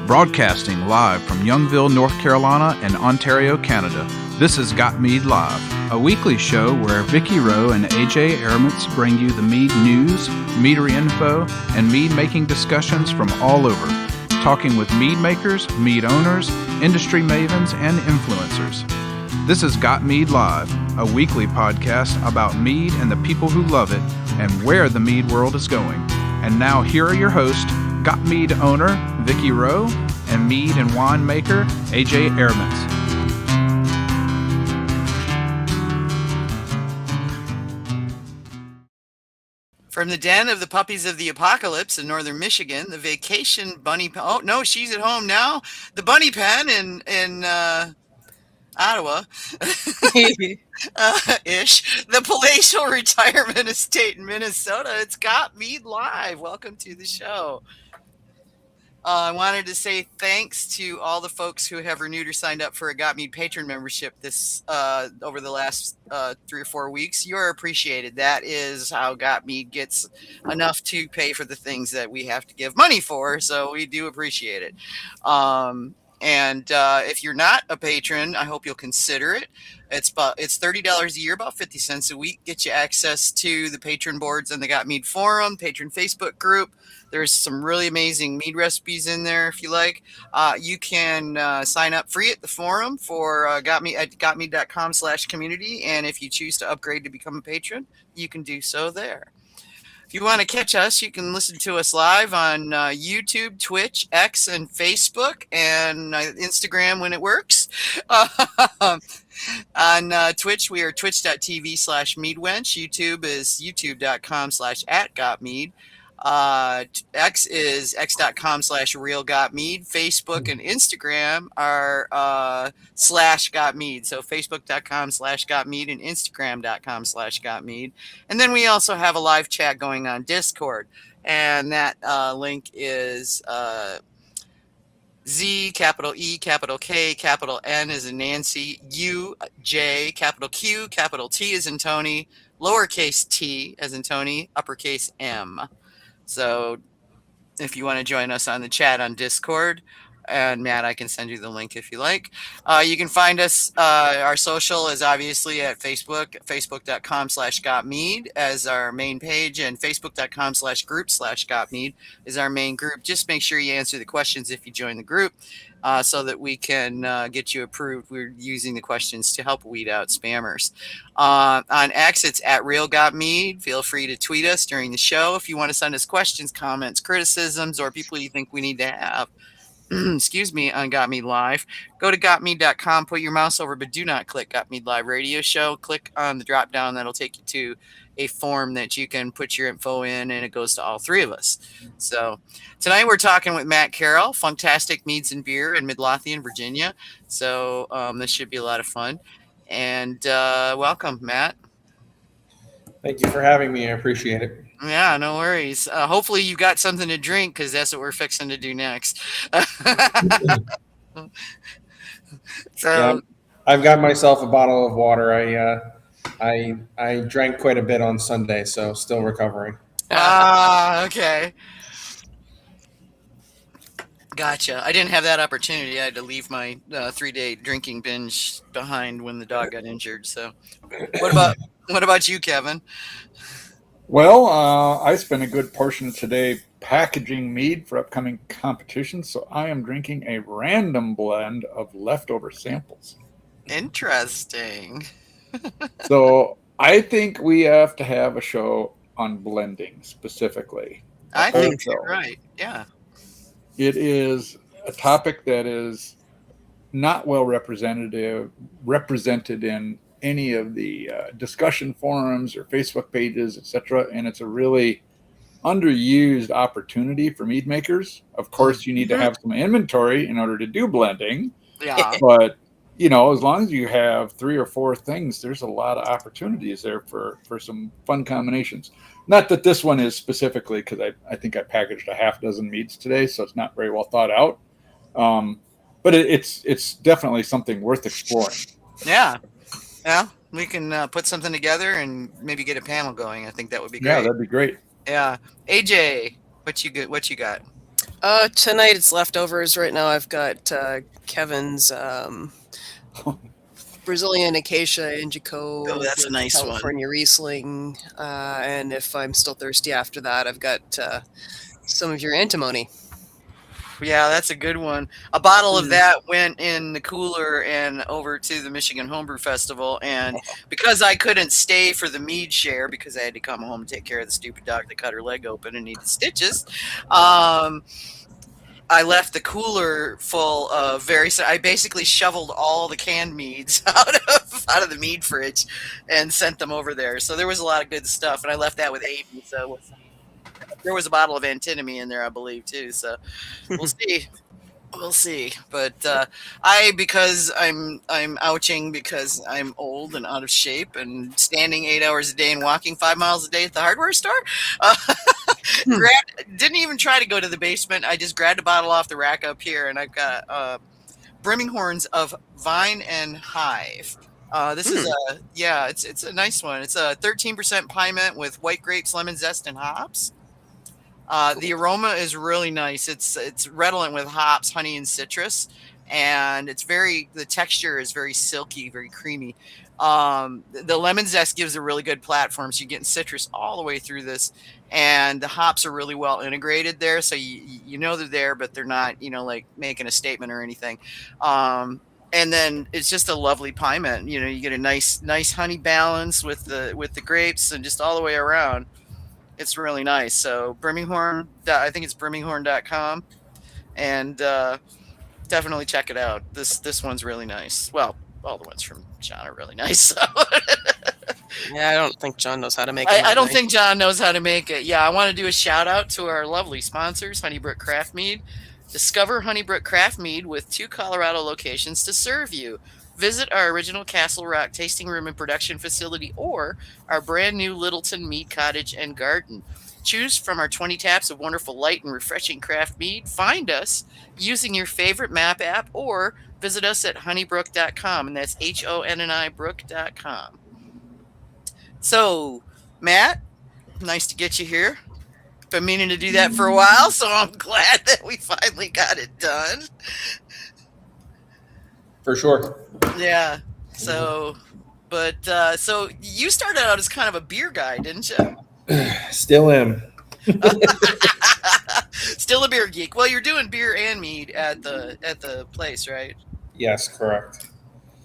Broadcasting live from Youngville, North Carolina and Ontario, Canada. This is Got Mead Live, a weekly show where Vicky Rowe and AJ Aramutz bring you the mead news, meadery info, and mead-making discussions from all over, talking with mead makers, mead owners, industry mavens, and influencers. This is Got Mead Live, a weekly podcast about mead and the people who love it and where the mead world is going. And now here are your hosts, Got Mead owner Vicky Rowe and mead and wine maker AJ Aramutz. From the den of the puppies of the apocalypse in northern Michigan, the vacation bunny pen. Oh no, she's at home now. The bunny pen in Ottawa, ish. The palatial retirement estate in Minnesota. It's Got Mead Live. Welcome to the show. I wanted to say thanks to all the folks who have renewed or signed up for a Got Mead patron membership this over the last 3 or 4 weeks. You're appreciated. That is how Got Mead gets enough to pay for the things that we have to give money for. So we do appreciate it. And if you're not a patron, I hope you'll consider it. It's $30 a year, about 50 cents a week. Get you access to the patron boards and the Got Mead forum, patron Facebook group. There's some really amazing mead recipes in there if you like. You can sign up free at the forum for Got Mead at gotmead.com/community. And if you choose to upgrade to become a patron, you can do so there. If you want to catch us, you can listen to us live on YouTube, Twitch, X, and Facebook, and Instagram when it works. On Twitch, we are twitch.tv/meadwench. YouTube is youtube.com/@gotmead. X is x.com/realgotmead. Facebook and Instagram are /gotmead. So facebook.com/gotmead and instagram.com/gotmead. And then we also have a live chat going on Discord. And that link is Z, capital E, capital K, capital N as in Nancy, U, J, capital Q, capital T as in Tony, lowercase t as in Tony, uppercase M. So if you want to join us on the chat on Discord, and Matt, I can send you the link if you like. You can find us, our social is obviously at Facebook, facebook.com/gotmead as our main page, and facebook.com/group/gotmead is our main group. Just make sure you answer the questions if you join the group so that we can get you approved. We're using the questions to help weed out spammers. On X, it's at RealGotMead. Feel free to tweet us during the show if you want to send us questions, comments, criticisms, or people you think we need to have. Excuse me, on Got Mead Live. Go to gotmead.com, put your mouse over, but do not click Got Mead Live Radio Show. Click on the drop down. That'll take you to a form that you can put your info in, and it goes to all three of us. So tonight we're talking with Matt Carroll, Funktastic Meads and Beer in Midlothian, Virginia. So this should be a lot of fun. And welcome, Matt. Thank you for having me. I appreciate it. Yeah, no worries. Hopefully you got something to drink because that's what we're fixing to do next. Yeah, I've got myself a bottle of water. I drank quite a bit on Sunday, so still recovering. Okay. Gotcha. I didn't have that opportunity. I had to leave my 3-day drinking binge behind when the dog got injured. So, what about you, Kevin? Well, I spent a good portion of today packaging mead for upcoming competitions, so I am drinking a random blend of leftover samples. Interesting. So I think we have to have a show on blending specifically. I think you're right. Yeah. It is a topic that is not well represented in any of the discussion forums or Facebook pages, etc. And it's a really underused opportunity for mead makers. Of course, you need to have some inventory in order to do blending. Yeah. But, you know, as long as you have 3 or 4 things, there's a lot of opportunities there for some fun combinations. Not that this one is specifically, because I think I packaged a half dozen meads today, so it's not very well thought out. But it's definitely something worth exploring. Yeah. Yeah, we can put something together and maybe get a panel going. I think that would be great. Yeah, that'd be great. Yeah. AJ, what you got? Tonight it's leftovers. Right now I've got Kevin's Brazilian Acacia Indico. Oh, that's a nice California Riesling. And if I'm still thirsty after that, I've got some of your antimony. Yeah, that's a good one. A bottle of that went in the cooler and over to the Michigan Homebrew Festival. And because I couldn't stay for the mead share because I had to come home and take care of the stupid dog that cut her leg open and needed stitches, I left the cooler full of I basically shoveled all the canned meads out of the mead fridge and sent them over there. So there was a lot of good stuff, and I left that with Aiden. So there was a bottle of antimony in there, I believe, too. So we'll see. We'll see. But because I'm ouching because I'm old and out of shape and standing 8 hours a day and walking 5 miles a day at the hardware store, didn't even try to go to the basement. I just grabbed a bottle off the rack up here, and I've got brimming horns of Vine and Hive. This is it's a nice one. It's a 13% pie mint with white grapes, lemon zest, and hops. The aroma is really nice. It's redolent with hops, honey, and citrus, and the texture is very silky, very creamy. The lemon zest gives a really good platform, so you're getting citrus all the way through this, and the hops are really well integrated there, so you know they're there, but they're not, like making a statement or anything. And then it's just a lovely pie mint. You get a nice honey balance with the grapes and just all the way around. It's really nice. So Birminghorn, I think it's birminghorn.com, and definitely check it out. This one's really nice. Well, all the ones from John are really nice. So. Yeah, I don't think John knows how to make it. I don't think John knows how to make it. Yeah, I want to do a shout out to our lovely sponsors, Honeybrook Craft Mead. Discover Honeybrook Craft Mead with 2 Colorado locations to serve you. Visit our original Castle Rock tasting room and production facility or our brand new Littleton Mead Cottage and Garden. Choose from our 20 taps of wonderful light and refreshing craft mead. Find us using your favorite map app or visit us at honeybrook.com, and that's HONNI brook.com. So, Matt, nice to get you here. Been meaning to do that for a while, so I'm glad that we finally got it done. For sure. Yeah. So, so you started out as kind of a beer guy, didn't you? Still am. Still a beer geek. Well, you're doing beer and mead at the place, right? Yes, correct.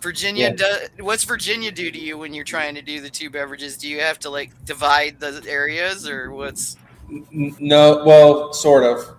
Virginia, what's Virginia do to you when you're trying to do the 2 beverages? Do you have to divide the areas, or what's? No, well, sort of.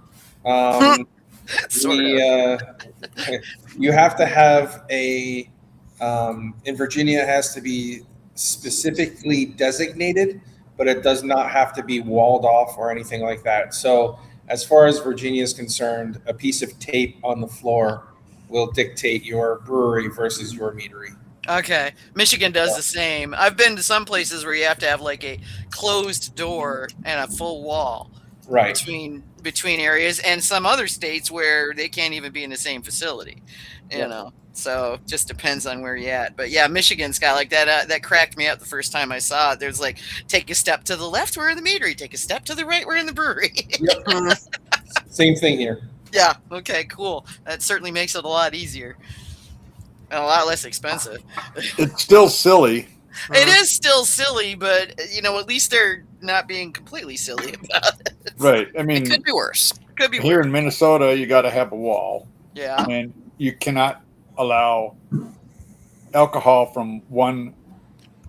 You have to have in Virginia, it has to be specifically designated, but it does not have to be walled off or anything like that. So as far as Virginia is concerned, a piece of tape on the floor will dictate your brewery versus your meadery. Okay. Michigan does the same. I've been to some places where you have to have a closed door and a full wall between areas, and some other states where they can't even be in the same facility, you know. So just depends on where you're at. But yeah, Michigan's got that. That cracked me up the first time I saw it. There's take a step to the left, we're in the meadery. Take a step to the right, we're in the brewery. Yep. Same thing here. Yeah. Okay, cool. That certainly makes it a lot easier and a lot less expensive. It's still silly. It is still silly, but at least they're not being completely silly about it. Right. I mean, it could be worse. Here in Minnesota, you got to have a wall. Yeah. And you cannot allow alcohol from one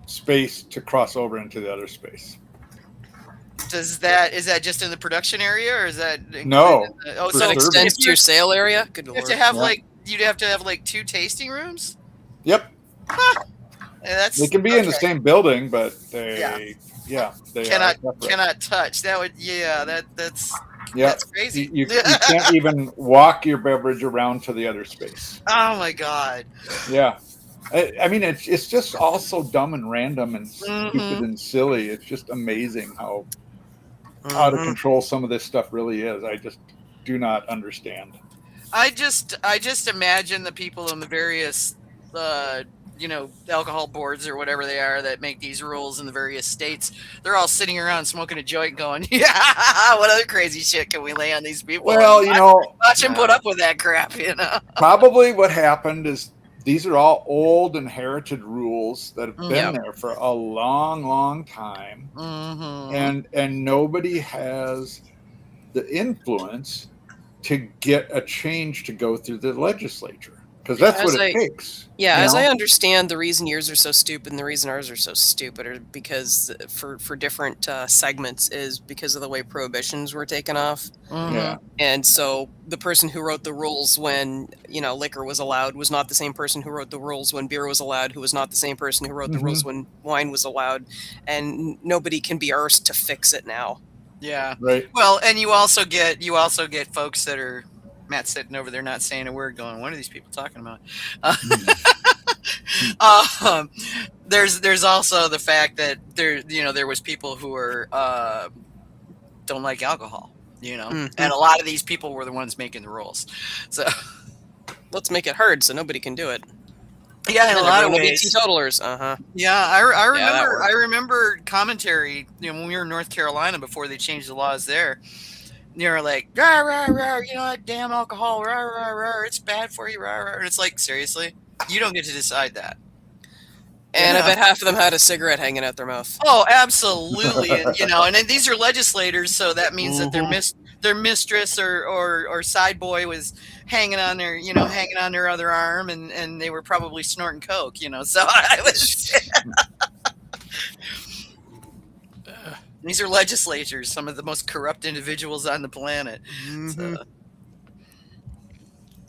space to cross over into the other space. Is that just in the production area, or is that no? So it extends to your sale area. Good you have to have you'd have to have 2 tasting rooms. Yep. Huh. Yeah, they can be in the same building, but they cannot touch. That would that's crazy. You can't even walk your beverage around to the other space. Oh my god. Yeah. I mean, it's just all so dumb and random and stupid and silly. It's just amazing how out of control some of this stuff really is. I just do not understand. I just imagine the people in the various alcohol boards or whatever they are that make these rules in the various states, they're all sitting around smoking a joint going, yeah, what other crazy shit can we lay on these people? Well, Watch them put up with that crap, Probably what happened is these are all old inherited rules that have been there for a long, long time. Mm-hmm. And nobody has the influence to get a change to go through the legislature, because that's what it takes. Yeah, as I understand, the reason yours are so stupid and the reason ours are so stupid are because for different segments is because of the way prohibitions were taken off. Mm-hmm. Yeah. And so the person who wrote the rules when, liquor was allowed was not the same person who wrote the rules when beer was allowed, who was not the same person who wrote the rules when wine was allowed. And nobody can be arsed to fix it now. Yeah. Right. Well, and you also get folks that are Matt sitting over there not saying a word, going, "What are these people talking about?" There's also the fact that there was people who were don't like alcohol, and a lot of these people were the ones making the rules. So let's make it hard so nobody can do it. Yeah, in a lot of ways. Teetotalers. Yeah, I remember commentary. When we were in North Carolina before they changed the laws there. You're like, rah, rah, rah, that damn alcohol, rah, rah, rah, it's bad for you, rah, rah. And it's like, seriously, you don't get to decide that. And I bet half of them had a cigarette hanging out their mouth. Oh, absolutely. And these are legislators, so that means that their mistress or side boy was hanging on their other arm, and they were probably snorting coke. So I was. These are legislators, some of the most corrupt individuals on the planet. So.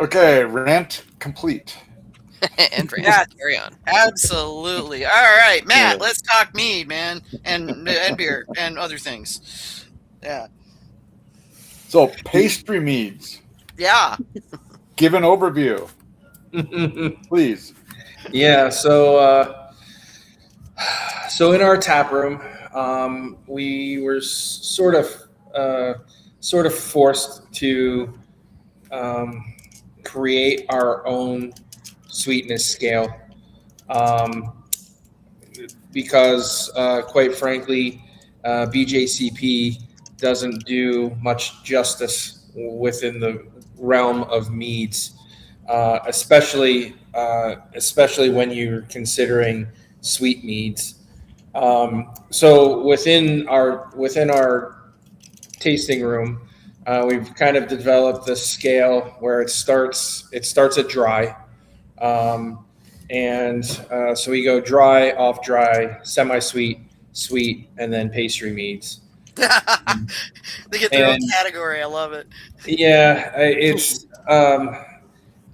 Okay, rant complete. And carry on. Absolutely. All right, Matt, let's talk mead, man, and beer and other things. Yeah. So, pastry meads. Yeah. Give an overview, please. Yeah. So in our tap room, we were sort of forced to create our own sweetness scale, because quite frankly, BJCP doesn't do much justice within the realm of meads, especially when you're considering sweet meads. So within our tasting room, we've kind of developed this scale where it starts at dry, and so we go dry, off dry, semi-sweet, sweet, and then pastry meads. They get their own category. I love it. Yeah, it's.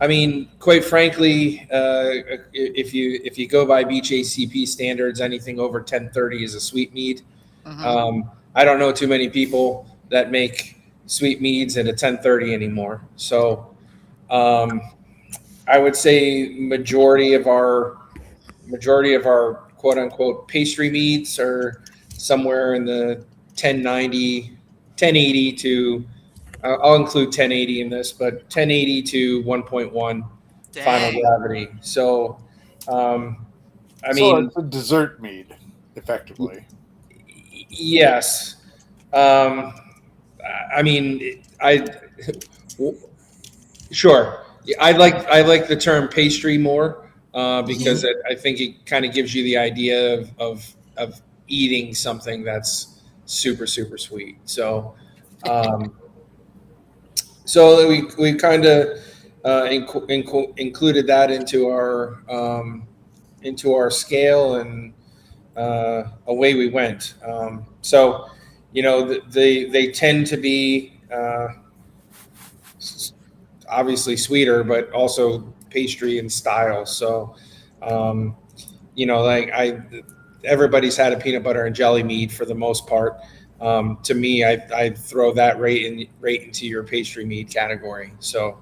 I mean, quite frankly, if you go by BJCP standards, anything over 1030 is a sweet mead. I don't know too many people that make sweet meads at a 1030 anymore. So I would say majority of our quote unquote pastry meads are somewhere in the 1080 to I'll include 1080 in this, but 1080 to 1.1 final gravity. So, I mean, it's a dessert mead, effectively. Yes. I mean, sure. I like the term pastry more because I think it kind of gives you the idea of eating something that's super, super sweet. So, so we kind of included that into our scale, and away we went. So, they tend to be obviously sweeter, but also pastry in style. So, everybody's had a peanut butter and jelly mead for the most part. To me, I'd throw that right into your pastry mead category. So,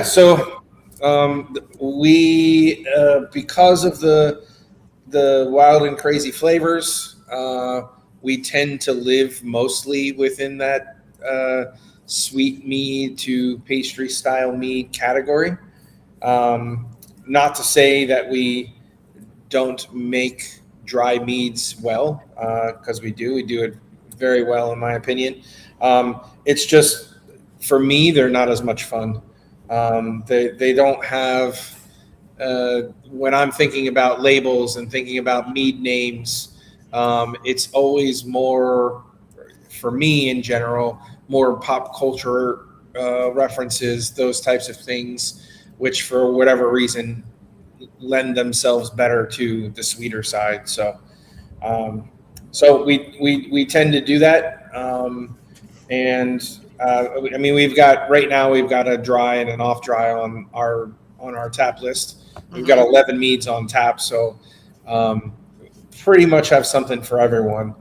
So we because of the wild and crazy flavors, we tend to live mostly within that sweet mead to pastry style mead category. Not to say that we don't make dry meads well, because we do. We do it very well, in my opinion. It's just, for me, they're not as much fun. They don't have, when I'm thinking about labels and thinking about mead names, it's always more, for me in general, more pop culture references, those types of things, which for whatever reason lend themselves better to the sweeter side. So we tend to do that. I mean, we've got a dry and an off dry on our tap list. We've got 11 meads on tap, so pretty much have something for everyone,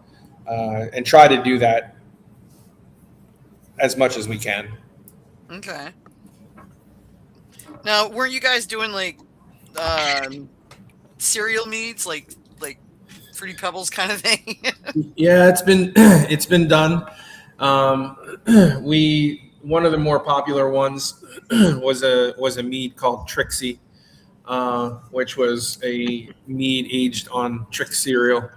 and try to do that as much as we can. Okay. Now, weren't you guys doing like cereal meads, like Fruity Pebbles kind of thing? Yeah, it's been done. One of the more popular ones was a mead called Trixie, which was a mead aged on Trix cereal.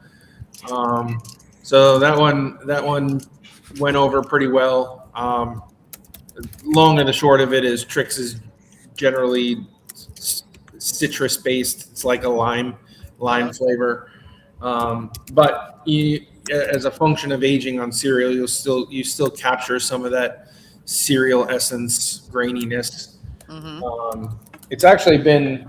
So that one went over pretty well. Long and the short of it is Trix is generally citrus based. It's like a lime flavor. But as a function of aging on cereal, you still capture some of that cereal essence, graininess. It's actually been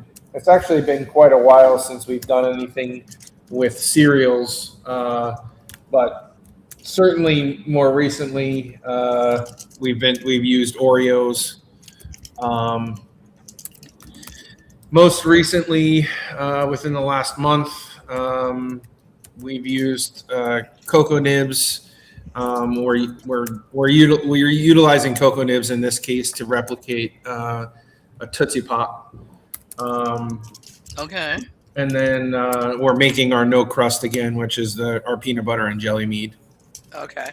quite a while since we've done anything with cereals, but certainly more recently we've used Oreos. Most recently, within the last month, we've used cocoa nibs. We're utilizing cocoa nibs in this case to replicate a Tootsie Pop. Okay. And then we're making our no crust again, which is our peanut butter and jelly mead. Okay.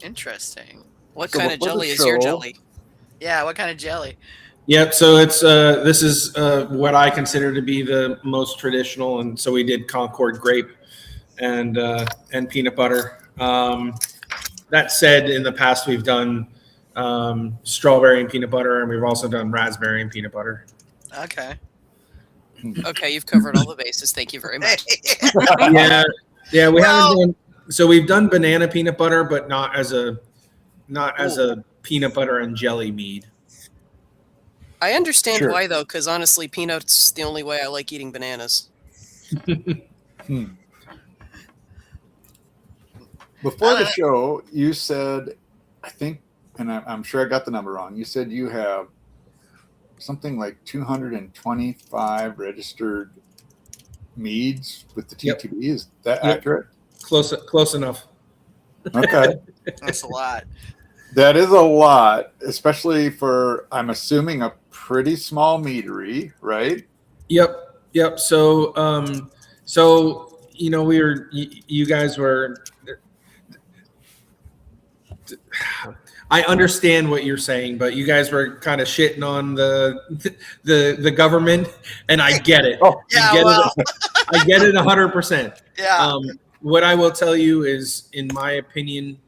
Interesting. What kind of jelly is your jelly? Yeah, what kind of jelly? Yep. So it's this is what I consider to be the most traditional, and so we did Concord grape and peanut butter. That said, in the past we've done strawberry and peanut butter, and we've also done raspberry and peanut butter. Okay. Okay, you've covered all the bases. Thank you very much. Yeah. We haven't done. So we've done banana peanut butter, but not as a peanut butter and jelly mead. I understand why, though, because honestly, peanuts the only way I like eating bananas. Before the show, you said, I think, and I'm sure I got the number wrong, you said you have something like 225 registered meads with the TTB. Yep. Is that accurate? Close enough. Okay. That's a lot. That is a lot, especially for, I'm assuming, a pretty small meadery, right? Yep. So, you guys were. I understand what you're saying, but you guys were kind of shitting on the government, and I get it. I get it 100%. Yeah. What I will tell you is, in my opinion,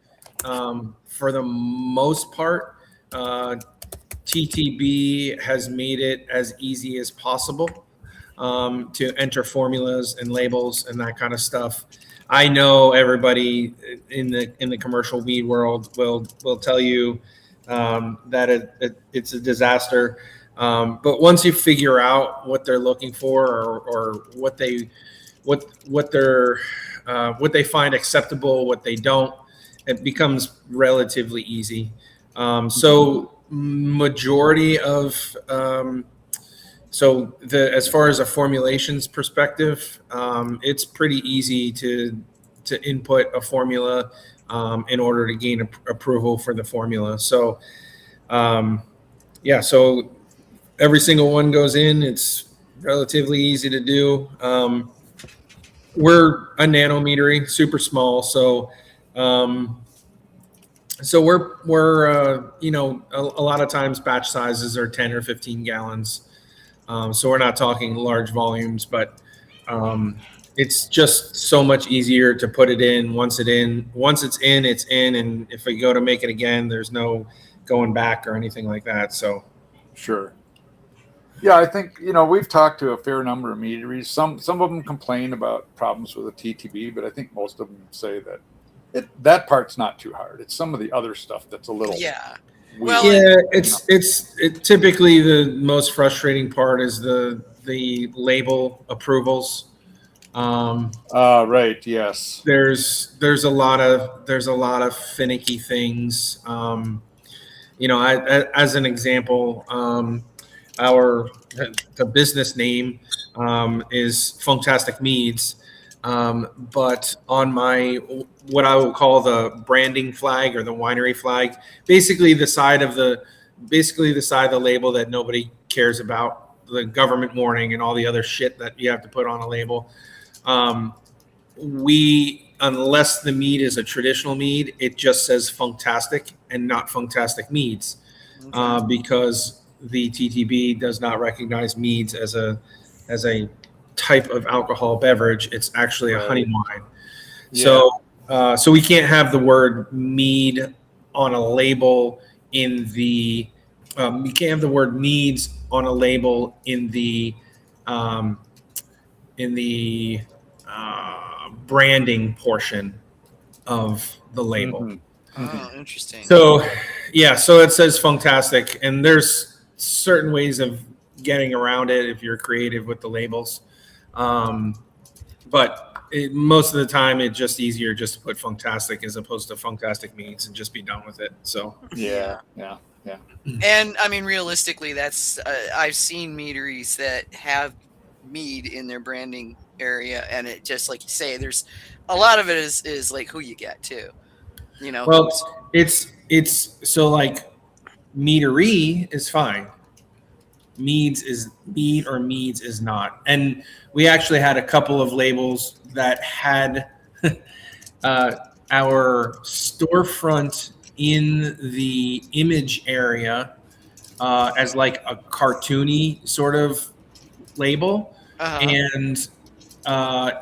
for the most part, TTB has made it as easy as possible to enter formulas and labels and that kind of stuff. I know everybody in the commercial weed world will tell you that it's a disaster. But once you figure out what they're looking for or what they find acceptable, what they don't, it becomes relatively easy. So majority of as far as a formulations perspective, it's pretty easy to input a formula in order to gain approval for the formula. So so every single one goes in. It's relatively easy to do. We're a nanometery, super small, so So we're you know, a lot of times batch sizes are 10 or 15 gallons. So we're not talking large volumes, but it's just so much easier to put it in. Once it's in, it's in. And if we go to make it again, there's no going back or anything like that. So Sure. Yeah, I think, you know, we've talked to a fair number of meaderies. Some of them complain about problems with the TTB, but I think most of them say that that part's not too hard. It's some of the other stuff that's a little Yeah. weird. Well, yeah, it's typically the most frustrating part is the label approvals. Right. Yes. There's a lot of finicky things. You know, as an example, the business name is Funktastic Meads, but on my what I would call the branding flag or the winery flag, basically the side of the label that nobody cares about, the government warning and all the other shit that you have to put on a label. Unless the mead is a traditional mead, it just says Funktastic and not Funktastic Meads, because the TTB does not recognize meads as a type of alcohol beverage. It's actually a honey wine. Yeah. So we can't have the word mead on a label in the. You can't have the word meads on a label in the branding portion of the label. Mm-hmm. Oh, interesting. So, yeah, so it says Funktastic, and there's certain ways of getting around it if you're creative with the labels. But most of the time, it's just easier just to put Funktastic as opposed to Funktastic Meads and just be done with it. So, Yeah. And I mean, realistically, that's I've seen meaderies that have mead in their branding area, and it just like you say, there's a lot of it is like who you get too. You know, well, it's so like meadery is fine. Meads is mead or Meads is not. And we actually had a couple of labels that had our storefront in the image area as like a cartoony sort of label. And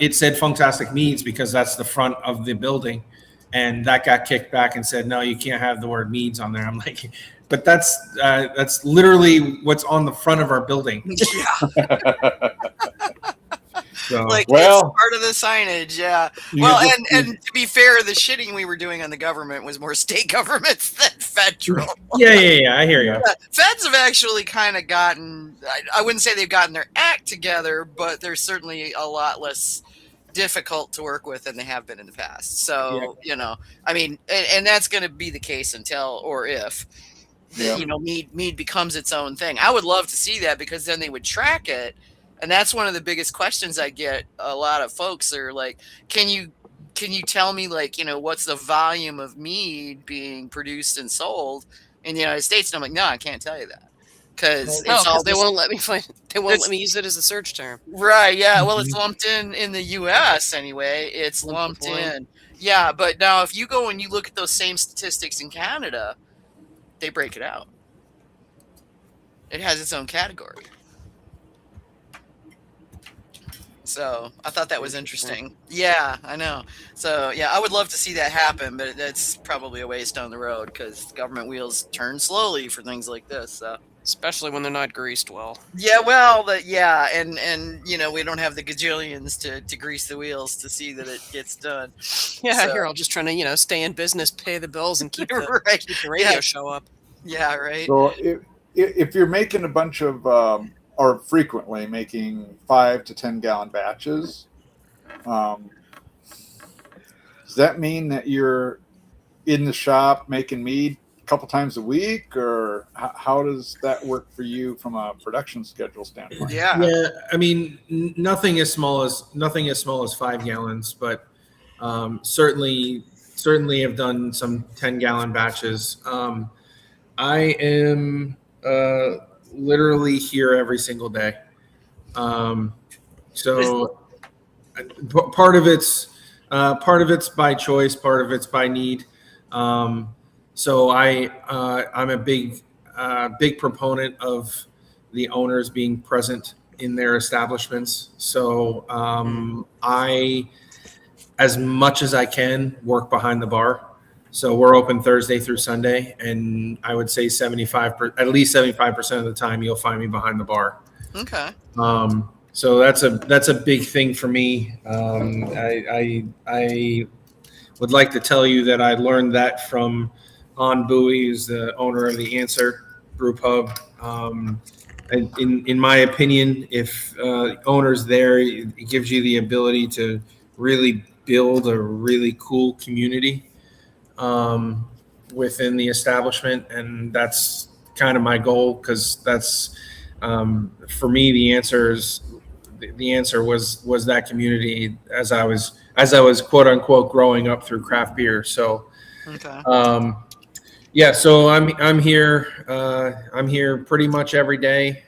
it said Funktastic Meads because that's the front of the building. And that got kicked back and said, no, you can't have the word Meads on there. I'm like, but that's literally what's on the front of our building. yeah. So, Like well, it's part of the signage, yeah. Well, and to be fair, the shitting we were doing on the government was more state governments than federal. Yeah. I hear you. Yeah, feds have actually kind of gotten, I wouldn't say they've gotten their act together, but they're certainly a lot less difficult to work with than they have been in the past. So, you know, I mean, and that's going to be the case until or if, you know, mead becomes its own thing. I would love to see that because then they would track it. And that's one of the biggest questions I get. A lot of folks are like, can you tell me, like, you know, what's the volume of mead being produced and sold in the United States? And I'm like, no, I can't tell you that because they won't let me find. They won't let me use it as a search term. Right? Yeah. Well, it's lumped in the U.S. anyway. It's lumped in. Yeah, but now if you go and you look at those same statistics in Canada, they break it out. It has its own category. So I thought that was interesting. Yeah, I know. So yeah, I would love to see that happen, but that's probably a ways down the road because government wheels turn slowly for things like this. So. Especially when they're not greased well. Yeah, well, and you know, we don't have the gajillions to grease the wheels to see that it gets done. Yeah, so. Here I'm just trying to, you know, stay in business, pay the bills, and keep the, keep the radio show up. Yeah, right. So if you're making a bunch of or frequently making 5 to 10 gallon batches, does that mean that you're in the shop making mead a couple times a week, or how does that work for you from a production schedule standpoint? Yeah. I mean, nothing as small as 5 gallons, but certainly have done some 10-gallon batches. I am literally here every single day. So part of it's by choice, part of it's by need. So I'm a big proponent of the owners being present in their establishments. So I, as much as I can, work behind the bar. So we're open Thursday through Sunday, and I would say at least 75% of the time you'll find me behind the bar. Okay. So that's a big thing for me. I would like to tell you that I learned that from On Bowie, who's the owner of the Answer Brew Pub. And in my opinion, if owner's there, it gives you the ability to really build a really cool community within the establishment, and that's kind of my goal, because that's for me the answer was that community as I was quote unquote growing up through craft beer. So Okay. yeah, so I'm here pretty much every day.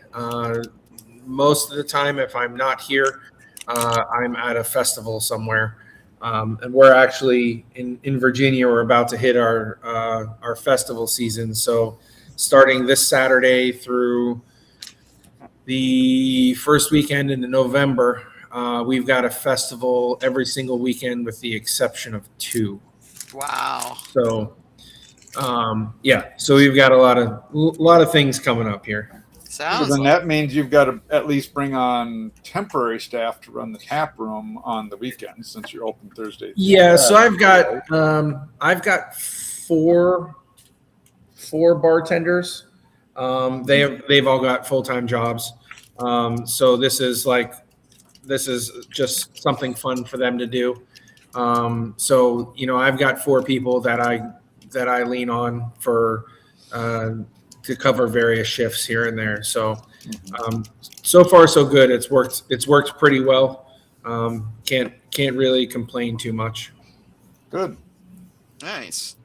Most of the time, if I'm not here, I'm at a festival somewhere. And we're actually in Virginia. We're about to hit our festival season. So starting this Saturday through the first weekend in November, we've got a festival every single weekend with the exception of 2. Wow. So yeah, so we've got a lot of things coming up here. Sounds Then like that means you've got to at least bring on temporary staff to run the tap room on the weekends, since you're open Thursday. Yeah, so I've got 4 bartenders. They've all got full-time jobs. So this is just something fun for them to do. So I've got 4 people that I lean on for to cover various shifts here and there. So so far so good. It's worked pretty well. Can't really complain too much. Good. nice.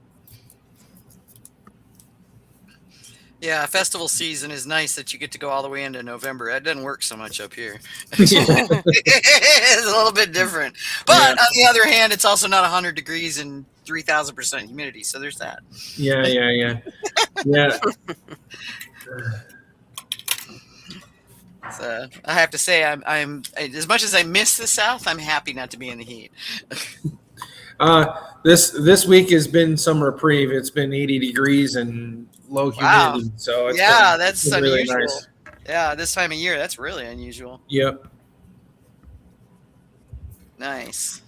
Yeah, festival season is nice that you get to go all the way into November. That doesn't work so much up here. It's a little bit different. But on the other hand, it's also not 100 degrees and 3,000% humidity. So there's that. Yeah. So I have to say, I'm as much as I miss the South, I'm happy not to be in the heat. This week has been some reprieve. It's been 80 degrees and low humidity. Wow. So That's been really unusual. nice. Yeah, this time of year, that's really unusual. Yep. Nice.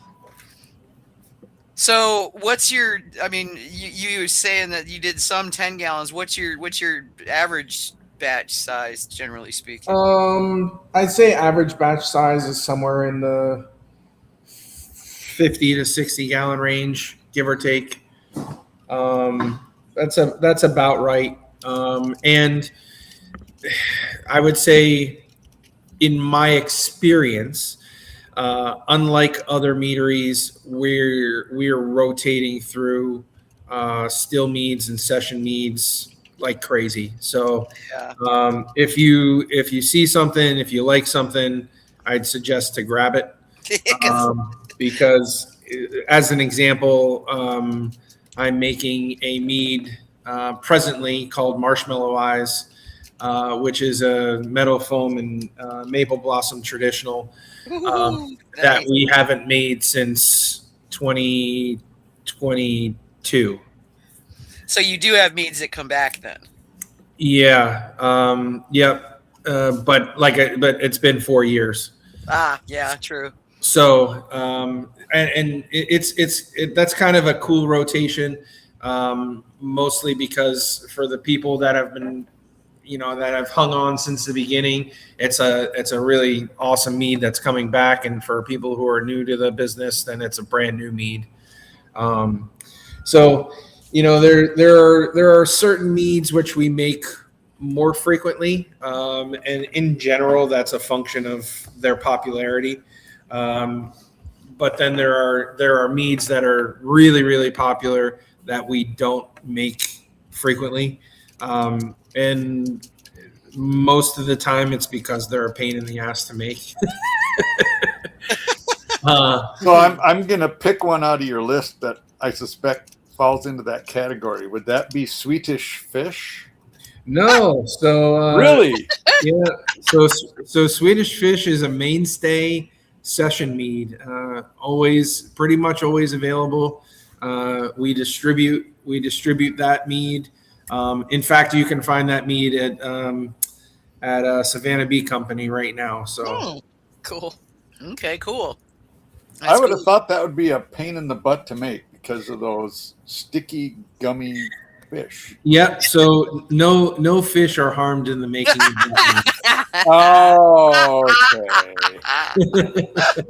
So what's your, you were saying that you did some 10 gallons. What's your average batch size, generally speaking? I'd say average batch size is somewhere in the 50 to 60 gallon range, give or take. That's about right. And I would say, in my experience, unlike other meaderies, we're rotating through still meads and session meads like crazy. So Yeah. if you see something, if you like something, I'd suggest to grab it. Because as an example, I'm making a mead presently called Marshmallow Eyes, which is a meadow foam and maple blossom traditional that we haven't made since 2022. So you do have meads that come back then? Yeah. Yep. But it's been 4 years. Yeah, true. So, and that's kind of a cool rotation, mostly because for the people that have been, that have hung on since the beginning, it's a really awesome mead that's coming back. And for people who are new to the business, then it's a brand new mead. So, there are certain meads which we make more frequently. And in general, that's a function of their popularity. But then there are meads that are really, really popular that we don't make frequently. And most of the time it's because they're a pain in the ass to make. So I'm going to pick one out of your list that I suspect falls into that category. Would that be Swedish fish? No, so Really? yeah, so Swedish Fish is a mainstay session mead. Pretty much always available. We distribute that mead. In fact, you can find that mead at Savannah Bee Company right now. So Oh, Cool. okay, cool. I would have thought that would be a pain in the butt to make because of those sticky, gummy fish. yeah, so no fish are harmed in the making of that Oh, okay.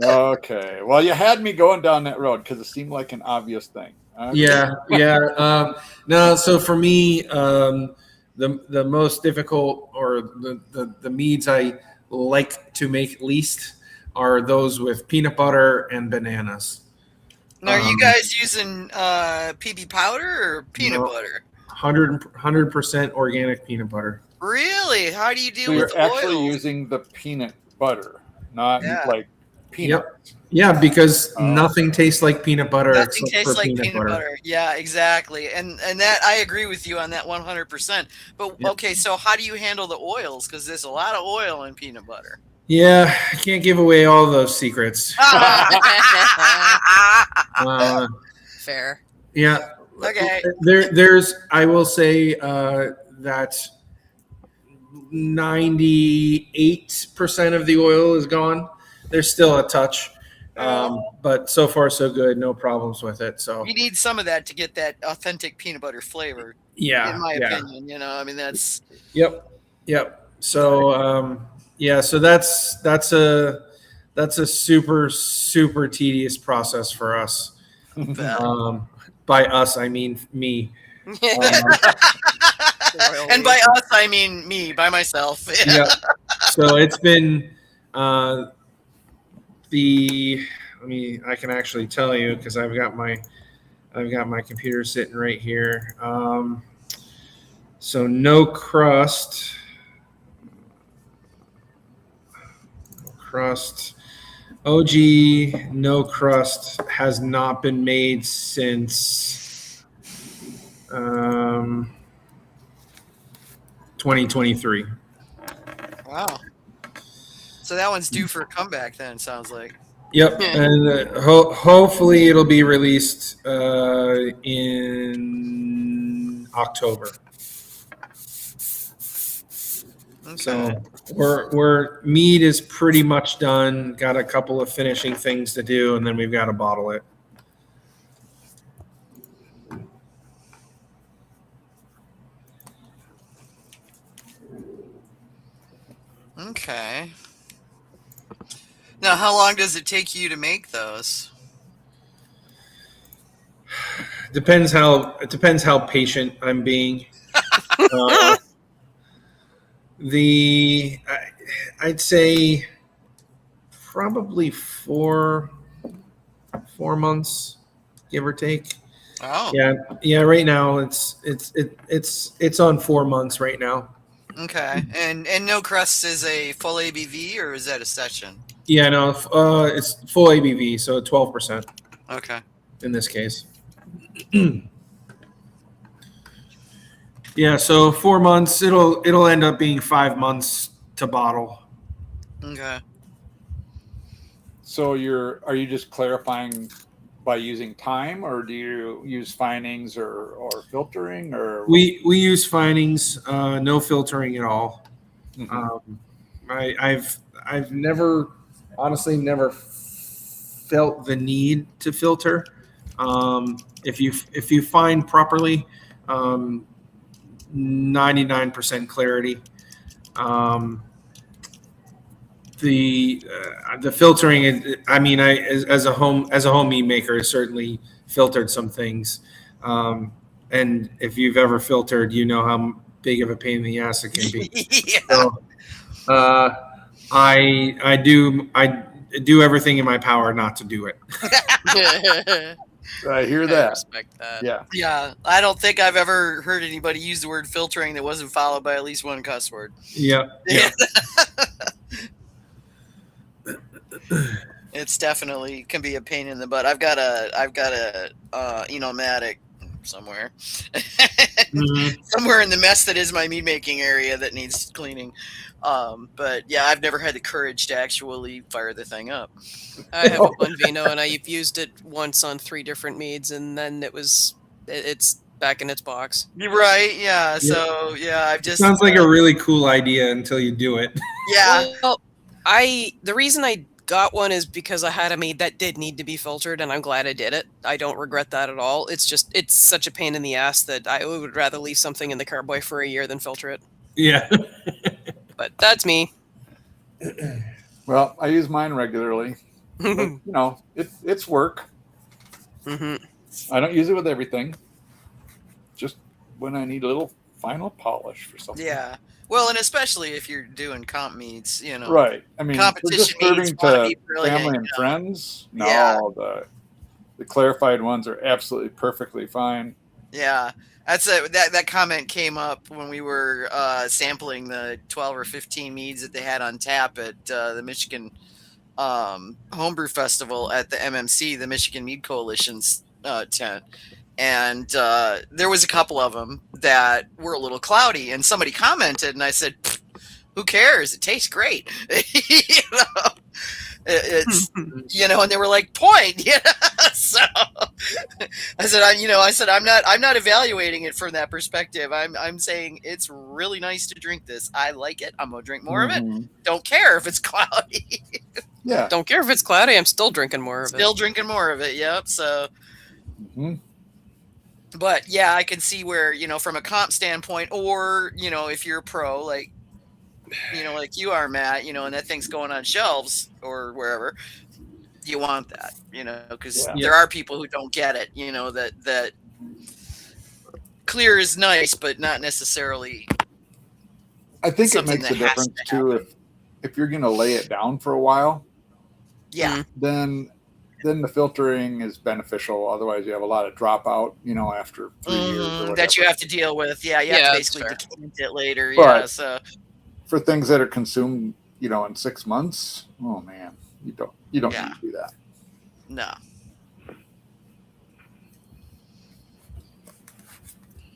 Okay. Well, you had me going down that road because it seemed like an obvious thing. Okay. Yeah. No, so for me, the most difficult or the meads I like to make least are those with peanut butter and bananas. Now, are you guys using PB powder or peanut No. butter? 100% organic peanut butter. Really? How do you deal So with you're the actually oils? using the peanut butter, not Yeah. like peanuts. Yeah, because Oh. nothing tastes like peanut butter. Nothing except tastes for like peanut butter. Yeah, exactly. And that I agree with you on that 100%. But Yep. okay, so how do you handle the oils? Because there's a lot of oil in peanut butter. Yeah, I can't give away all those secrets. Fair. Yeah. Okay. There's I will say that 98% of the oil is gone. There's still a touch, but so far so good. No problems with it. So You need some of that to get that authentic peanut butter flavor, yeah, in my yeah. opinion. You know, I mean, that's Yep. So so that's a super tedious process for us. By us, I mean me. and by us, I mean me, by myself. Yeah. So it's been I can actually tell you because I've got my computer sitting right here. So no crust. OG no crust has not been made since 2023. Wow. So that one's due for a comeback then, sounds like. Yep, and hopefully it'll be released in October. Okay. So we're mead is pretty much done. Got a couple of finishing things to do, and then we've got to bottle it. Okay. Now, how long does it take you to make those? Depends how patient I'm being. I'd say probably four months, give or take. Oh. Yeah. Right now it's on 4 months right now. Okay. And no crust is a full ABV or is that a session? Yeah, no, it's full ABV, so 12% Okay. in this case. Yeah, so 4 months. It'll end up being 5 months to bottle. Okay. So are you just clarifying by using time, or do you use finings or filtering, or We use finings, no filtering at all. Mhm. I've never felt the need to filter. If you fine properly, 99% clarity. The filtering, I mean, as a home mead maker, certainly filtered some things. And if you've ever filtered, you know how big of a pain in the ass it can be. Yeah. So, I do everything in my power not to do it. I hear I that. respect that. Yeah. Yeah. I don't think I've ever heard anybody use the word filtering that wasn't followed by at least one cuss word. Yeah. It's definitely can be a pain in the butt. I've got a Enomatic somewhere. Mhm. Somewhere in the mess that is my mead making area that needs cleaning. But yeah, I've never had the courage to actually fire the thing up. I have a Bunvino, and I've used it once on 3 different meads, and then it's back in its box. You're right. Yeah. Yeah. So yeah, I've It just sounds like a really cool idea until you do it. yeah. Well, the reason I got one is because I had a mead that did need to be filtered, and I'm glad I did it. I don't regret that at all. It's such a pain in the ass that I would rather leave something in the carboy for a year than filter it. Yeah. But that's me. Well, I use mine regularly. But, you know, it's work. Mhm. I don't use it with everything. Just when I need a little final polish for something. Yeah. Well, and especially if you're doing comp meets, you know. Right. I mean, for just Competition meets serving wanna to be brilliant, family you and know. friends, no, Yeah. the clarified ones are absolutely perfectly fine. Yeah. That comment came up when we were sampling the 12 or 15 meads that they had on tap at the Michigan Homebrew Festival at the MMC, the Michigan Mead Coalition's tent. And there was a couple of them that were a little cloudy, and somebody commented, and I said, "Who cares? It tastes great." You know? It's and they were like, "Point." So I said, I'm not evaluating it from that perspective. I'm saying it's really nice to drink this. I like it. I'm gonna drink more of it. Mhm. Don't care if it's cloudy. Yeah. Don't care if it's cloudy. I'm still drinking more of it. Still drinking more of it. Yep. So. Mhm. But yeah, I can see where, from a comp standpoint, or, if you're a pro, like you are, Matt, and that thing's going on shelves or wherever, you want that, because Yeah. there are people who don't get it, that clear is nice, but not necessarily. I think it Something makes a that has difference to too if you're going to lay it down for a while, Yeah. then the filtering is beneficial. Otherwise, you have a lot of dropout, after 3 years or whatever. That you have to deal with. Yeah, you have Yeah, to that's basically fair. decant it later. But- Yeah, so For things that are consumed, in 6 months, oh man, you don't Yeah. need to do that. no.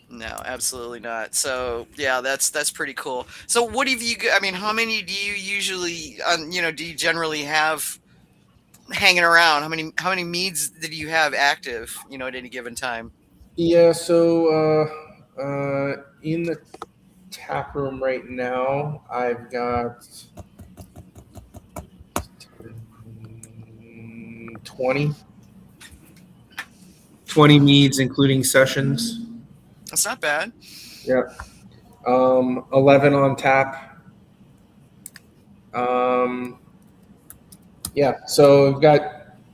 No, absolutely not. So yeah, that's pretty cool. So what have you? I mean, how many do you usually? Do you generally have hanging around? How many meads do you have active? At any given time? Yeah, so in the tap room right now, I've got 20 meads, including sessions. That's not bad. Yeah. 11 on tap. Yeah, so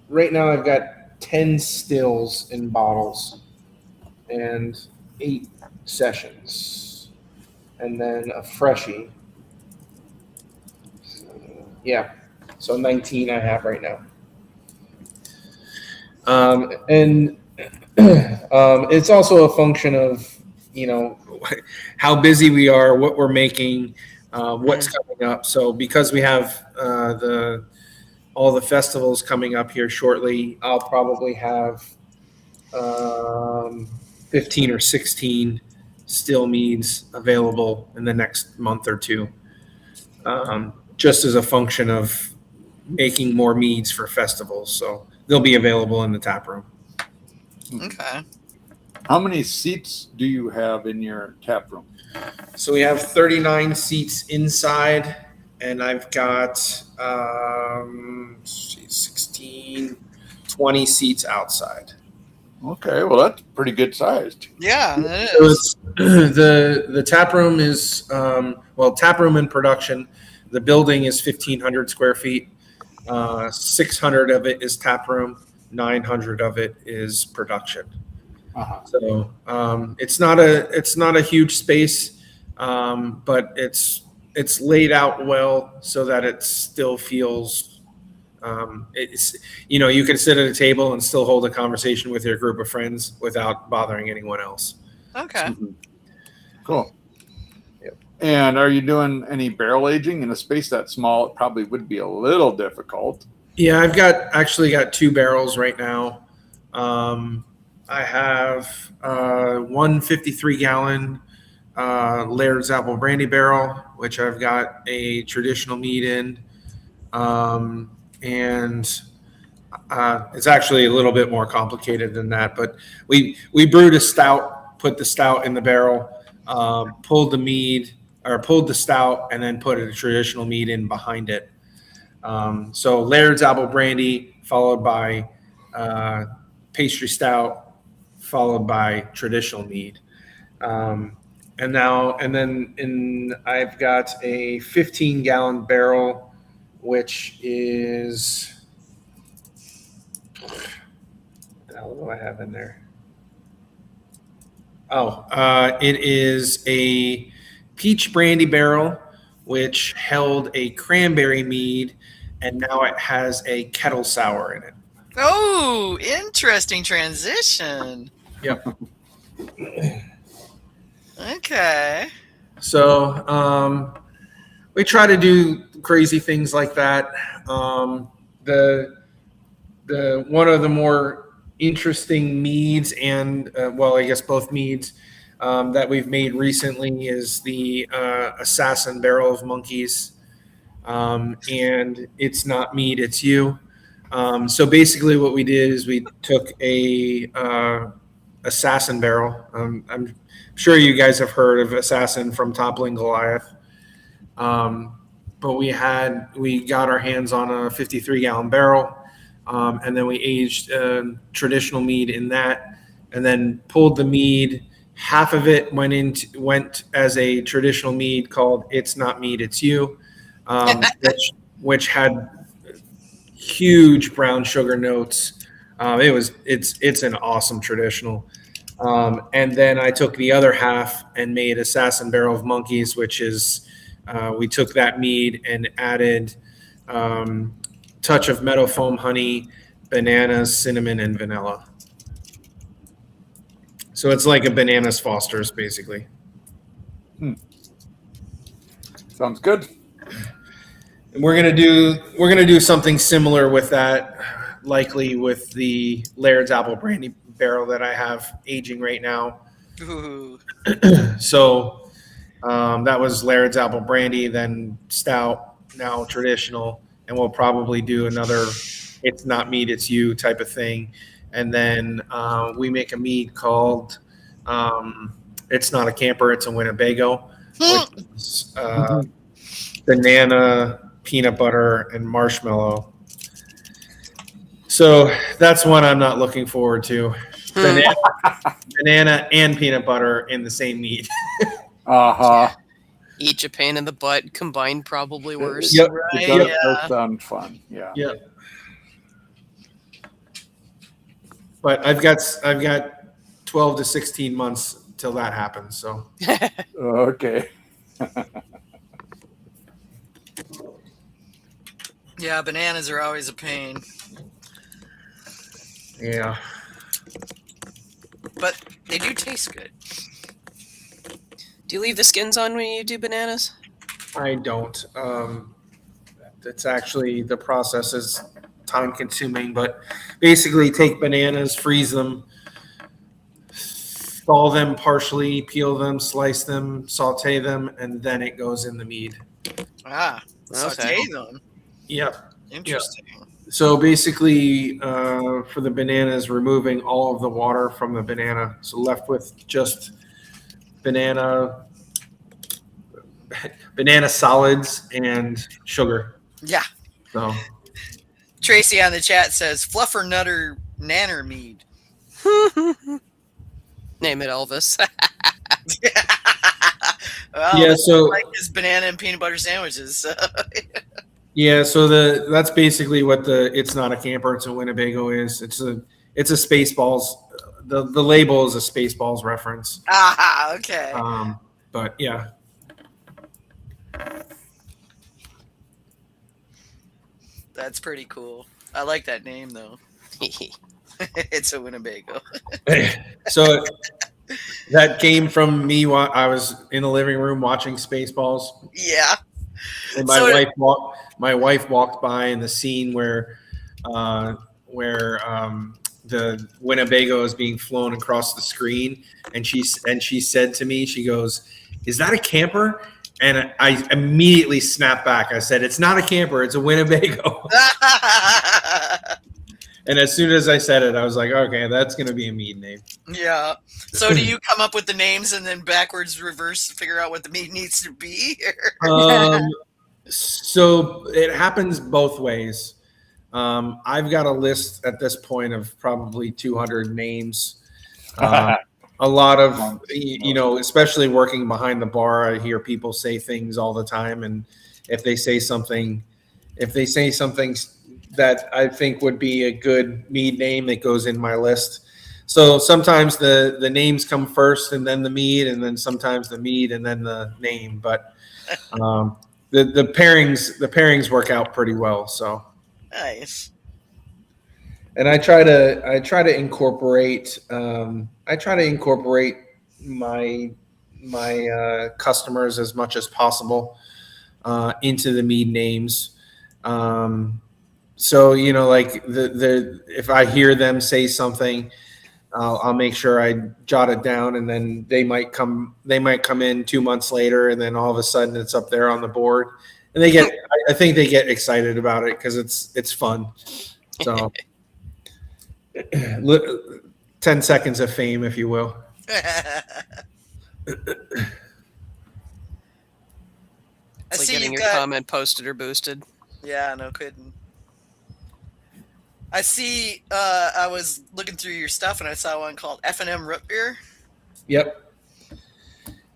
right now I've got 10 stills in bottles and 8 sessions, and then a freshie. Yeah, so 19 I have right now. And it's also a function of, how busy we are, what we're making, what's coming up. So because we have all the festivals coming up here shortly, I'll probably have 15 or 16 still meads available in the next month or two, just as a function of making more meads for festivals. So they'll be available in the tap room. Okay. How many seats do you have in your tap room? So we have 39 seats inside, and I've got 16, 20 seats outside. Okay, well that's pretty good sized. Yeah, that So is. it's, the tap room is tap room in production. The building is 1,500 square feet. 600 of it is tap room. 900 of it is production. Uh-huh. So it's not a huge space, but it's laid out well so that it still feels. You can sit at a table and still hold a conversation with your group of friends without bothering anyone else. Okay. Cool. Yep. And are you doing any barrel aging in a space that small? It probably would be a little difficult. Yeah, I've actually got 2 barrels right now. I have 153-gallon Laird's Apple Brandy Barrel, which I've got a traditional mead in. And it's actually a little bit more complicated than that. But we brewed a stout, put the stout in the barrel, pulled the stout, and then put a traditional mead in behind it. So Laird's Apple Brandy, followed by pastry stout, followed by traditional mead. I've got a 15-gallon barrel, which is, what the hell do I have in there? It is a peach brandy barrel, which held a cranberry mead, and now it has a kettle sour in it. Oh, interesting transition. Yep. Okay. So we try to do crazy things like that. The one of the more interesting meads, and I guess both meads that we've made recently is the Assassin Barrel of Monkeys, and it's not mead, it's you. So basically, what we did is we took a Assassin barrel. I'm sure you guys have heard of Assassin from Toppling Goliath. But we got our hands on a 53-gallon barrel, and then we aged traditional mead in that, and then pulled the mead. Half of it went as a traditional mead called "It's Not Mead, It's You," which had huge brown sugar notes. It's an awesome traditional. And then I took the other half and made Assassin Barrel of Monkeys, which is we took that mead and added touch of meadow foam honey, bananas, cinnamon, and vanilla. So it's like a bananas Foster's, basically. Sounds good. And we're gonna do something similar with that, likely with the Laird's Apple Brandy barrel that I have aging right now. Ooh. So that was Laird's Apple Brandy, then stout, now traditional, and we'll probably do another "It's Not Mead, It's You" type of thing. And then we make a mead called "It's Not a Camper, It's a Winnebago," which is banana, peanut butter, and marshmallow. So that's one I'm not looking forward to. Banana and peanut butter in the same mead. Each a pain in the butt, combined probably worse. Yep. Right, It yeah. does sound fun. Yeah. Yep. But I've got 12 to 16 months till that happens. So Okay. Yeah, bananas are always a pain. yeah. But they do taste good. Do you leave the skins on when you do bananas? I don't. It's actually, the process is time consuming, but basically take bananas, freeze them, thaw them partially, peel them, slice them, saute them, and then it goes in the mead. Ah, saute them. Yep. Interesting. So basically, for the bananas, removing all of the water from the banana, so left with just banana solids and sugar. Yeah. So Tracy on the chat says fluffer nutter nanner mead. Name it Elvis. Well, yeah, so like his banana and peanut butter sandwiches. So. yeah, so that's basically what the "It's Not a Camper, It's a Winnebago" is. It's a Spaceballs. The label is a Spaceballs reference. Ah, okay. But yeah. That's pretty cool. I like that name though. It's a Winnebago. So that came from me while I was in the living room watching Spaceballs. Yeah. And my wife walked by in the scene where the Winnebago is being flown across the screen, and she said to me, she goes, "Is that a camper?" And I immediately snapped back. I said, "It's not a camper. It's a Winnebago." And as soon as I said it, I was like, "Okay, that's going to be a Mead name." Yeah. So do you come up with the names and then backwards reverse figure out what the mead needs to be? So it happens both ways. I've got a list at this point of probably 200 names. A lot of, especially working behind the bar, I hear people say things all the time. And if they say something that I think would be a good mead name, it goes in my list. So sometimes the names come first and then the mead, and then sometimes the mead and then the name. But the pairings work out pretty well. So Nice. And I try to incorporate my customers as much as possible into the mead names. So like if I hear them say something, I'll make sure I jot it down, and then they might come in 2 months later, and then all of a sudden it's up there on the board, and I think they get excited about it because it's fun. So 10 seconds of fame, if you will. It's like getting your comment posted or boosted. Yeah, no kidding. I see. I was looking through your stuff and I saw one called F&M Root Beer. Yep.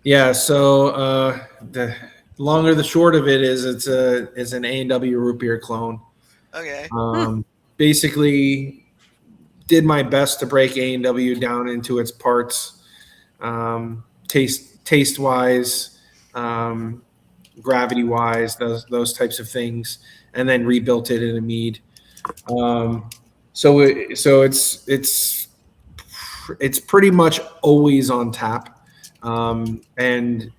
Yeah. So the the short of it is it's an A&W root beer clone. Okay. Basically, did my best to break A&W down into its parts, taste wise, gravity wise, those types of things, and then rebuilt it in a mead. So it's pretty much always on tap, and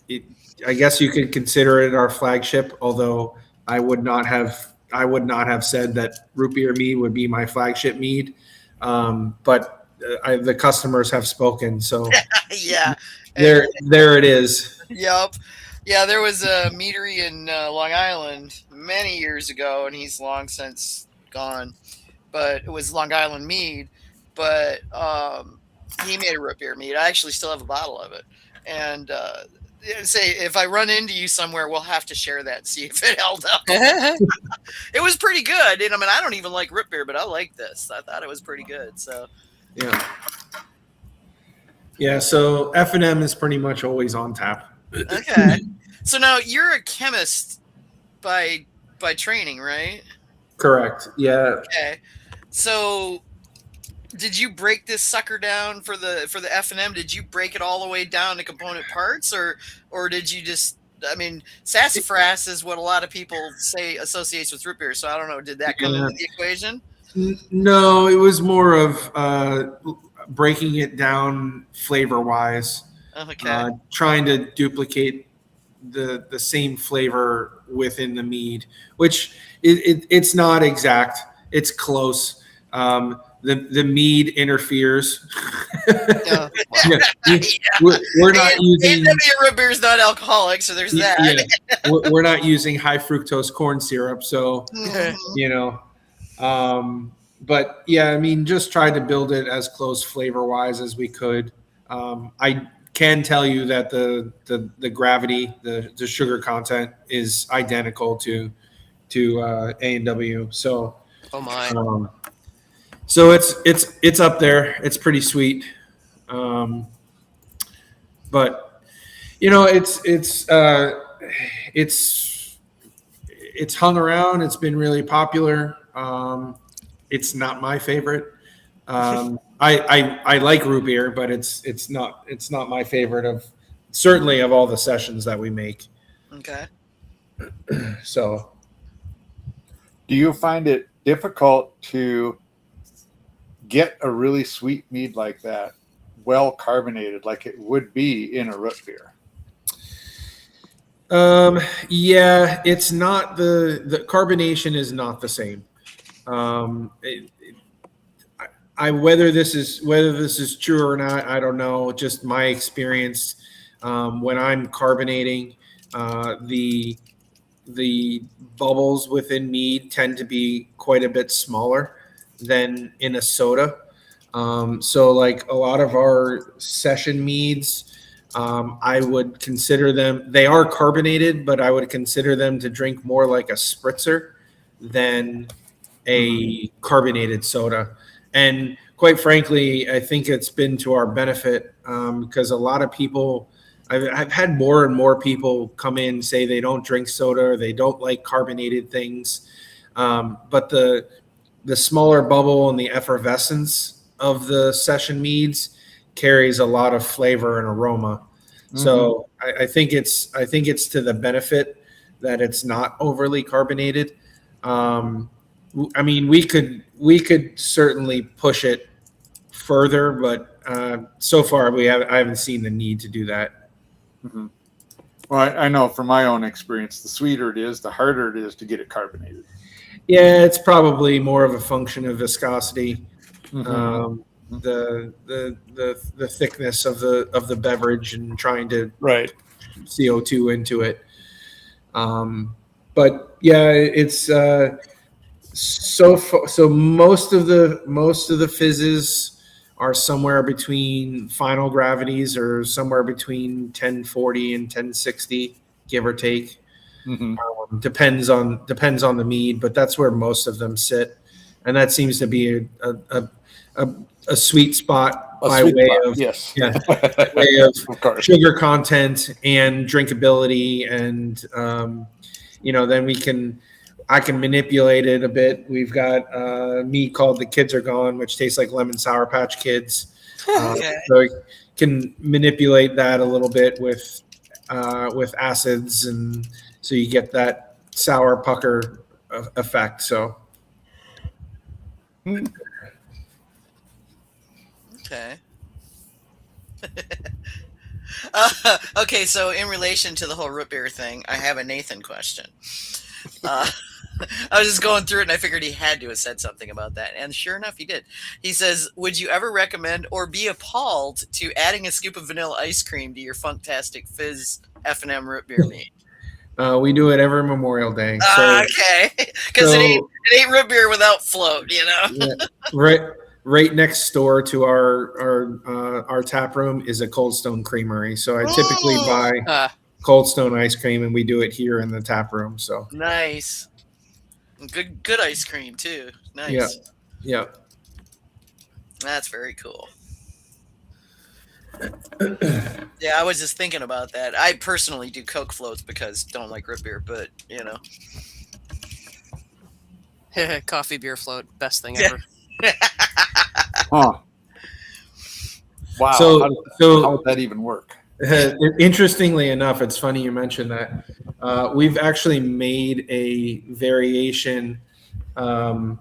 I guess you could consider it our flagship. Although I would not have said that root beer mead would be my flagship mead, but the customers have spoken. So yeah, there it is. Yep. Yeah, there was a meadery in Long Island many years ago, and he's long since gone. But it was Long Island Mead. But he made a root beer mead. I actually still have a bottle of it. And say if I run into you somewhere, we'll have to share that and see if it held up. It was pretty good. And I mean, I don't even like root beer, but I like this. I thought it was pretty good. So yeah. So F&M is pretty much always on tap. Okay. So now you're a chemist by training, right? Correct. Yeah. Okay. So did you break this sucker down for the F&M? Did you break it all the way down to component parts, or did you just? I mean, sassafras is what a lot of people say associates with root beer. So I don't know. Did that come into the equation? No, it was more of breaking it down flavor wise. Okay. Trying to duplicate the same flavor within the mead, which it's not exact. It's close. The mead interferes. Yeah. We're not using root beer is not alcoholic, so there's that. Yeah, we're not using high fructose corn syrup, so but yeah, I mean, just tried to build it as close flavor wise as we could. I can tell you that the gravity, the sugar content is identical to A&W. So oh my. So it's up there. It's pretty sweet. But it's hung around. It's been really popular. It's not my favorite. I like root beer, but it's not my favorite certainly of all the sessions that we make. Okay. So, do you find it difficult to get a really sweet mead like that, well carbonated, like it would be in a root beer? Yeah, it's not the carbonation is not the same. whether this is true or not, I don't know. Just my experience when I'm carbonating, the bubbles within mead tend to be quite a bit smaller than in a soda. So like a lot of our session meads, I would consider them, they are carbonated, but I would consider them to drink more like a spritzer than a carbonated soda. And quite frankly, I think it's been to our benefit because a lot of people, I've had more and more people come in say they don't drink soda or they don't like carbonated things. But the smaller bubble and the effervescence of the session meads carries a lot of flavor and aroma. So I think it's to the benefit that it's not overly carbonated. I mean, we could certainly push it further, but so far I haven't seen the need to do that. Well, I know from my own experience, the sweeter it is, the harder it is to get it carbonated. Yeah, it's probably more of a function of viscosity, the thickness of the beverage, and trying to CO2 into it. But yeah, it's so most of the fizzes are somewhere between final gravities or somewhere between 1040 and 1060, give or take. Depends on the mead, but that's where most of them sit, and that seems to be a sweet spot by way of sugar content and drinkability, and then I can manipulate it a bit. We've got mead called The Kids Are Gone, which tastes like lemon Sour Patch Kids. So I can manipulate that a little bit with acids, and so you get that sour pucker effect. So. Okay. Okay, so in relation to the whole root beer thing, I have a Nathan question. I was just going through it, and I figured he had to have said something about that. And sure enough, he did. He says, would you ever recommend or be appalled to adding a scoop of vanilla ice cream to your Funktastic Fizz F&M root beer mead? We do it every Memorial Day. Okay. Because it ain't root beer without float, Yeah, right next door to our tap room is a Cold Stone Creamery. So I typically buy Cold Stone ice cream, and we do it here in the tap room. So nice. Good ice cream too. Nice. Yeah. That's very cool. Yeah, I was just thinking about that. I personally do Coke floats because don't like root beer, but Coffee beer float, best thing ever. Wow. So how would that even work? Interestingly enough, it's funny you mentioned that. We've actually made a variation of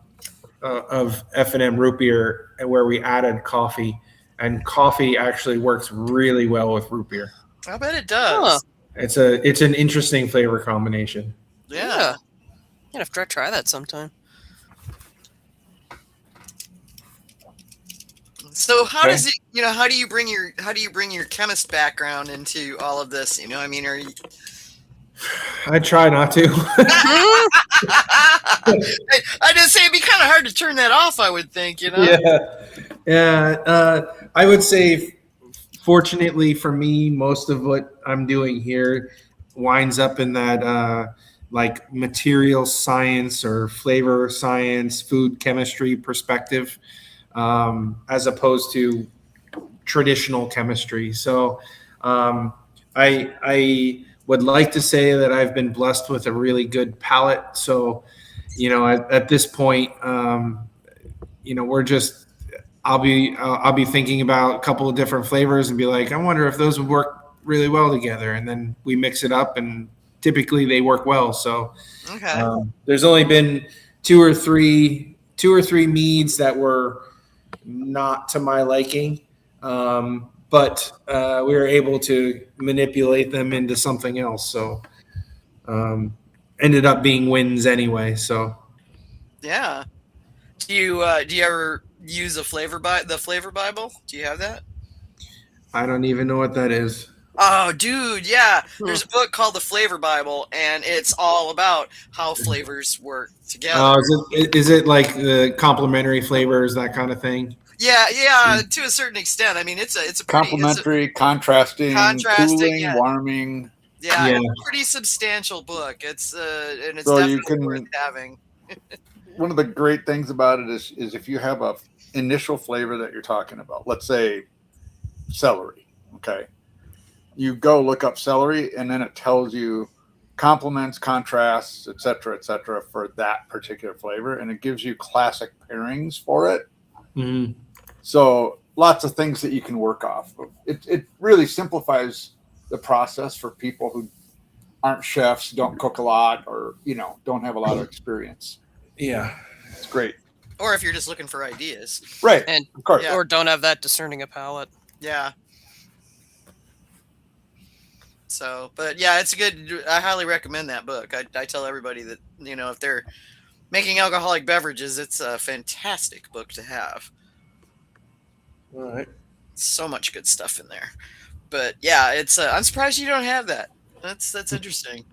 F&M root beer where we added coffee, and coffee actually works really well with root beer. I bet it does. It's an interesting flavor combination. Yeah. I'd have to try that sometime. So how does it, how do you bring your chemist background into all of this? I mean, are you? I try not to. I just say it'd be kind of hard to turn that off, I would think, Yeah. I would say, fortunately for me, most of what I'm doing here winds up in that like material science or flavor science, food chemistry perspective, as opposed to traditional chemistry. So I would like to say that I've been blessed with a really good palate. So, at this point, I'll be thinking about a couple of different flavors and be like, I wonder if those would work really well together. And then we mix it up, and typically they work well. So there's only been two or three meads that were not to my liking, but we were able to manipulate them into something else. So ended up being wins anyway. So yeah. Do you ever use the flavor Bible? Do you have that? I don't even know what that is. Oh, dude, yeah. There's a book called The Flavor Bible, and it's all about how flavors work together. Is it like the complementary flavors, that kind of thing? Yeah, to a certain extent. I mean, it's a pretty Complementary, contrasting, cooling, yeah. warming. Yeah, Yeah. it's a pretty substantial book. It's and it's So you definitely worth having. One of the great things about it is if you have a initial flavor that you're talking about, let's say celery, okay, you go look up celery and then it tells you complements, contrasts, etc., for that particular flavor, and it gives you classic pairings for it. Mm-hmm. So lots of things that you can work off. It really simplifies the process for people who aren't chefs, don't cook a lot, or don't have a lot of experience. Yeah, it's great. Or if you're just looking for ideas, right? And of course, or don't have that discerning a palate. Yeah. So, but yeah, it's good. I highly recommend that book. I tell everybody that if they're making alcoholic beverages, it's a fantastic book to have. All right. So much good stuff in there. But yeah, it's. I'm surprised you don't have that. That's interesting.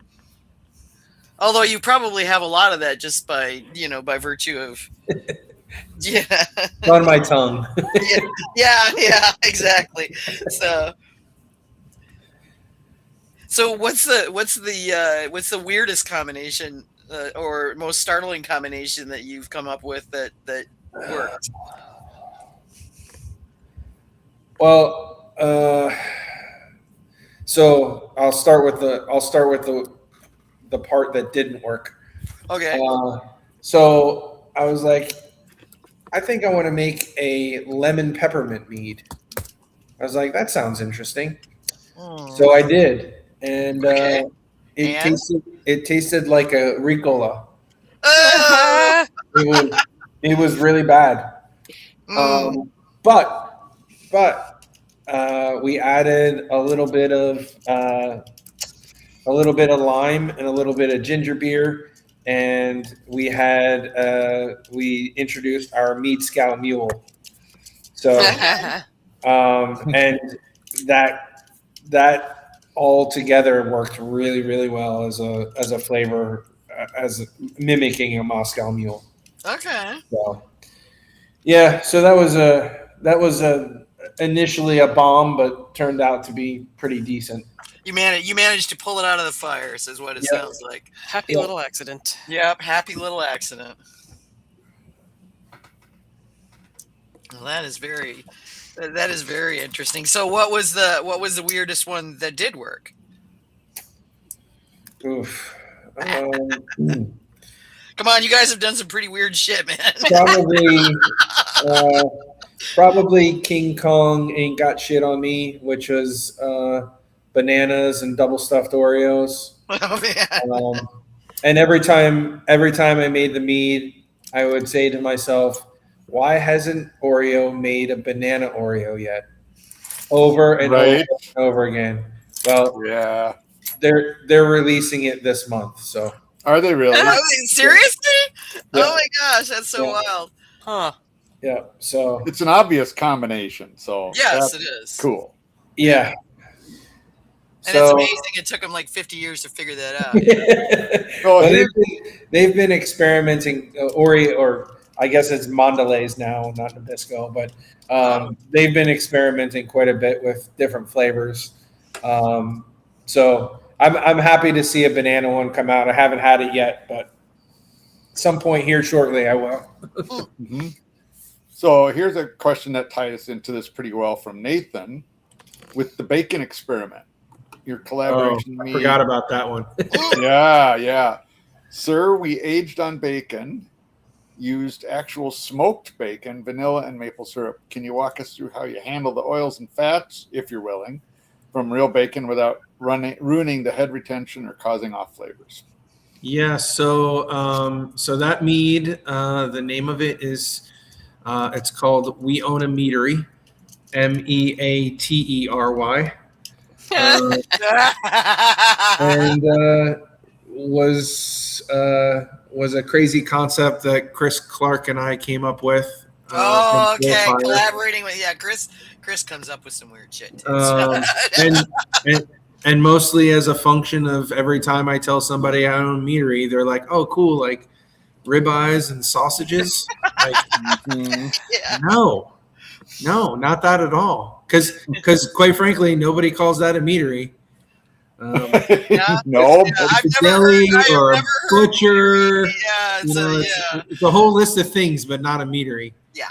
Although you probably have a lot of that just by by virtue of. Yeah. On my tongue. yeah, exactly. So what's the weirdest combination or most startling combination that you've come up with that worked? Well, so I'll start with the part that didn't work. Okay. So I was like, I think I want to make a lemon peppermint mead. I was like, that sounds interesting. So I did, and Okay. it tasted like a Ricola. Oh! It was really bad. But we added a little bit of lime and a little bit of ginger beer, and we introduced our Mead Scout Mule. So and that all together worked really, really well as a flavor, as mimicking a Moscow Mule. Okay. So yeah, so that was initially a bomb, but turned out to be pretty decent. You managed to pull it out of the fire, is what it sounds like. Happy little accident. Yep, happy little accident. Well, that is very interesting. So what was the weirdest one that did work? Oof. Come on, you guys have done some pretty weird shit, man. Probably King Kong Ain't Got Shit on Me, which was bananas and double stuffed Oreos. Oh man. And every time I made the mead, I would say to myself, why hasn't Oreo made a banana Oreo yet? Over and over and over again. Well, yeah, they're releasing it this month. So are they really? Seriously? Yeah. Oh my gosh, that's so wild. Huh. Yeah. So it's an obvious combination. So yes, it is. Cool. Yeah. And it's amazing it took them like 50 years to figure that out. Well, they've been experimenting, or I guess it's Mondelez now, not Nabisco, but they've been experimenting quite a bit with different flavors. So I'm happy to see a banana one come out. I haven't had it yet, but at some point here shortly I will. Mm-hmm. So here's a question that ties into this pretty well from Nathan with the bacon experiment. Your collaboration. I forgot about that one. Yeah. Sir, we aged on bacon, used actual smoked bacon, vanilla, and maple syrup. Can you walk us through how you handle the oils and fats, if you're willing, from real bacon without ruining the head retention or causing off flavors? Yeah, so that mead, the name of it is, it's called We Own a Meadery, MEATERY. And was a crazy concept that Chris Clark and I came up with. Oh, from okay. Fire. Collaborating with Chris comes up with some weird shit too. And mostly as a function of every time I tell somebody I own meadery, they're like, "Oh, cool, like ribeyes and sausages." Like, Yeah. no, not that at all. Because quite frankly, nobody calls that a meadery. Yeah. No, Yeah, It's I've a never deli heard. I've or a never heard. butcher. Yeah, You know, yeah. it's a whole list of things, but not a meadery. Yeah.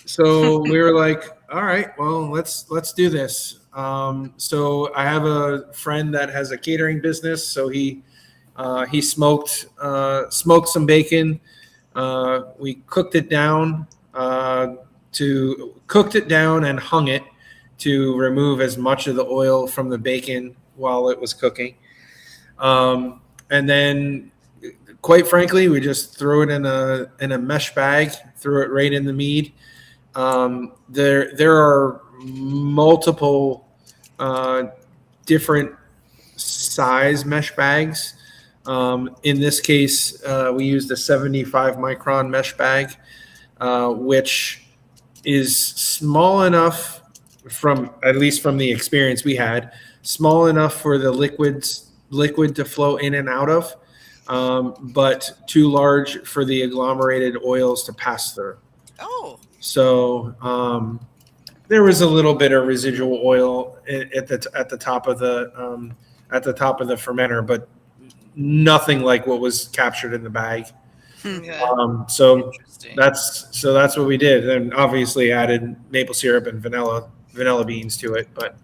So we were like, all right, well, let's do this. So I have a friend that has a catering business, so he smoked some bacon. We cooked it down and hung it to remove as much of the oil from the bacon while it was cooking. And then, quite frankly, we just threw it in a mesh bag, threw it right in the mead. There are multiple different size mesh bags. In this case, we used a 75 micron mesh bag, which is small enough, at least from the experience we had, small enough for the liquid to flow in and out of, but too large for the agglomerated oils to pass through. Oh. So there was a little bit of residual oil at the top of the fermenter, but nothing like what was captured in the bag. Okay. So Interesting. that's what we did, and obviously added maple syrup and vanilla beans to it. But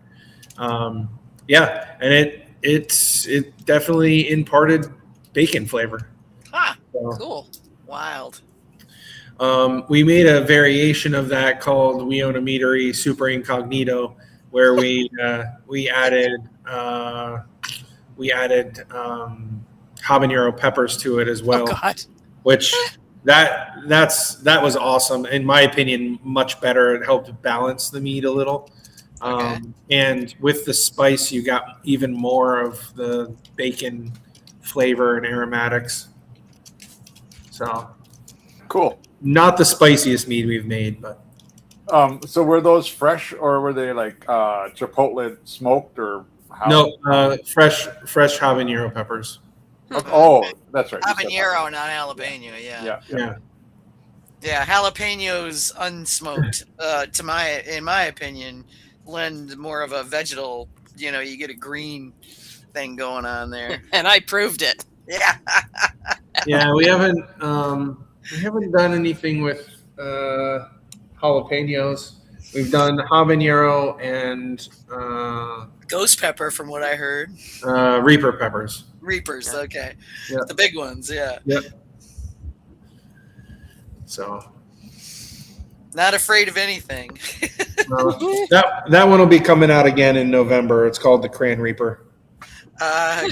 yeah, and it definitely imparted bacon flavor. Huh. So, Cool. Wild. we made a variation of that called "We Own a Meadery Super Incognito," where we added habanero peppers to it as well. Oh God. Which that was awesome. In my opinion, much better. It helped balance the meat a little. Okay. And with the spice, you got even more of the bacon flavor and aromatics. So cool. Not the spiciest mead we've made, but so were those fresh or were they like chipotle smoked or how? no, fresh habanero peppers. Oh, that's right. Habanero, not jalapeno. Yeah. Yeah. Jalapenos unsmoked, in my opinion, lend more of a vegetal. You know, you get a green thing going on there. And I proved it. Yeah. Yeah, we haven't done anything with jalapenos. We've done habanero and Ghost pepper, from what I heard. Reaper peppers. Reapers, okay. Yeah. The big ones, yeah. Yep. So Not afraid of anything. that one will be coming out again in November. It's called the Cran Reaper. Okay.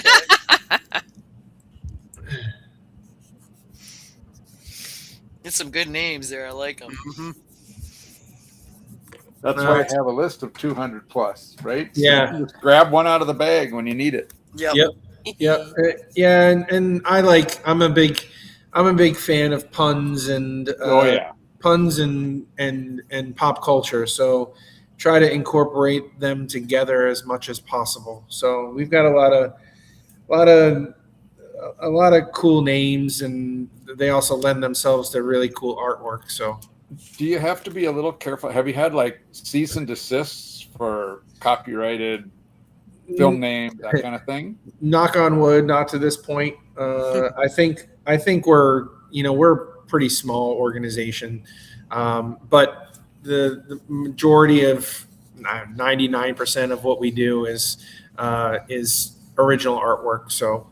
Get some good names there. I like them. Mm-hmm. That's why I have a list of 200 plus, right? So Yeah. you just grab one out of the bag when you need it. Yep. Yeah, and I'm a big fan of puns and puns and pop culture. So try to incorporate them together as much as possible. So we've got a lot of cool names, and they also lend themselves to really cool artwork. So Do you have to be a little careful? Have you had like cease and desists for copyrighted film name, that kind of thing? Knock on wood, not to this point. I think we're a pretty small organization, but the majority of 99% of what we do is original artwork. So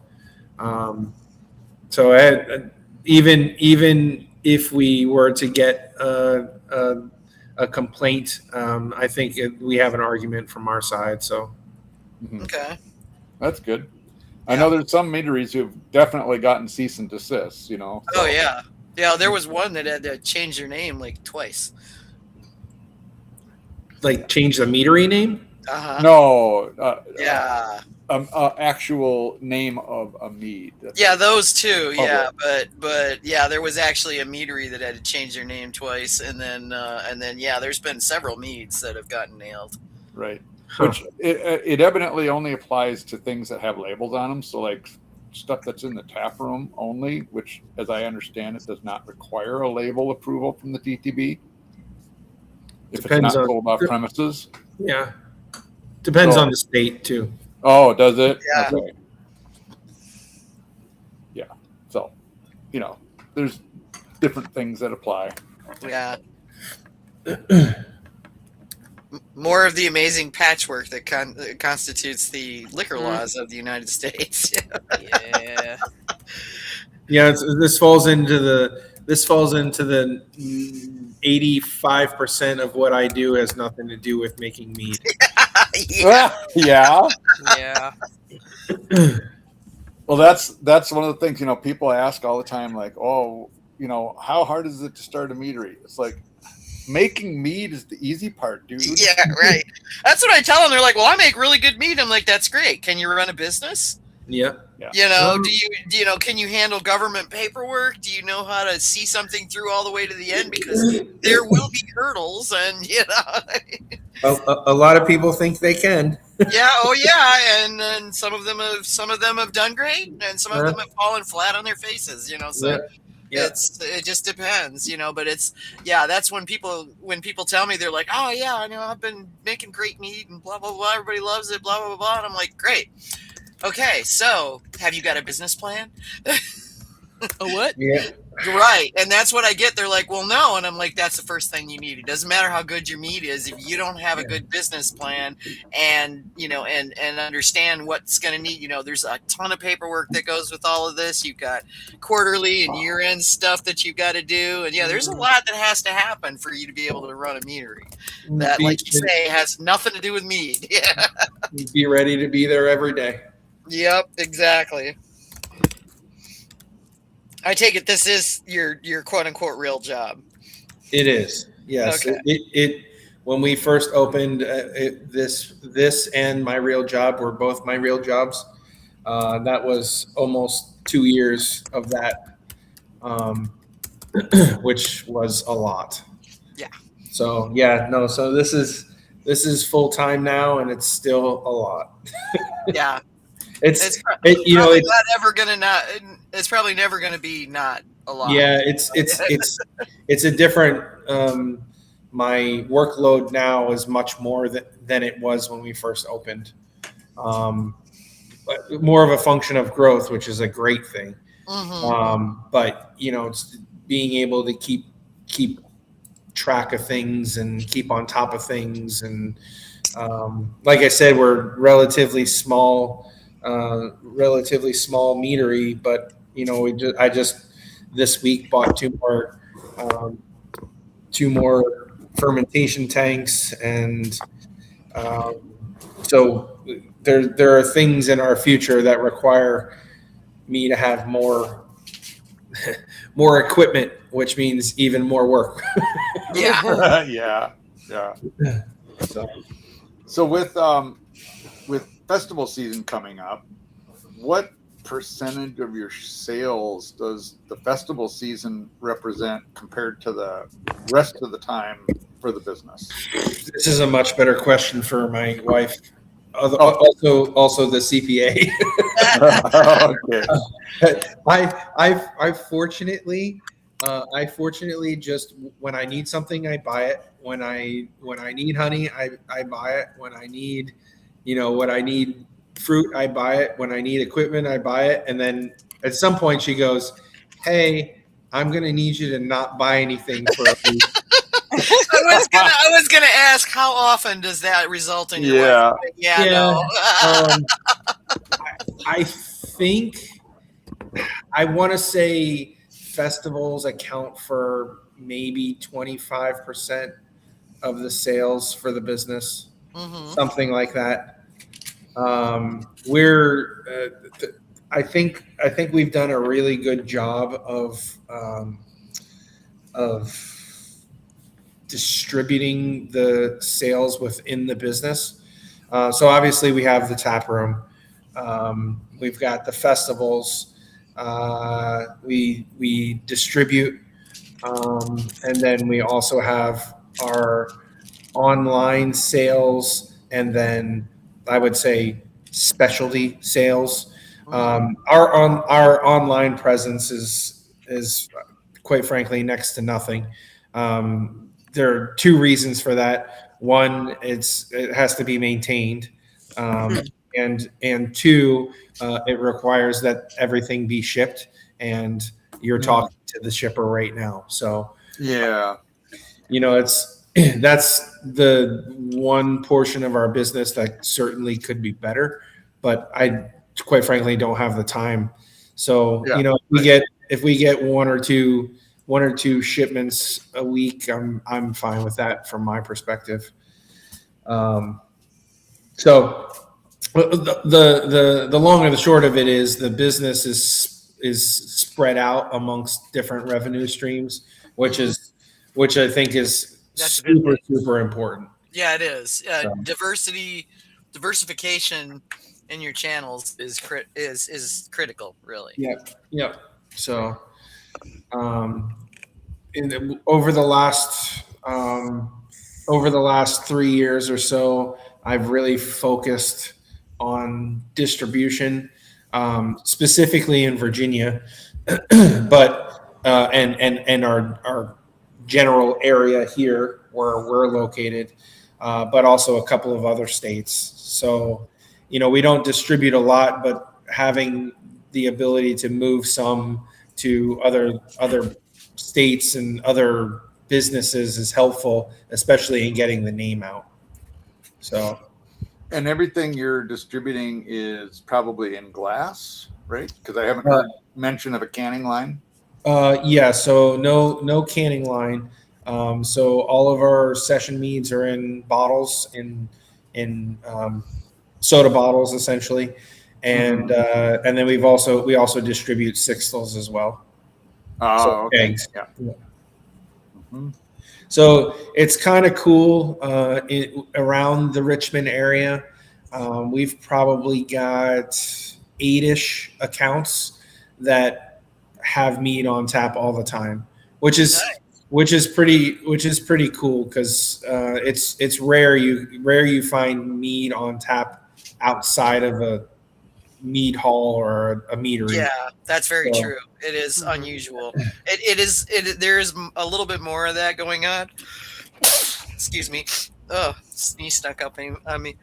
even if we were to get a complaint, I think we have an argument from our side. So. Okay. That's good. I know there's some meaderies who've definitely gotten cease and desist, So. Oh, yeah. Yeah, there was one that had to change their name like twice. Like change the meadery name? Uh-huh. No. Yeah. actual name of a mead. Yeah, those two. Public. Yeah, but yeah, there was actually a meadery that had to change their name twice, and then yeah, there's been several meads that have gotten nailed. Right. Huh. Which it evidently only applies to things that have labels on them. So like stuff that's in the tap room only, which, as I understand it, does not require a label approval from the TTB. If Depends it's not on- sold off premises. Yeah. Depends So- on the state too. Oh, does it? Yeah. Okay. Yeah. So, there's different things that apply. Yeah. More of the amazing patchwork that constitutes the liquor laws of the United States. Yeah. Yeah, this falls into the 85% of what I do has nothing to do with making mead. Yeah. Yeah. Yeah. Well, that's one of the things, people ask all the time, like, oh, how hard is it to start a meadery? It's like, making mead is the easy part, dude. Yeah, right. That's what I tell them. They're like, "Well, I make really good meat." I'm like, "That's great. Can you run a business? Yeah. Do you can you handle government paperwork? Do you know how to see something through all the way to the end? Because there will be hurdles, and A lot of people think they can. yeah, oh yeah, and then some of them have done great, and some of them have fallen flat on their faces. So. Yeah. It just depends, but that's when people tell me, they're like, "Oh yeah, I know, I've been making great meat and blah blah blah, everybody loves it, blah blah blah," and I'm like, "Great, okay, so have you got a business plan?" A what? Yeah. Right, and that's what I get. They're like, "Well, no," and I'm like, "That's the first thing you need. It doesn't matter how good your meat is if you don't have a good business plan and and understand what's going to need. There's a ton of paperwork that goes with all of this. You've got quarterly and year-end stuff that you've got to do, and there's a lot that has to happen for you to be able to run a meadery. That, like you say, has nothing to do with mead. Yeah. Be ready to be there every day. Yep. Exactly. I take it this is your quote unquote real job. It is. Yes. Okay. It when we first opened, this and my real job were both my real jobs. That was almost 2 years of that, which was a lot. Yeah. So so this is full time now, and it's still a lot. Yeah. It's probably not ever gonna it's probably never gonna be not a lot. Yeah, it's a different. My workload now is much more than it was when we first opened. But more of a function of growth, which is a great thing. Mm-hmm. But it's being able to keep track of things and keep on top of things, and like I said, we're relatively small meadery, but I just this week bought two more fermentation tanks, and so there are things in our future that require me to have more equipment, which means even more work. Yeah. Yeah. So with festival season coming up, what percentage of your sales does the festival season represent compared to the rest of the time for the business? this is a much better question for my wife. Also the CPA. Okay. I fortunately just, when I need something, I buy it. When I need honey, I buy it. When I need, when I need fruit, I buy it. When I need equipment, I buy it. And then at some point she goes, "Hey, I'm going to need you to not buy anything for a week." I was gonna ask, how often does that result in your Yeah. wife? No. I think I want to say festivals account for maybe 25% of the sales for the business, Mm-hmm. something like that. I think we've done a really good job of distributing the sales within the business. So obviously we have the tap room. We've got the festivals. We distribute, and then we also have our online sales, and then I would say specialty sales. Our online presence is quite frankly next to nothing. There are two reasons for that. One, it has to be maintained, and two, it requires that everything be shipped, and you're talking to the shipper right now. So Yeah. it's that's the one portion of our business that certainly could be better, but I quite frankly don't have the time. So if we get one or two shipments a week, I'm fine with that from my perspective. So the long and the short of it is the business is spread out amongst different revenue streams, which I think is super important. Yeah, it is. Diversification in your channels is critical, really. Yeah. So, over the last 3 years or so, I've really focused on distribution, specifically in Virginia, but and our general area here where we're located, but also a couple of other states. So, we don't distribute a lot, but having the ability to move some to other states and other businesses is helpful, especially in getting the name out. So, and everything you're distributing is probably in glass, right? Because I haven't heard mention of a canning line. Yeah, so no canning line. So all of our session meads are in bottles, in soda bottles essentially, and then we also distribute sixtels as well. Okay. Eggs. Yeah. Mm-hmm. So it's kind of cool around the Richmond area. We've probably got 8-ish accounts that have mead on tap all the time, which is pretty cool because it's rare you find mead on tap outside of a mead hall or a meadery. Yeah, that's very true. It is unusual. There is a little bit more of that going on. Excuse me. Oh, sneeze stuck up on me.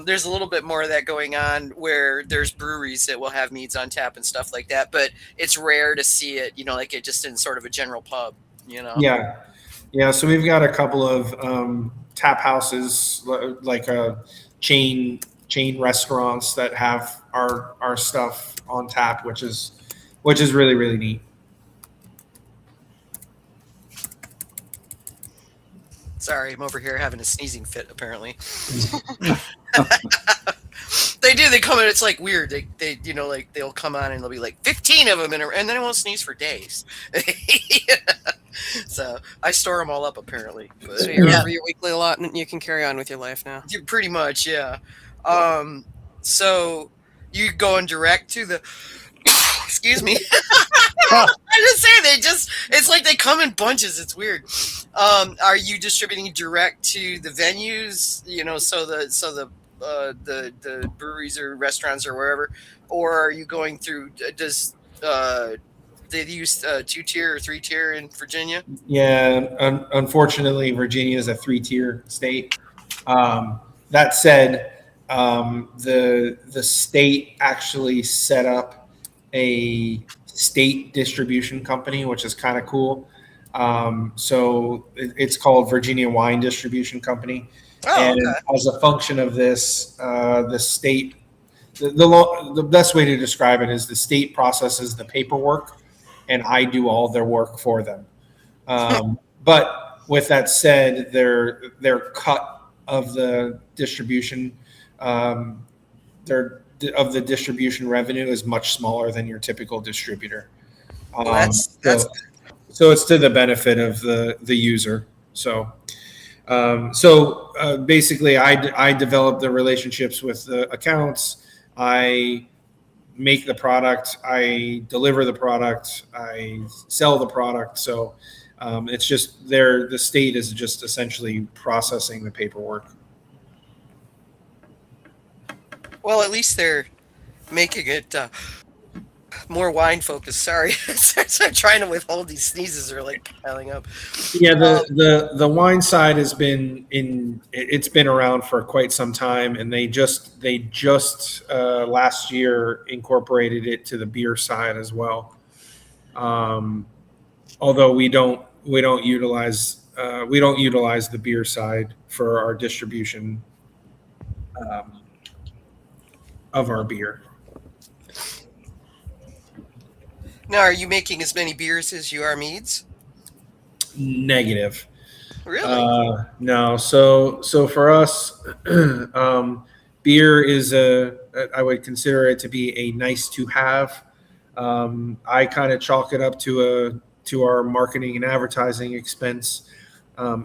There's a little bit more of that going on where there's breweries that will have meads on tap and stuff like that, but it's rare to see it, like it just in sort of a general pub, Yeah. So we've got a couple of tap houses, like a chain restaurants that have our stuff on tap, which is really, really neat. Sorry, I'm over here having a sneezing fit, apparently. They do. They come in. It's like weird. They they'll come on and there'll be like 15 of them and then it won't sneeze for days. So I store them all up apparently. But, so you're over your weekly allotment and you can carry on with your life now. Pretty much, yeah. So you going direct to the excuse me. I just say it's like they come in bunches. It's weird. Are you distributing direct to the venues, so the breweries or restaurants or wherever, or are you going through, they use 2-tier or 3-tier in Virginia? Yeah, unfortunately, Virginia is a 3-tier state. That said, the state actually set up a state distribution company, which is kind of cool. So it's called Virginia Wine Distribution Company. And as a function of this, the state, the best way to describe it is the state processes the paperwork and I do all their work for them. But with that said, their cut of the distribution, of the distribution revenue is much smaller than your typical distributor. So it's to the benefit of the user. So basically, I develop the relationships with the accounts. I make the product, I deliver the product, I sell the product. So it's just the state is just essentially processing the paperwork. Well, at least they're making it more wine focused. Sorry, I'm trying to withhold these sneezes are like piling up. Yeah, the wine side has been it's been around for quite some time, and they just last year incorporated it to the beer side as well. Although we don't utilize the beer side for our distribution of our beer. Now, are you making as many beers as you are meads? Negative. Really? No. So for us, beer is I would consider it to be a nice to have. I kind of chalk it up to our marketing and advertising expense.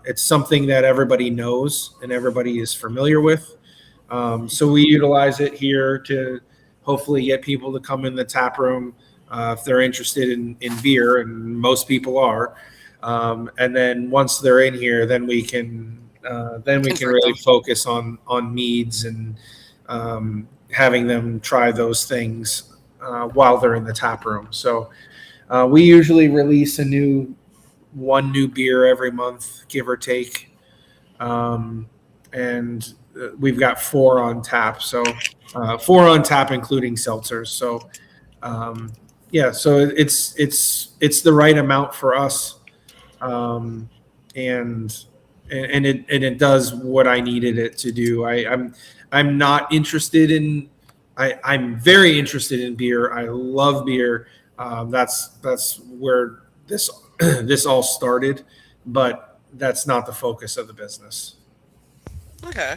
It's something that everybody knows and everybody is familiar with. So we utilize it here to hopefully get people to come in the tap room if they're interested in beer, and most people are. And then once they're in here, then we can really focus on meads and having them try those things while they're in the tap room. So we usually release one new beer every month, give or take, and we've got 4 on tap. So 4 on tap, including seltzers. So so it's the right amount for us. And it does what I needed it to do. I'm not interested in. I'm very interested in beer. I love beer. That's where this all started, but that's not the focus of the business. Okay,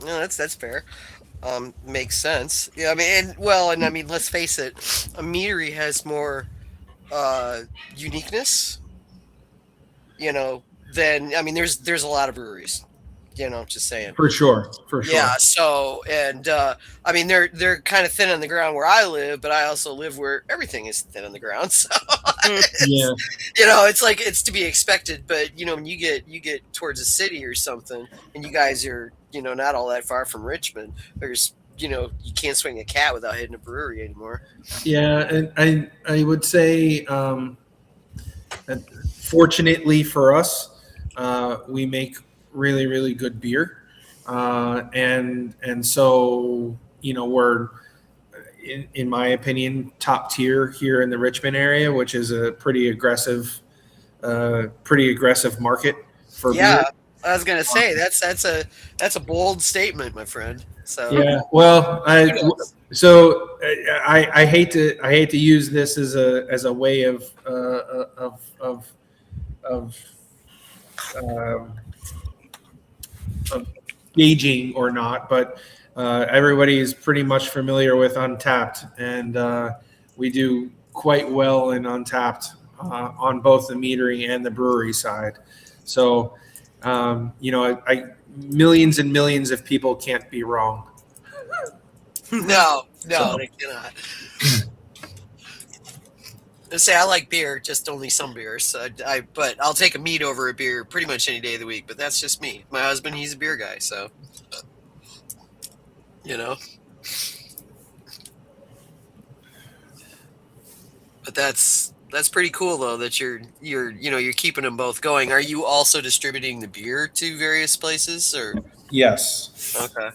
no, that's fair. Makes sense. Yeah, I mean, let's face it, a meadery has more uniqueness. Than there's a lot of breweries. Just saying. For sure. Yeah. So, and they're kind of thin on the ground where I live, but I also live where everything is thin on the ground. So, it's like it's to be expected. But when you get towards a city or something, and you guys are not all that far from Richmond, there's you can't swing a cat without hitting a brewery anymore. Yeah, and I would say that fortunately for us, we make really, really good beer. And so, we're, in my opinion, top tier here in the Richmond area, which is a pretty aggressive market for beer. I was gonna say that's a bold statement, my friend. So yeah, well, I hate to use this as a way of gauging or not, but everybody is pretty much familiar with Untapped, and we do quite well in Untapped on both the metering and the brewery side. So, millions and millions of people can't be wrong. No, they cannot. Say I like beer, just only some beers. But I'll take a mead over a beer pretty much any day of the week. But that's just me. My husband, he's a beer guy, so But that's pretty cool though that you're keeping them both going. Are you also distributing the beer to various places or? Yes. Okay.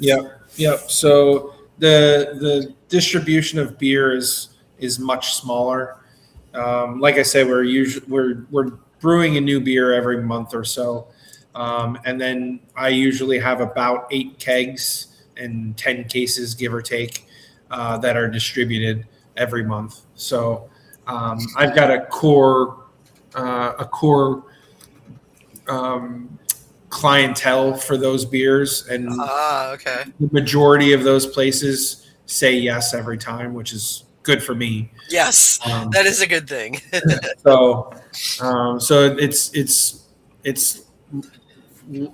Yep. So the distribution of beer is much smaller. Like I said, we're brewing a new beer every month or so, and then I usually have about 8 kegs and 10 cases, give or take, that are distributed every month. So I've got a core clientele for those beers, and okay. The majority of those places say yes every time, which is good for me. Yes, that is a good thing. So it's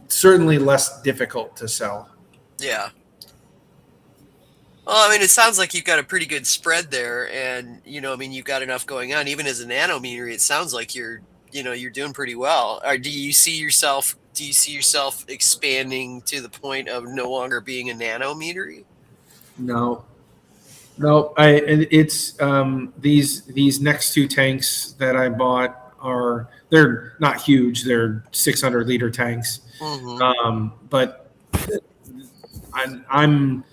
certainly less difficult to sell. Yeah. Well, I mean, it sounds like you've got a pretty good spread there, and I mean, you've got enough going on. Even as a nanometer, it sounds like you're doing pretty well. Or do you see yourself expanding to the point of no longer being a nanometer? No, no. It's these next two tanks that I bought they're not huge. They're 600-liter tanks. But I'm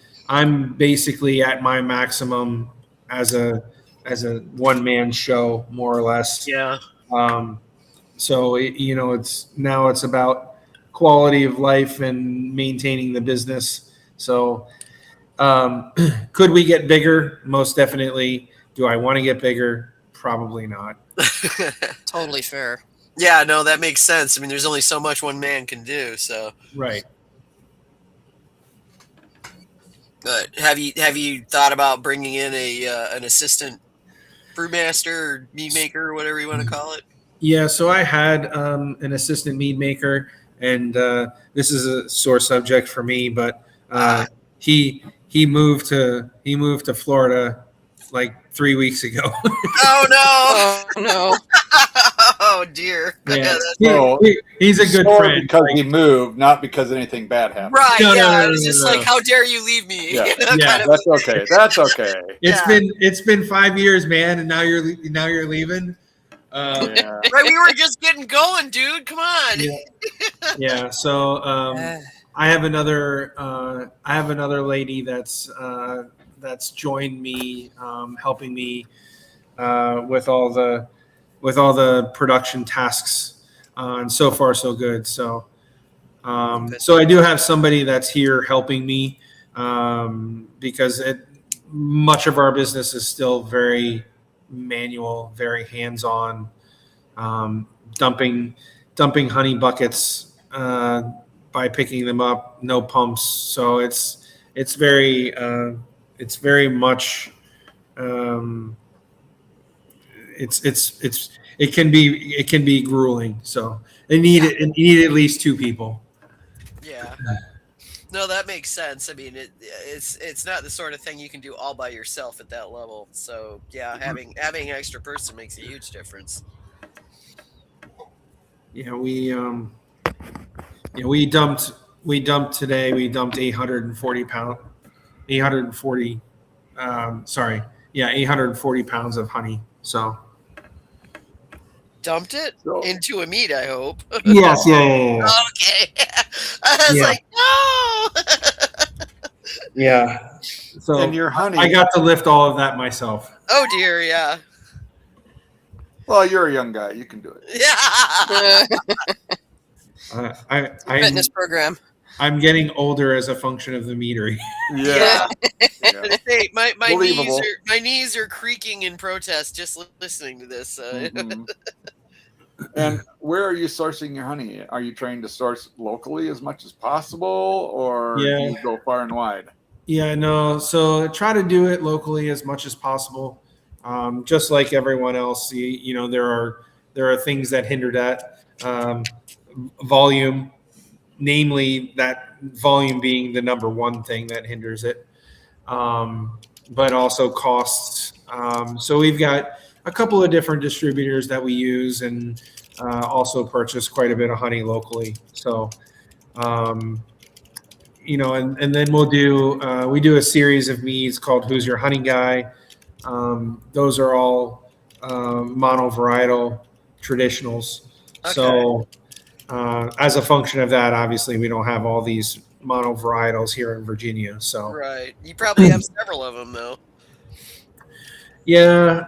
basically at my maximum as a one-man show, more or less. Yeah. So it's about quality of life and maintaining the business. So could we get bigger? Most definitely. Do I want to get bigger? Probably not. Totally fair. Yeah, no, that makes sense. I mean, there's only so much one man can do. So Right. But have you thought about bringing in an assistant brewmaster or mead maker or whatever you want to call it? Yeah, so I had an assistant mead maker, and this is a sore subject for me, but he moved to Florida like 3 weeks ago. Oh no! Oh no! Oh dear! Yeah, he's a good friend. Because he moved, not because anything bad happened. Right? No, yeah, no, it was just like, how dare you leave me? Yeah, Yeah, that's okay. That's okay. It's been 5 years, man, and now you're leaving. Yeah. Right, we were just getting going, dude. Come on. Yeah. So I have another lady that's joined me, helping me with all the production tasks, and so far so good. So I do have somebody that's here helping me, because much of our business is still very manual, very hands-on, dumping honey buckets by picking them up, no pumps. So it's very much it can be grueling. So it need at least two people. Yeah. No, that makes sense. I mean, it's not the sort of thing you can do all by yourself at that level. So yeah, having an extra person makes a huge difference. Yeah, we dumped today. We dumped 840 pounds of honey. So dumped it into a mead, I hope. Yes, yeah. Okay. I was like, no. Yeah. So and your honey. I got to lift all of that myself. Oh dear, yeah. Well, you're a young guy. You can do it. Yeah. Fitness program. I'm getting older as a function of the meadery. Yeah. Hey, my knees are creaking in protest just listening to this. Mm-hmm. And where are you sourcing your honey? Are you trying to source locally as much as possible, or do you go far and wide? Yeah, no. So try to do it locally as much as possible. Just like everyone else, there are things that hinder that volume, namely that volume being the number one thing that hinders it, but also costs. So we've got a couple of different distributors that we use, and also purchase quite a bit of honey locally. So, and then we do a series of meads called Who's Your Honey Guy? Those are all monovarietal traditionals. Okay. So as a function of that, obviously we don't have all these monovarietals here in Virginia. So right, you probably have several of them though. Yeah,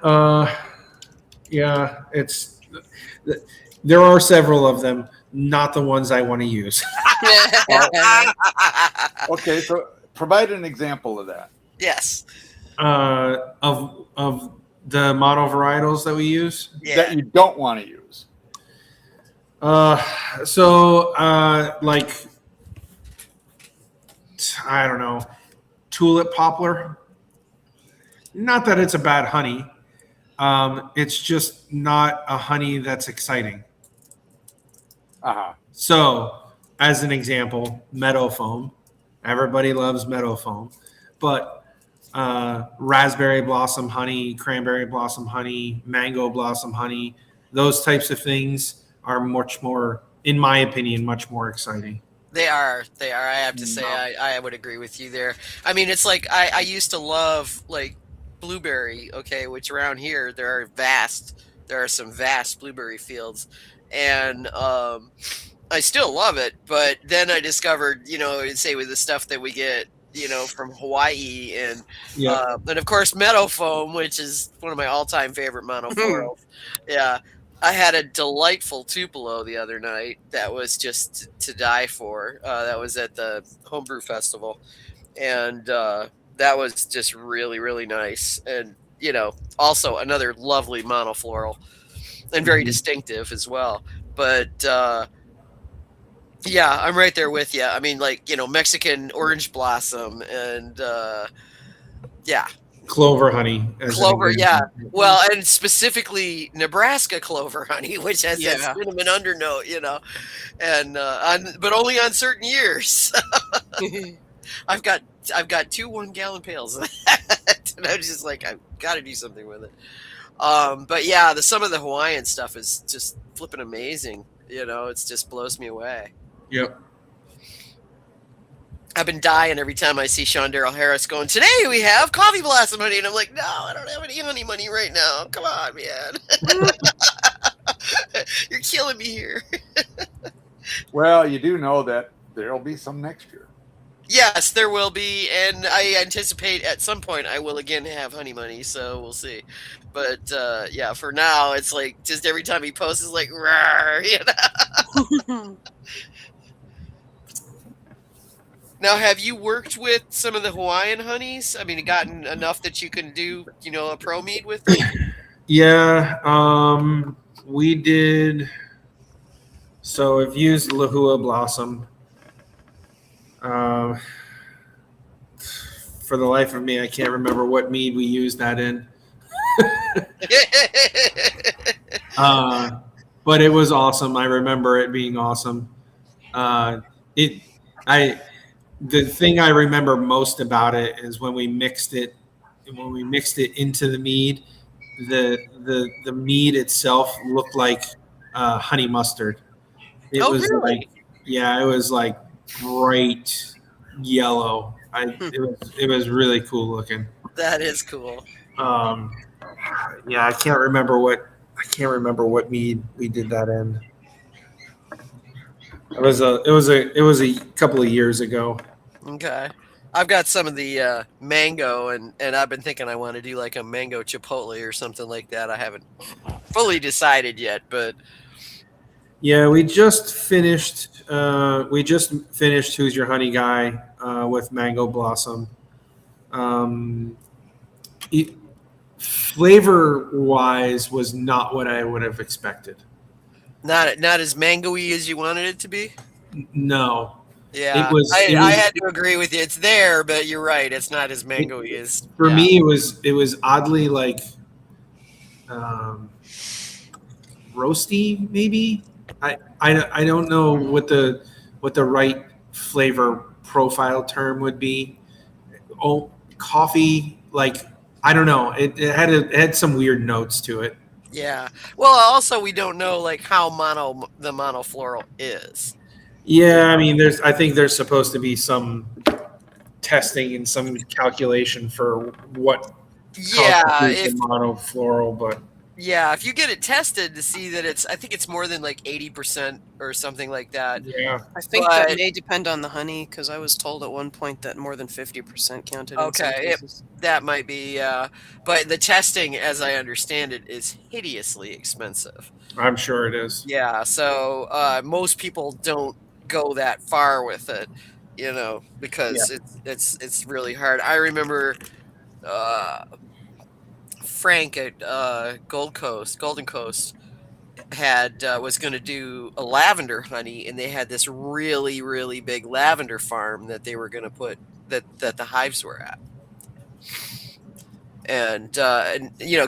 there are several of them, not the ones I want to use. Okay, so provide an example of that. Yes. Of the monovarietals that we use that you don't want to use. Like, I don't know, tulip poplar. Not that it's a bad honey. It's just not a honey that's exciting. Uh-huh. So, as an example, meadow foam. Everybody loves meadow foam, but raspberry blossom honey, cranberry blossom honey, mango blossom honey. Those types of things are much more, in my opinion, much more exciting. They are. They are. I have to say, I would agree with you there. I mean, it's like I used to love like blueberry. Okay, which around here there are some vast blueberry fields, and I still love it. But then I discovered, say with the stuff that we get, from Hawaii and of course meadow foam, which is one of my all-time favorite monoflorals. Yeah. I had a delightful Tupelo the other night that was just to die for. That was at the Homebrew Festival. And that was just really, really nice. And, also another lovely monofloral and very distinctive as well. But yeah, I'm right there with you. I mean, like, Mexican orange blossom and yeah. Clover honey. Clover, yeah. Well, and specifically Nebraska clover honey, which has that cinnamon undernote, and but only on certain years. I've got 2 1-gallon pails of that, and I'm just like, I've got to do something with it. But yeah, some of the Hawaiian stuff is just flipping amazing. It just blows me away. Yep. I've been dying every time I see Sean Darrell Harris going, today we have coffee blossom honey. And I'm like, no, I don't have any honey money right now. Come on, man. You're killing me here. Well, you do know that there'll be some next year. Yes, there will be. And I anticipate at some point I will again have honey money. So we'll see. But yeah, for now, it's like just every time he posts, it's like, rawr, Now, have you worked with some of the Hawaiian honeys? I mean, gotten enough that you can do, a pro mead with them? Yeah, we did. So I've used Lahua Blossom. For the life of me, I can't remember what mead we used that in. But it was awesome. I remember it being awesome. The thing I remember most about it is when we mixed it into the mead, the mead itself looked like honey mustard. It was really? It was like bright yellow. It was really cool looking. That is cool. Yeah, I can't remember what mead we did that in. It was a couple of years ago. Okay. I've got some of the mango, and I've been thinking I want to do like a mango chipotle or something like that. I haven't fully decided yet, but yeah, we just finished Who's Your Honey Guy with Mango Blossom. Flavor wise was not what I would have expected. Not as mango-y as you wanted it to be? No. Yeah, I had to agree with you. It's there, but you're right. It's not as mango-y as. For me, it was oddly like roasty, maybe. I don't know what the right flavor profile term would be. Oh, coffee, like I don't know. It had some weird notes to it. Yeah. Well, also we don't know like how the monofloral is. Yeah, I mean, I think there's supposed to be some testing and some calculation for what constitutes a monofloral, but yeah, if you get it tested to see that I think it's more than like 80% or something like that. Yeah, I think that may depend on the honey because I was told at one point that more than 50% counted. Okay, that might be, but the testing, as I understand it, is hideously expensive. I'm sure it is. Yeah, so most people don't go that far with it, because it's really hard. I remember Frank at Golden Coast was going to do a lavender honey, and they had this really, really big lavender farm that they were going to put that the hives were at. And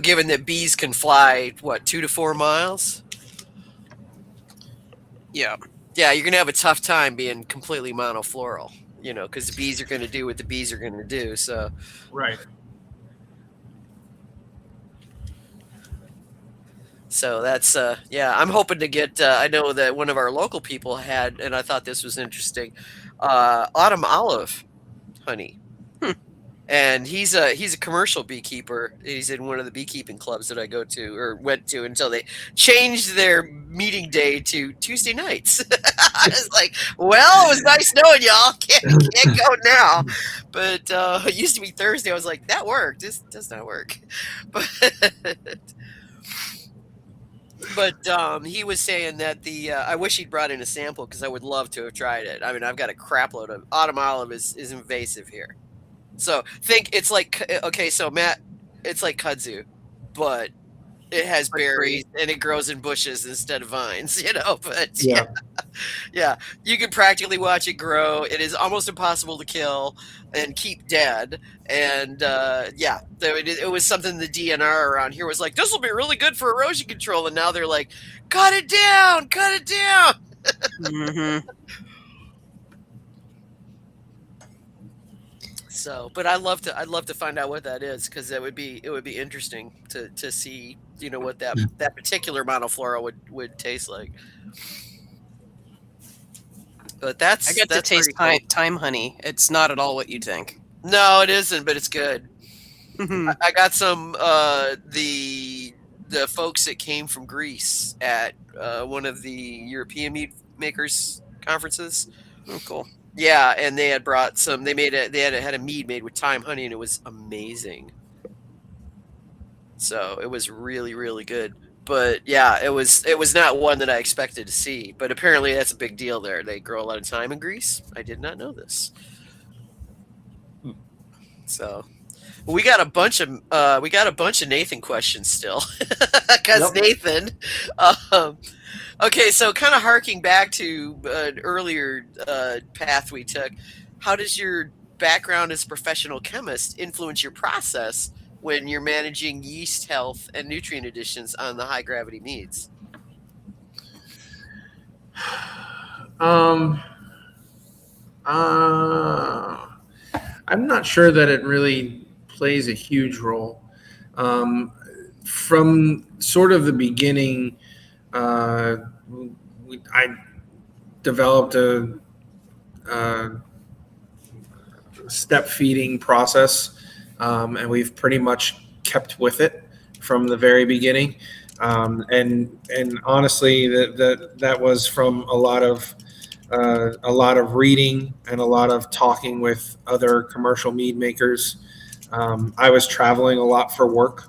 given that bees can fly 2 to 4 miles, yeah, you're gonna have a tough time being completely monofloral. because the bees are going to do what the bees are going to do. So Right. So that's I'm hoping to get. I know that one of our local people had, and I thought this was interesting, autumn olive honey, and he's a commercial beekeeper. He's in one of the beekeeping clubs that I go to or went to until they changed their meeting day to Tuesday nights. I was like, well, it was nice knowing y'all. Can't go now, but it used to be Thursday. I was like, that worked. This does not work, But he was saying that I wish he'd brought in a sample because I would love to have tried it. I mean, I've got a crap load of autumn olive is invasive here. So think it's like, okay, so Matt, it's like kudzu, but it has berries and it grows in bushes instead of vines, but yeah, you can practically watch it grow. It is almost impossible to kill and keep dead. And it was something the DNR around here was like, this will be really good for erosion control. And now they're like, cut it down. Mm-hmm. So, but I'd love to find out what that is, because it would be interesting to see, what that particular monoflora would taste like. But I get to taste thyme honey. It's not at all what you'd think. No, it isn't, but it's good. Mm-hmm. I got some the folks that came from Greece at one of the European mead makers conferences. Oh, cool. Yeah, and they had brought some. They had a mead made with thyme honey, and it was amazing. So it was really, really good. But yeah, it was not one that I expected to see. But apparently that's a big deal there. They grow a lot of thyme in Greece. I did not know this. So we got a bunch of Nathan questions still, because Nathan. Okay, so kind of harking back to an earlier path we took, how does your background as a professional chemist influence your process when you're managing yeast health and nutrient additions on the high gravity meads? I'm not sure that it really plays a huge role. From sort of the beginning, I developed a step feeding process, and we've pretty much kept with it from the very beginning. And honestly, that was from a lot of reading and a lot of talking with other commercial mead makers. I was traveling a lot for work,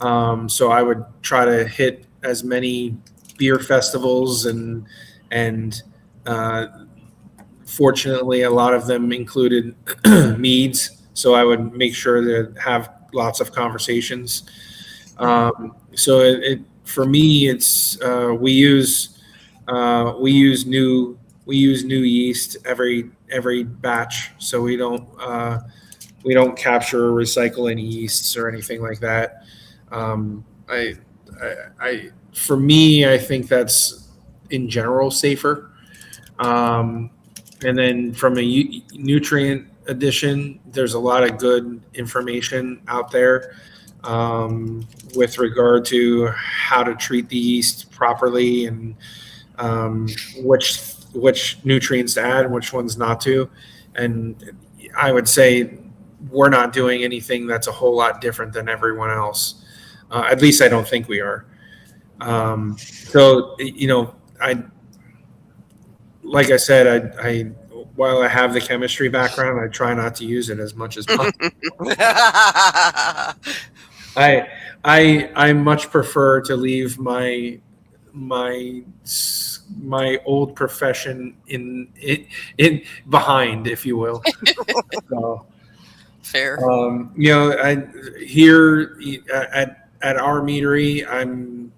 so I would try to hit as many beer festivals and fortunately a lot of them included meads, so I would make sure to have lots of conversations. So it for me, it's we use new yeast every batch, so we don't capture or recycle any yeasts or anything like that. For me, I think that's in general safer. And then from a nutrient addition, there's a lot of good information out there with regard to how to treat the yeast properly and which nutrients to add and which ones not to. And I would say we're not doing anything that's a whole lot different than everyone else. At least I don't think we are. So, like I said, I while I have the chemistry background, I try not to use it as much as possible. I much prefer to leave my old profession in behind, if you will. So, fair. Here at our meadery, I'm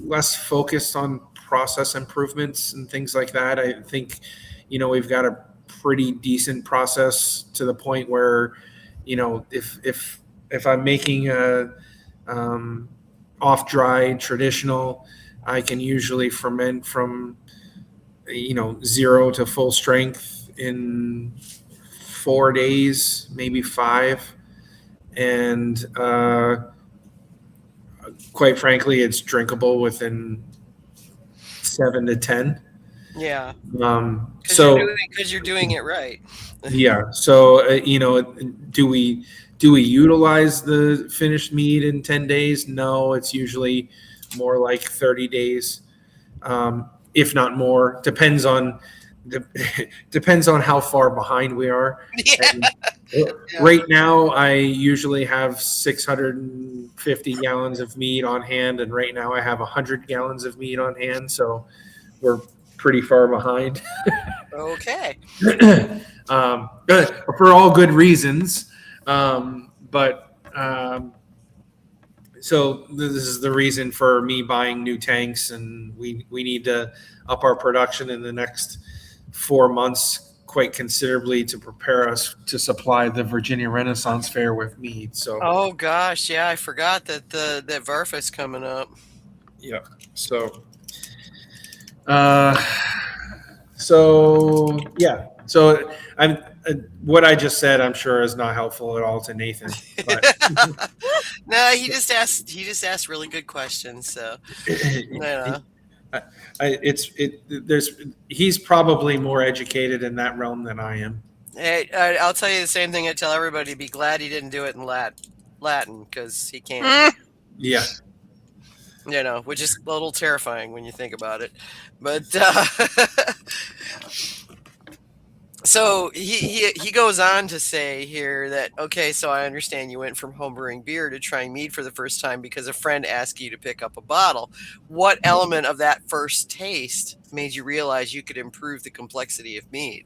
less focused on process improvements and things like that. I think, we've got a pretty decent process to the point where, if I'm making a off dry traditional, I can usually ferment from 0 to full strength in 4 days, maybe 5. And quite frankly, it's drinkable within 7 to 10. Yeah. Because you're doing it right. Yeah. So, do we utilize the finished mead in 10 days? No, it's usually more like 30 days, if not more. Depends on how far behind we are. Yeah. And right now, I usually have 650 gallons of mead on hand, and right now I have 100 gallons of mead on hand. So we're pretty far behind. Okay. For all good reasons. So this is the reason for me buying new tanks, and we need to up our production in the next 4 months quite considerably to prepare us to supply the Virginia Renaissance Fair with mead. So Oh gosh, yeah, I forgot that that Varfa's coming up. yeah. So yeah. So I'm what I just said, I'm sure, is not helpful at all to Nathan. But No, he just asked really good questions. So he's probably more educated in that realm than I am. hey, I'll tell you the same thing I tell everybody: be glad he didn't do it in Latin, because he can't. Yeah. Which is a little terrifying when you think about it. But so he goes on to say here that, okay, so I understand you went from homebrewing beer to trying mead for the first time because a friend asked you to pick up a bottle. What element of that first taste made you realize you could improve the complexity of mead?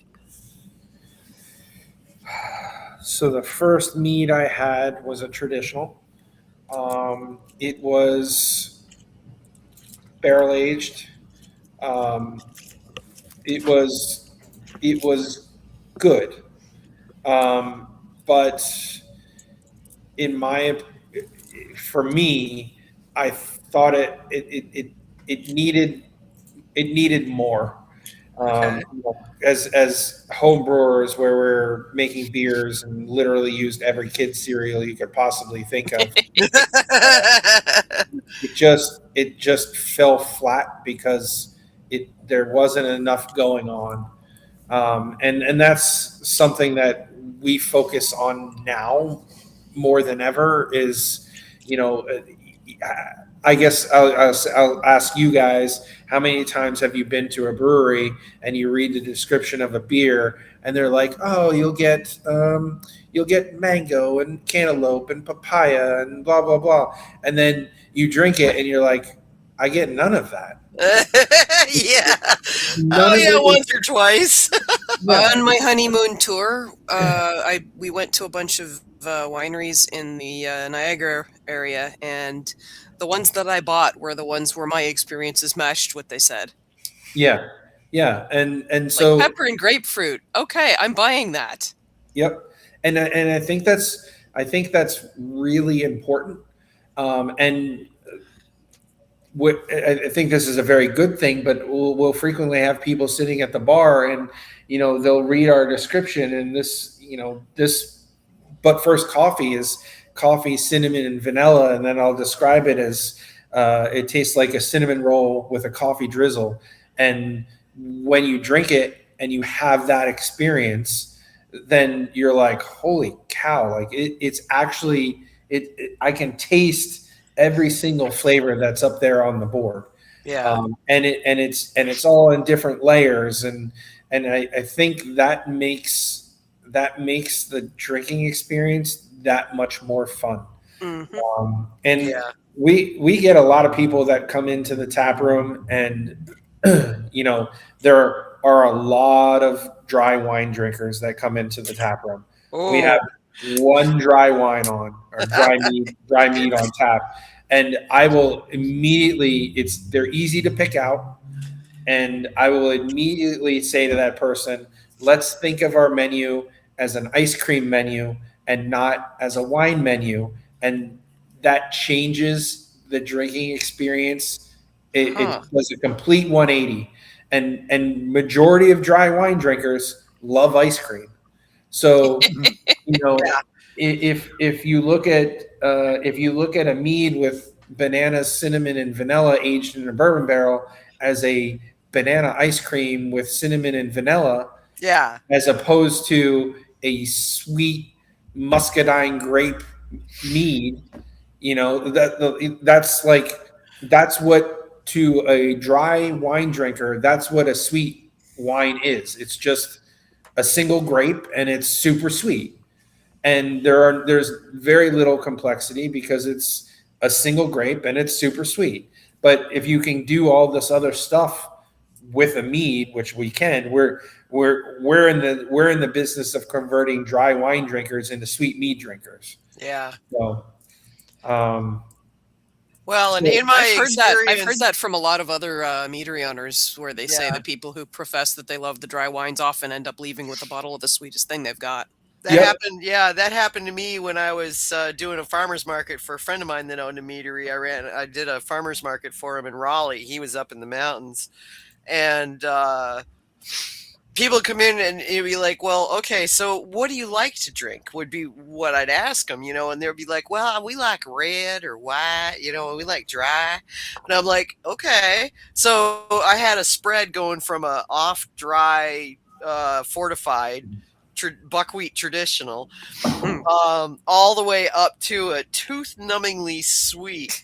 So the first mead I had was a traditional. It was barrel aged. It was good, but for me, I thought it needed more. Okay. As home brewers, where we're making beers and literally used every kid's cereal you could possibly think of, it just fell flat because there wasn't enough going on, and that's something that we focus on now more than ever. Is I guess I'll ask you guys, how many times have you been to a brewery and you read the description of a beer and they're like, oh, you'll get mango and cantaloupe and papaya and blah blah blah, and then you drink it and you're like, I get none of that. Yeah. None of it Once or twice. On my honeymoon tour, we went to a bunch of wineries in the Niagara area, and the ones that I bought were the ones where my experiences matched what they said. Yeah, and so like pepper and grapefruit. Okay, I'm buying that. Yep, and I think that's really important, and I think this is a very good thing. But we'll frequently have people sitting at the bar, and they'll read our description, and this but first coffee is coffee, cinnamon, and vanilla, and then I'll describe it as it tastes like a cinnamon roll with a coffee drizzle. And when you drink it and you have that experience, then you're like, holy cow, like it's actually I can taste every single flavor that's up there on the board. Yeah. And it's all in different layers, and I think that makes the drinking experience that much more fun. Mm-hmm. And Yeah. we get a lot of people that come into the tap room, and there are a lot of dry wine drinkers that come into the tap room. Oh. We have one dry wine on, or dry mead on tap, and I will immediately, they're easy to pick out, and I will immediately say to that person, let's think of our menu as an ice cream menu and not as a wine menu. And that changes the drinking experience. It was a complete 180. And majority of dry wine drinkers love ice cream. So, you know, Yeah. if you look at a mead with banana, cinnamon, and vanilla aged in a bourbon barrel as a banana ice cream with cinnamon and vanilla, Yeah. as opposed to a sweet muscadine grape mead, you know, that's what, to a dry wine drinker, that's what a sweet wine is. It's just a single grape and it's super sweet. And there's very little complexity because it's a single grape and it's super sweet. But if you can do all this other stuff with a mead, which we can, we're in the business of converting dry wine drinkers into sweet mead drinkers. Yeah. So, um, Well, and so in my I've experience, heard that from a lot of other meadery owners, where they say Yeah. that people who profess that they love the dry wines often end up leaving with a bottle of the sweetest thing they've got. that Yep. happened. Yeah, that happened to me when I was doing a farmer's market for a friend of mine that owned a meadery. I did a farmer's market for him in Raleigh. He was up in the mountains, and people come in and it'd be like, well, okay, so what do you like to drink? Would be what I'd ask them, and they'd be like, well, we like red or white, we like dry. And I'm like, okay. So I had a spread going from a off dry, fortified buckwheat traditional, all the way up to a tooth numbingly sweet.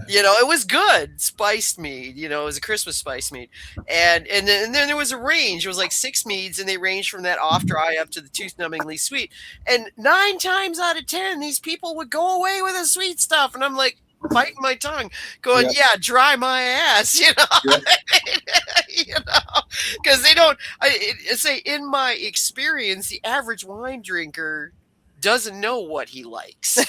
It was good spiced mead. It was a Christmas spice mead, and then there was a range. It was like 6 meads, and they ranged from that off dry up to the tooth numbingly sweet. And 9 times out of 10, these people would go away with the sweet stuff, and I'm like biting my tongue, going, "Yeah, dry my ass," because they don't. I say, in my experience, the average wine drinker doesn't know what he likes,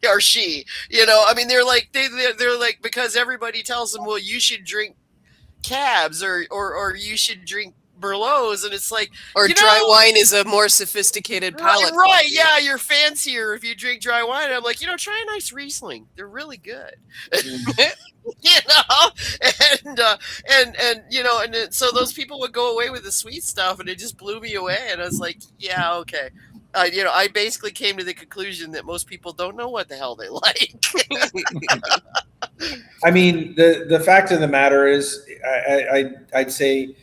or she. I mean, they're like they're like, because everybody tells them, well, you should drink cabs or you should drink Merlots, and it's like, Or dry wine is a more sophisticated palate. Right? Yeah, you're fancier if you drink dry wine. And I'm like, try a nice Riesling. They're really good. And so those people would go away with the sweet stuff, and it just blew me away. And I was like, yeah, okay. I basically came to the conclusion that most people don't know what the hell they like. I mean, the fact of the matter is, I'd say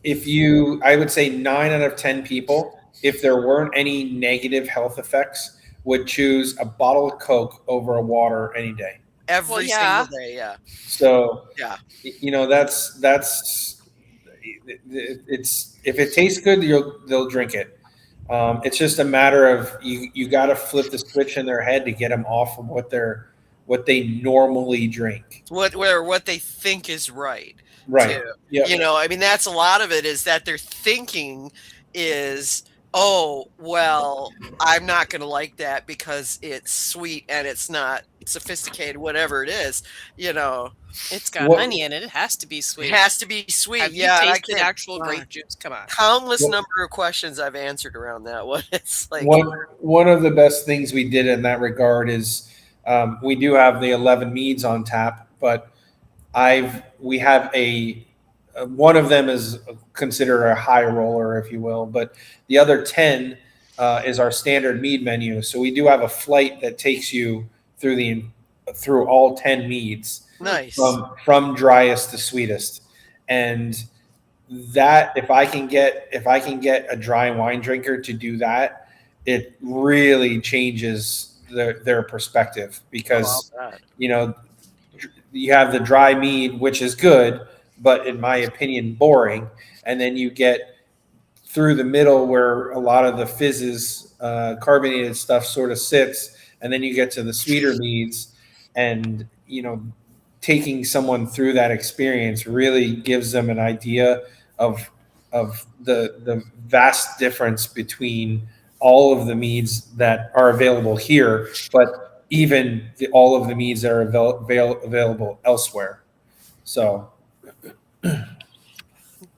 I would say 9 out of 10 people, if there weren't any negative health effects, would choose a bottle of Coke over a water any day. Every single day, yeah. So, yeah, that's it's, if it tastes good, they'll drink it. It's just a matter of you got to flip the switch in their head to get them off of what they normally drink. What they think is right. Right. Yeah. I mean, that's a lot of it, is that their thinking is, oh, well, I'm not going to like that because it's sweet and it's not sophisticated, whatever it is, It's got honey in it. It has to be sweet. It has to be sweet. Have you tasted actual grape juice? Come on. Countless number of questions I've answered around that one. It's like, one of the best things we did in that regard is, we do have the 11 meads on tap, but we have one of them is considered a high roller, if you will, but the other 10 is our standard mead menu. So we do have a flight that takes you through all 10 meads. Nice. From driest to sweetest. And that, if I can get a dry wine drinker to do that, it really changes their perspective, because you have the dry mead, which is good, but in my opinion, boring. And then you get through the middle where a lot of the fizzes, carbonated stuff sort of sits. And then you get to the sweeter meads, and, taking someone through that experience really gives them an idea of the vast difference between all of the meads that are available here, but even all of the meads that are available elsewhere. So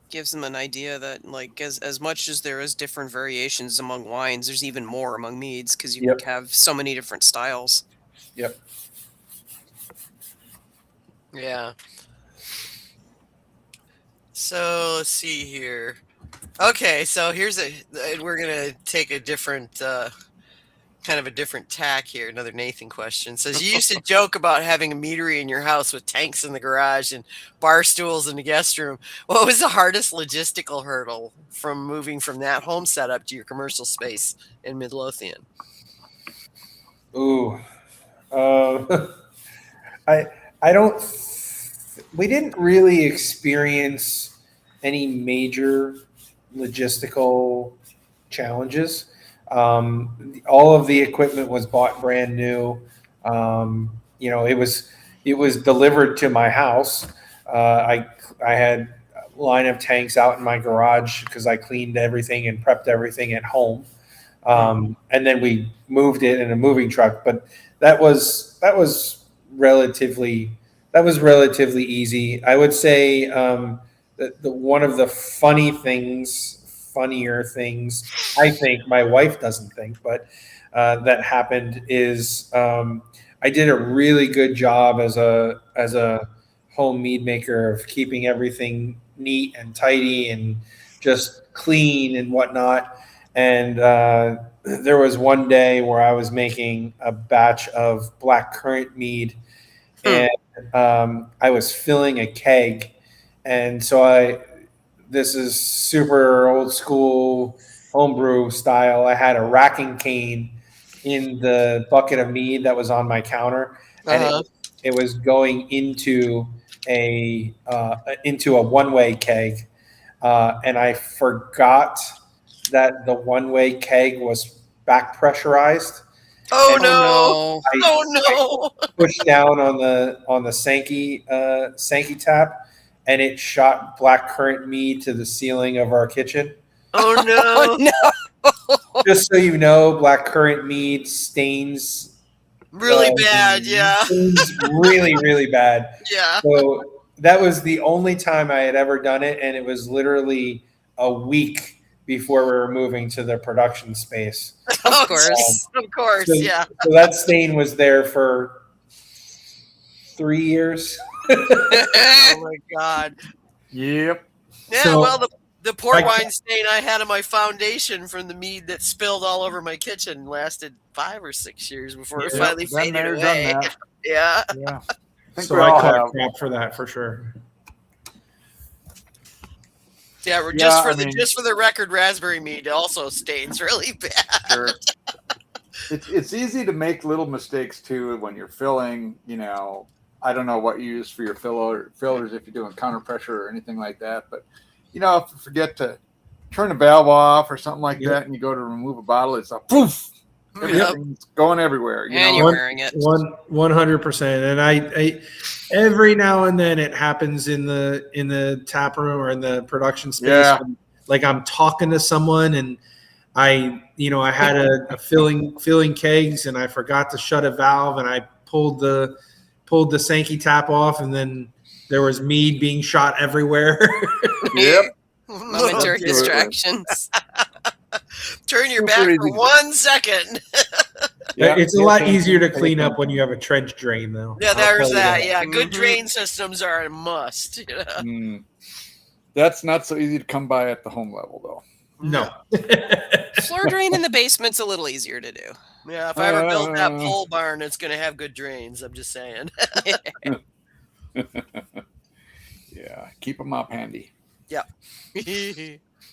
gives them an idea that, like, as much as there is different variations among wines, there's even more among meads, because you have so many different styles. Yep. Yeah. So let's see here. Okay, so we're gonna take a different kind of a different tack here. Another Nathan question says, you used to joke about having a meadery in your house with tanks in the garage and bar stools in the guest room. What was the hardest logistical hurdle from moving from that home setup to your commercial space in Midlothian? Ooh, I don't. We didn't really experience any major logistical challenges. All of the equipment was bought brand new. It was delivered to my house. I had a line of tanks out in my garage because I cleaned everything and prepped everything at home. And then we moved it in a moving truck, but that was relatively easy. I would say that one of the funnier things, I think my wife doesn't think, but that happened is I did a really good job as a home mead maker of keeping everything neat and tidy and just clean and whatnot. And there was one day where I was making a batch of black currant mead, and I was filling a keg. And so this is super old school homebrew style. I had a racking cane in the bucket of mead that was on my counter, and it was going into a one-way keg, and I forgot that the one-way keg was back pressurized. Oh And no! I pushed down on the Sankey tap, and it shot black currant mead to the ceiling of our kitchen. Oh no! Oh, no. Just so you know, black currant mead stains Really bad, yeah. stains really, really bad. Yeah. So that was the only time I had ever done it, and it was literally a week before we were moving to the production space. Of course. Of course, So, yeah. so that stain was there for 3 years. Oh my God. Yep. Yeah, So- well, the port I- wine stain I had on my foundation from the mead that spilled all over my kitchen lasted 5 or 6 years before it Yeah, finally Been faded there, away. done that. Yeah. Yeah. I think So we I all caught have. crap for that for sure. Yeah, we're Yeah, just for the record, raspberry mead also stains really bad. Sure. It's easy to make little mistakes too when you're filling. I don't know what you use for your fillers if you're doing counter pressure or anything like that, but if you forget to turn a valve off or something like that, and you go to remove a bottle, it's a poof. Everything's going everywhere. And you're wearing it. 100%. And I every now and then it happens in the tap room or in the production space. Yeah. When, like I'm talking to someone and I had a filling kegs and I forgot to shut a valve and I pulled the Sankey tap off and then there was mead being shot everywhere. Yep. Momentary Absolutely. distractions. Turn your Super back for easy. 1 second. Yeah. It's a lot easier to clean up when you have a trench drain, though. Yeah, I'll there's tell you that. Yeah, good Mhm. drain systems are a must. That's not so easy to come by at the home level, though. No. Floor drain in the basement's a little easier to do. Yeah, if I ever build that pole barn, it's going to have good drains. I'm just saying. Yeah, keep them up handy.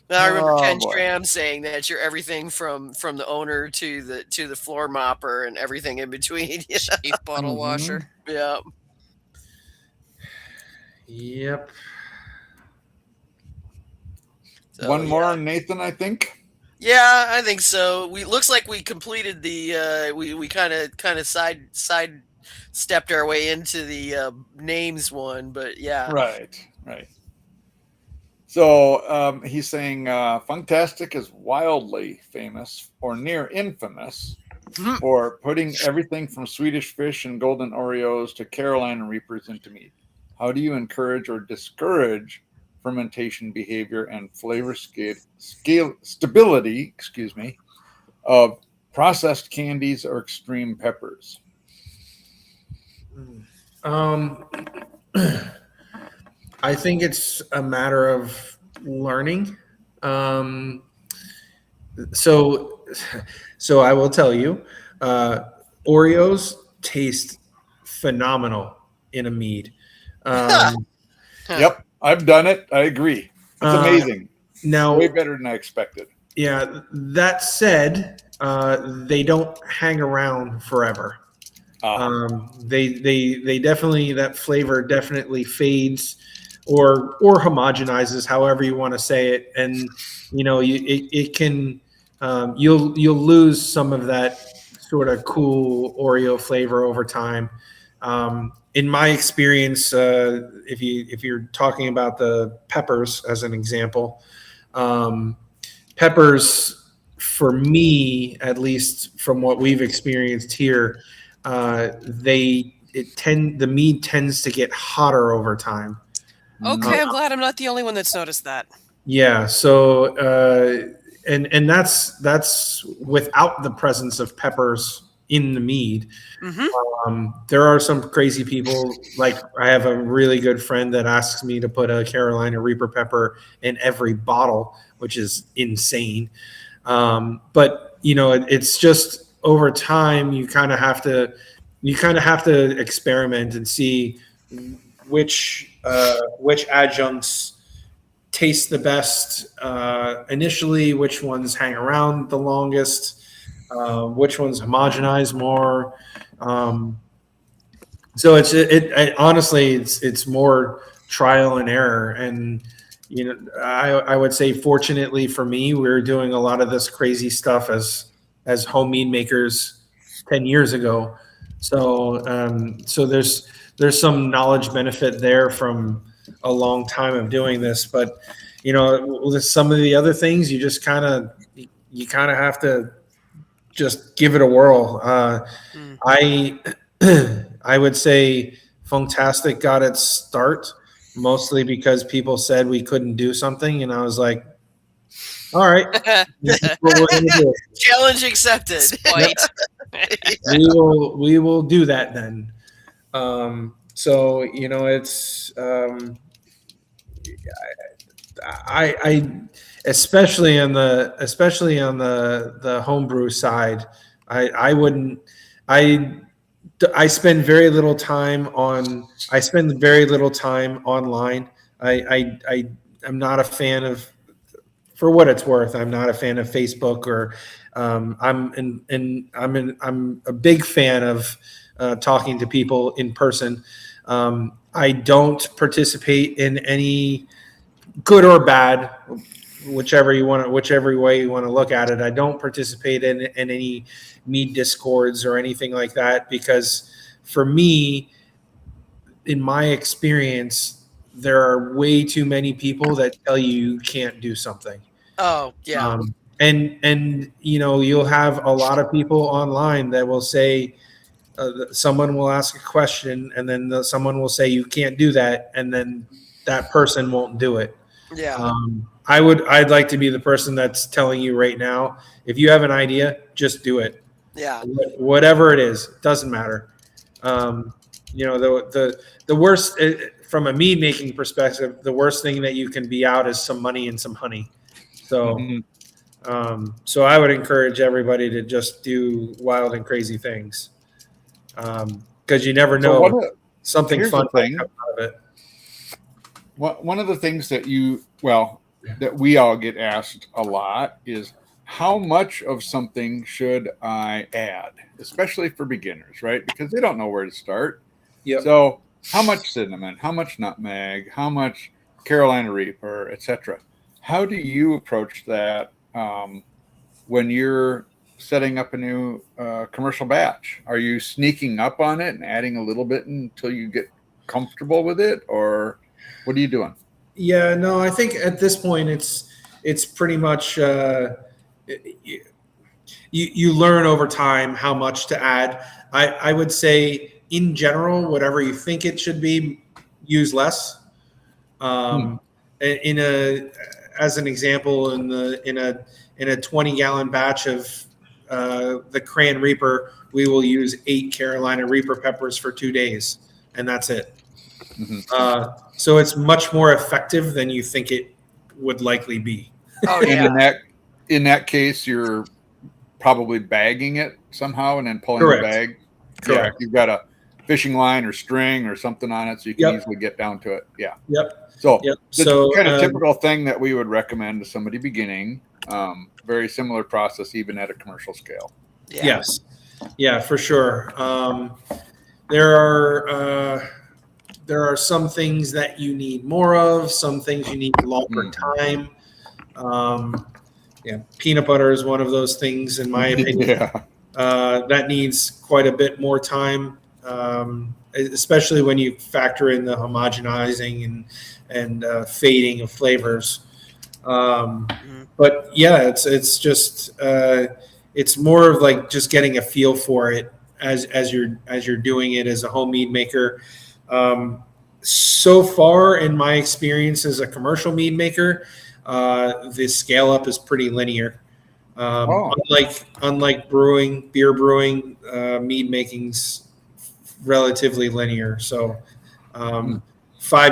I remember Oh, Ken boy. Stram saying that you're everything from the owner to the floor mopper and everything in between. Chief bottle Mhm. washer. Yeah. Yep. So, One more, yeah. Nathan, I think. Yeah, I think so. Looks like we completed the we kind of side stepped our way into the names one, but yeah. Right. So he's saying Funktastic is wildly famous or near infamous Mhm. for putting everything from Swedish fish and golden Oreos to Carolina Reapers into mead. How do you encourage or discourage fermentation behavior and flavor stability, of processed candies or extreme peppers? I think it's a matter of learning. So I will tell you, Oreos taste phenomenal in a mead. Yep, I've done it. I agree. It's amazing. Now, Way better than I expected. yeah. That said, they don't hang around forever. They definitely, that flavor definitely fades or homogenizes, however you want to say it, and it can you'll lose some of that sort of cool Oreo flavor over time. In my experience, if you're talking about the peppers as an example, peppers, for me at least, from what we've experienced here, the mead tends to get hotter over time. Okay, I'm glad I'm not the only one that's noticed that. Yeah. So and that's without the presence of peppers in the mead. There are some crazy people. Like, I have a really good friend that asks me to put a Carolina Reaper pepper in every bottle, which is insane. But it's just over time you kind of have to experiment and see which adjuncts taste the best initially, which ones hang around the longest, which ones homogenize more. So honestly, it's more trial and error. And I would say, fortunately for me, we were doing a lot of this crazy stuff as home mead makers 10 years ago. So there's some knowledge benefit there from a long time of doing this. But with some of the other things, you just kind of have to just give it a whirl. I would say Funktastic got its start mostly because people said we couldn't do something, and I was like, all right, this is what we're gonna do. Challenge accepted. We will do that then. So it's I especially on the homebrew side, I spend very little time online. I'm not a fan of, for what it's worth, I'm not a fan of Facebook, or I'm a big fan of talking to people in person. I don't participate in any, good or bad, whichever way you want to look at it. I don't participate in any mead discords or anything like that, because for me, in my experience, there are way too many people that tell you can't do something. Oh, yeah. And you'll have a lot of people online that will say, someone will ask a question, and then someone will say you can't do that, and then that person won't do it. Yeah. I'd like to be the person that's telling you right now, if you have an idea, just do it. Yeah. Whatever it is, doesn't matter. The worst, from a mead making perspective, the worst thing that you can be out is some money and some honey. So, so I would encourage everybody to just do wild and crazy things, because you never know, something fun might come out of it. One of the things that we all get asked a lot is, how much of something should I add, especially for beginners, right? Because they don't know where to start. Yep. So how much cinnamon, how much nutmeg, how much Carolina Reaper, etc. How do you approach that when you're setting up a new commercial batch? Are you sneaking up on it and adding a little bit until you get comfortable with it, or what are you doing? Yeah, no, I think at this point it's pretty much you learn over time how much to add. I would say, in general, whatever you think it should be, use less. As an example, in a 20-gallon batch of the Cran Reaper, we will use 8 Carolina Reaper peppers for 2 days, and that's it. So it's much more effective than you think it would likely be. Oh And yeah. in that case, you're probably bagging it somehow and then pulling Correct. the bag. Correct. Yeah, you've got a fishing line or string or something on it, so you can Yep. easily get down to it. Yeah. Yep. So Yep. the So kind of typical thing that we would recommend to somebody beginning. Very similar process, even at a commercial scale. Yeah. Yes. Yeah, for sure. There are some things that you need more of, some things you need longer time. Peanut butter is one of those things, in my opinion. Yeah. That needs quite a bit more time, especially when you factor in the homogenizing and fading of flavors. But yeah, it's just it's more of like just getting a feel for it as you're doing it as a home mead maker. So far, in my experience as a commercial mead maker, the scale up is pretty linear. Unlike beer brewing, mead making's relatively linear. So 5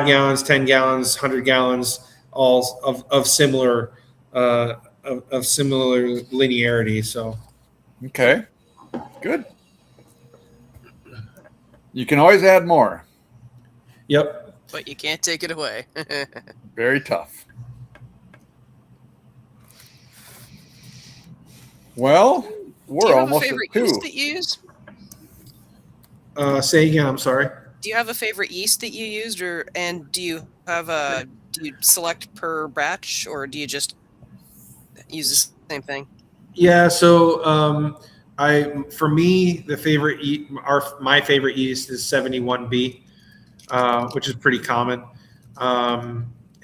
gallons, 10 gallons, 100 gallons, all of similar linearity. So Okay. Good. You can always add more. Yep. But you can't take it away. Very tough. Well, Do we're you have a almost favorite at 2. yeast that you use? Say again. I'm sorry. Do you have a favorite yeast that you used, and do you select per batch, or do you just use the same thing? Yeah. So for me, my favorite yeast is 71B, which is pretty common.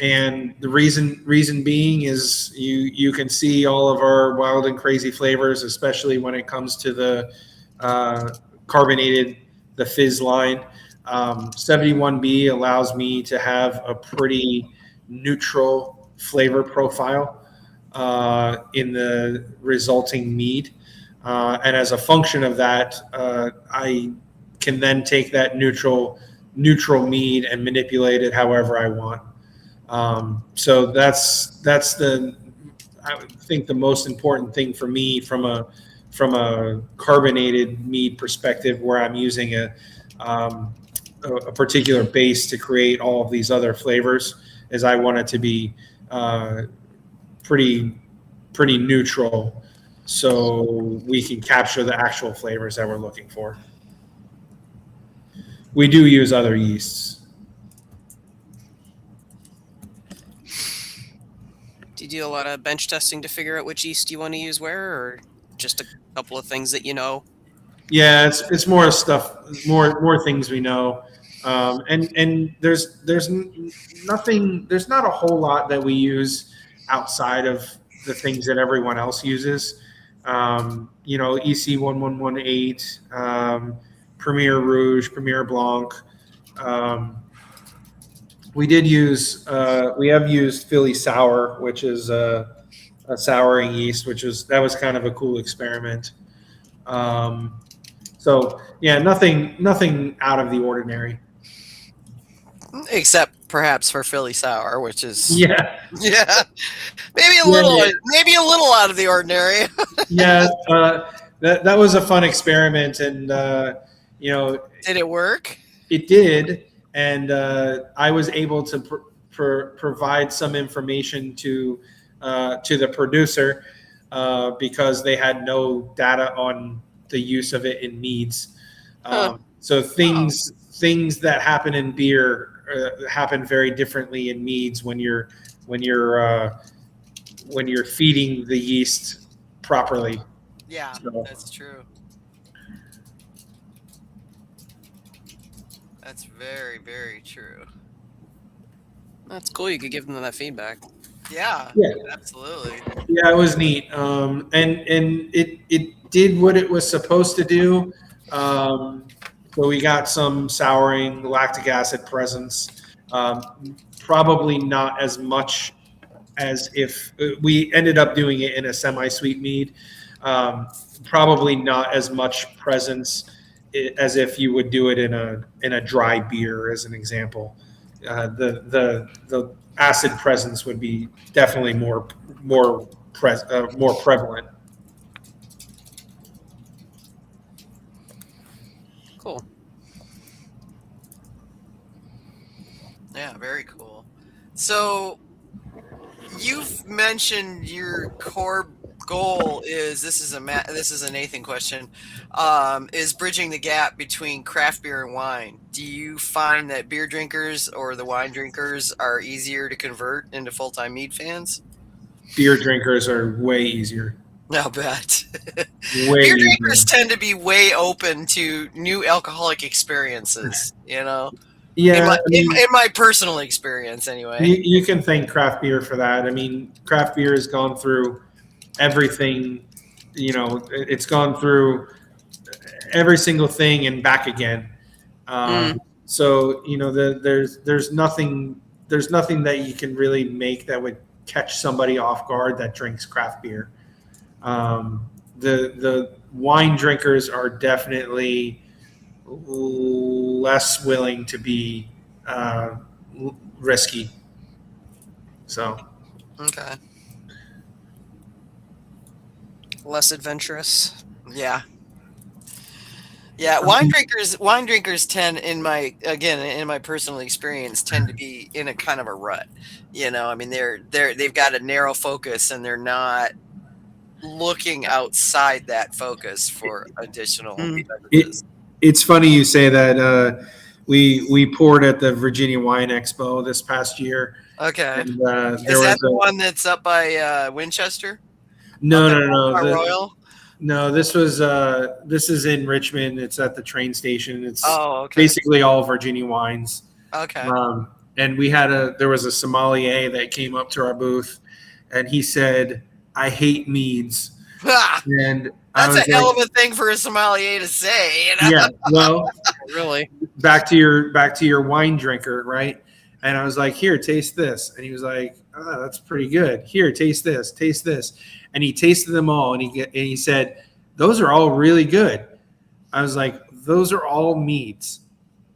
And the reason being is you can see all of our wild and crazy flavors, especially when it comes to the carbonated, the fizz line. 71B allows me to have a pretty neutral flavor profile in the resulting mead. And as a function of that, I can then take that neutral mead and manipulate it however I want. So that's I think the most important thing for me from a carbonated mead perspective, where I'm using a particular base to create all of these other flavors, is I want it to be pretty neutral, so we can capture the actual flavors that we're looking for. We do use other yeasts. Do you do a lot of bench testing to figure out which yeast you want to use where, or just a couple of things that you know? Yeah, it's more stuff, more things we know, and there's not a whole lot that we use outside of the things that everyone else uses. EC 1118, Premier Rouge, Premier Blanc. We have used Philly Sour, which is a souring yeast, that was kind of a cool experiment. So yeah, nothing out of the ordinary. Except perhaps for Philly Sour, which is Yeah, maybe a little out of the ordinary. yeah. That was a fun experiment, and Did it work? it did, and I was able to provide some information to the producer because they had no data on the use of it in meads. So things that happen in beer happen very differently in meads when you're feeding the yeast properly. Yeah, So. That's true. That's very, very true. That's cool. You could give them that feedback. Yeah, Yeah. Absolutely. Yeah, it was neat. And it did what it was supposed to do. So we got some souring, lactic acid presence. Probably not as much as if we ended up doing it in a semi-sweet mead. Probably not as much presence as if you would do it in a dry beer, as an example. The acid presence would be definitely more prevalent. Cool. Yeah, very cool. So you've mentioned your core goal is this is a Nathan question, is bridging the gap between craft beer and wine. Do you find that beer drinkers or the wine drinkers are easier to convert into full-time mead fans? Beer drinkers are way easier. I'll bet. Way Beer easier. drinkers tend to be way open to new alcoholic experiences, you know? Yeah, In my personal experience, anyway. you can thank craft beer for that. I mean, craft beer has gone through everything. You know, it's gone through every single thing and back again. So you know, there's nothing that you can really make that would catch somebody off guard that drinks craft beer. The wine drinkers are definitely less willing to be risky. So Okay. Less adventurous. Yeah. Yeah, wine drinkers tend, in my personal experience, tend to be in a kind of a rut. You know, I mean, they've got a narrow focus and they're not looking outside that focus for additional beverages. It's funny you say that. We poured at the Virginia Wine Expo this past year. Okay. And, Is that the one that's up by Winchester? No. Royal? No, this is in Richmond. It's at the train station. It's okay. basically all Virginia wines. Okay. And there was a sommelier that came up to our booth, and he said, "I hate meads." And that's a hell of a thing for a sommelier to say. You know? Yeah. Well, really. Back to your wine drinker, right? And I was like, "Here, taste this." And he was like, "Oh, that's pretty good. Here, taste this. Taste this." And he tasted them all, and he said, "Those are all really good." I was like, "Those are all meads,"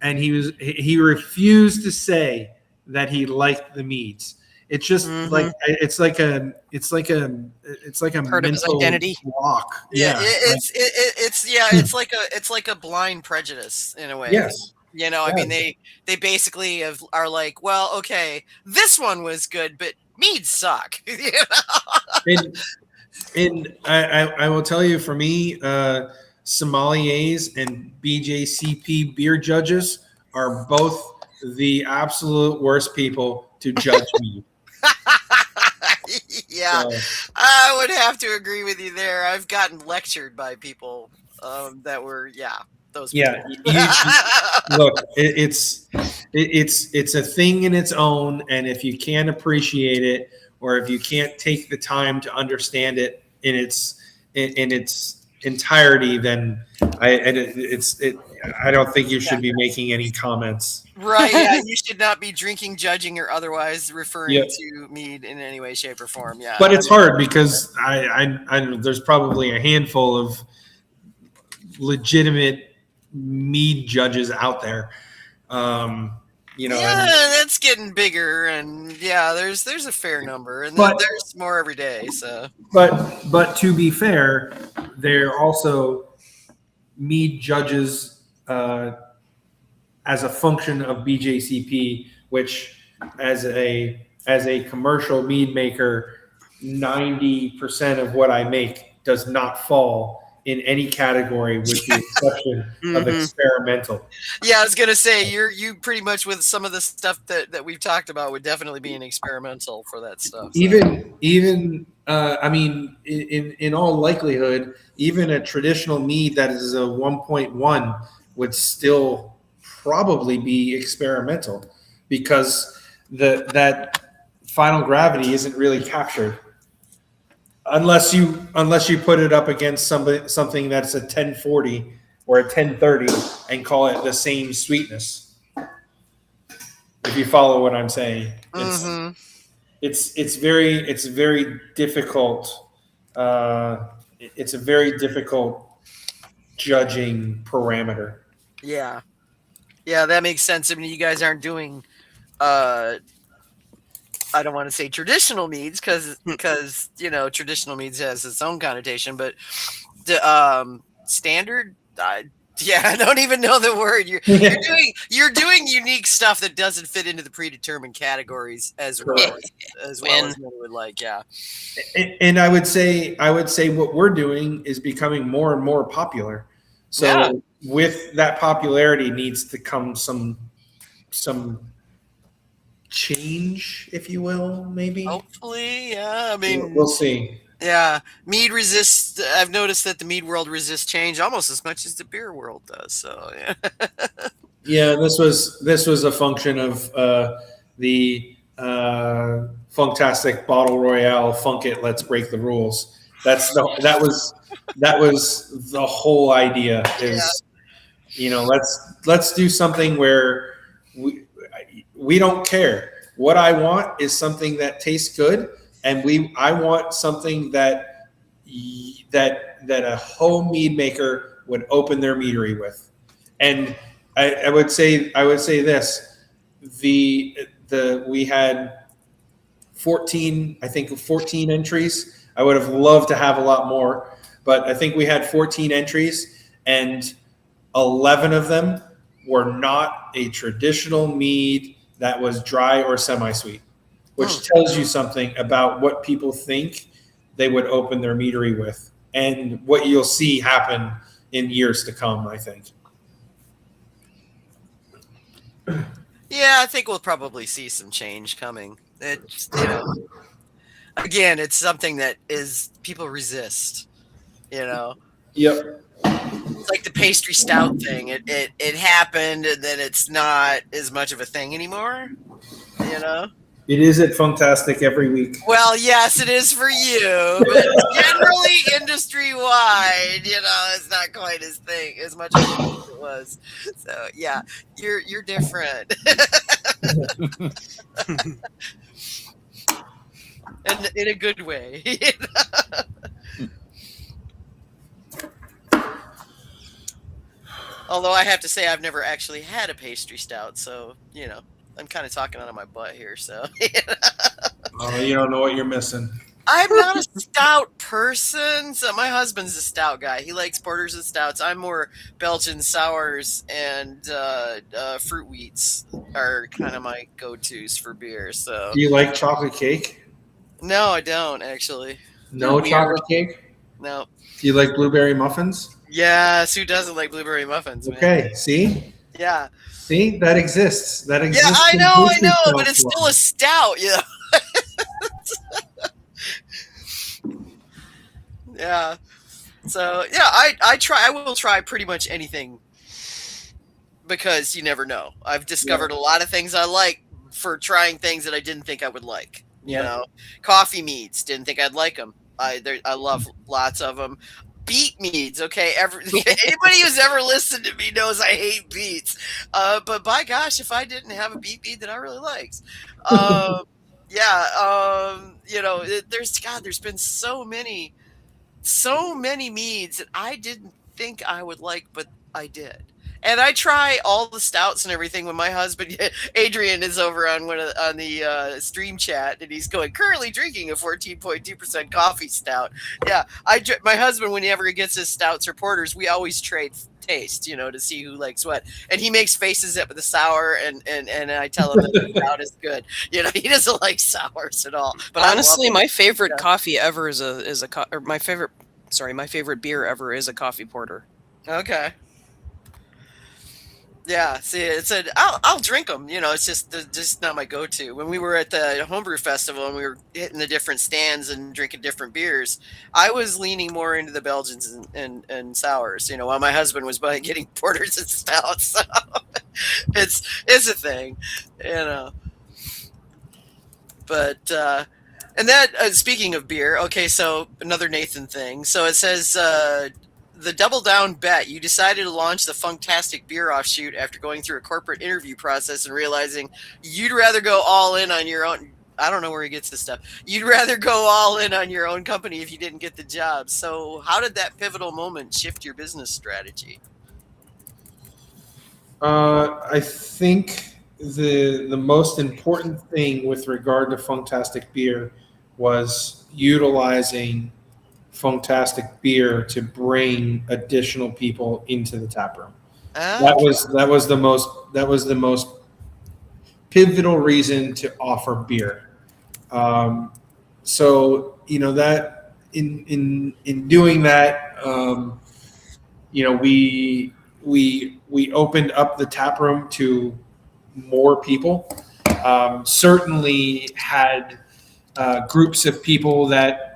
and he refused to say that he liked the meads. It's just like it's like a part of his identity block. Yeah, it's like a blind prejudice in a way. Yes. You know, I mean, they basically are like, well, okay, this one was good, but meads suck. You know? And I will tell you, for me, sommeliers and BJCP beer judges are both the absolute worst people to judge me. Yeah, so. I would have to agree with you there. I've gotten lectured by people that were, those people. Look, it's a thing in its own, and if you can't appreciate it, or if you can't take the time to understand it in its entirety, then I don't think you should be making any comments. Right? Yeah, you should not be drinking, judging, or otherwise referring to mead in any way, shape, or form. Yeah, but it's hard because I there's probably a handful of legitimate mead judges out there. You know, that's getting bigger, and there's a fair number, and there's more every day. So, but to be fair, they're also mead judges as a function of BJCP, which as a commercial mead maker, 90% of what I make does not fall in any category, with the exception of experimental. Yeah, I was gonna say you pretty much, with some of the stuff that we've talked about, would definitely be an experimental for that stuff. So. Even I mean, in all likelihood, even a traditional mead that is a 1.1 would still probably be experimental, because that final gravity isn't really captured. Unless you put it up against something that's a 1040 or a 1030 and call it the same sweetness. If you follow what I'm saying, it's very difficult. It's a very difficult judging parameter. Yeah. Yeah, that makes sense. I mean, you guys aren't doing I don't want to say traditional meads because traditional meads has its own connotation, but the standard. Yeah, I don't even know the word. You're doing unique stuff that doesn't fit into the predetermined categories as well as many would like. Yeah, and I would say what we're doing is becoming more and more popular. So with that popularity needs to come some change, if you will, maybe. Hopefully, yeah. I mean, we'll see. Yeah, mead resists. I've noticed that the mead world resists change almost as much as the beer world does. So yeah. Yeah, this was a function of the Funktastic Bottle Royale. Funk it, let's break the rules. That was the whole idea. Is let's do something where we don't care. What I want is something that tastes good, and I want something that a home mead maker would open their meadery with. And I would say this: we had 14 entries. I would have loved to have a lot more, but I think we had 14 entries, and 11 of them were not a traditional mead that was dry or semi-sweet, which tells you something about what people think they would open their meadery with, and what you'll see happen in years to come, I think. Yeah, I think we'll probably see some change coming. It's, again, it's something that is people resist. Yep. It's like the pastry stout thing. It happened, and then it's not as much of a thing anymore. It is at Funktastic every week. Well, yes, it is for you, but generally industry-wide, it's not quite as much as it was. So yeah, you're different, and in a good way. Although I have to say I've never actually had a pastry stout, so I'm kind of talking out of my butt here. So Oh, you don't know what you're missing. I'm not a stout person. So my husband's a stout guy. He likes porters and stouts. I'm more Belgian sours and fruit wheats are kind of my go-tos for beer. So Do you like chocolate cake? No, I don't actually. No chocolate cake? No. Do you like blueberry muffins? Yes, who doesn't like blueberry muffins? Man? Okay, see? Yeah. See, that exists. Yeah, I know, but it's still a stout, Yeah. So yeah, I will try pretty much anything because you never know. I've discovered a lot of things I like for trying things that I didn't think I would like. Coffee meads, didn't think I'd like them. I love lots of them. Beet meads, okay. Anybody who's ever listened to me knows I hate beets. But by gosh, if I didn't have a beet mead that I really liked, there's been so many meads that I didn't think I would like, but I did. And I try all the stouts and everything when my husband Adrian is over on the stream chat, and he's currently drinking a 14.2% coffee stout. Yeah, my husband, whenever he gets his stouts or porters, we always trade taste, to see who likes what. And he makes faces at the sour, and I tell him that the stout is good. He doesn't like sours at all. But honestly, my favorite coffee ever my favorite beer ever is a coffee porter. Okay. Yeah, see, I'll drink them. It's just not my go-to. When we were at the homebrew festival and we were hitting the different stands and drinking different beers, I was leaning more into the Belgians and sours. While my husband was getting porters and stouts. So it's a thing, But and that speaking of beer, okay, so another Nathan thing. So it says. The double down bet. You decided to launch the Funktastic beer offshoot after going through a corporate interview process and realizing you'd rather go all in on your own I don't know where he gets this stuff. You'd rather go all in on your own company if you didn't get the job. So how did that pivotal moment shift your business strategy? I think the most important thing with regard to Funktastic beer was utilizing Funktastic beer to bring additional people into the tap room. That was the most pivotal reason to offer beer. So that in doing that, we opened up the tap room to more people. Certainly had groups of people that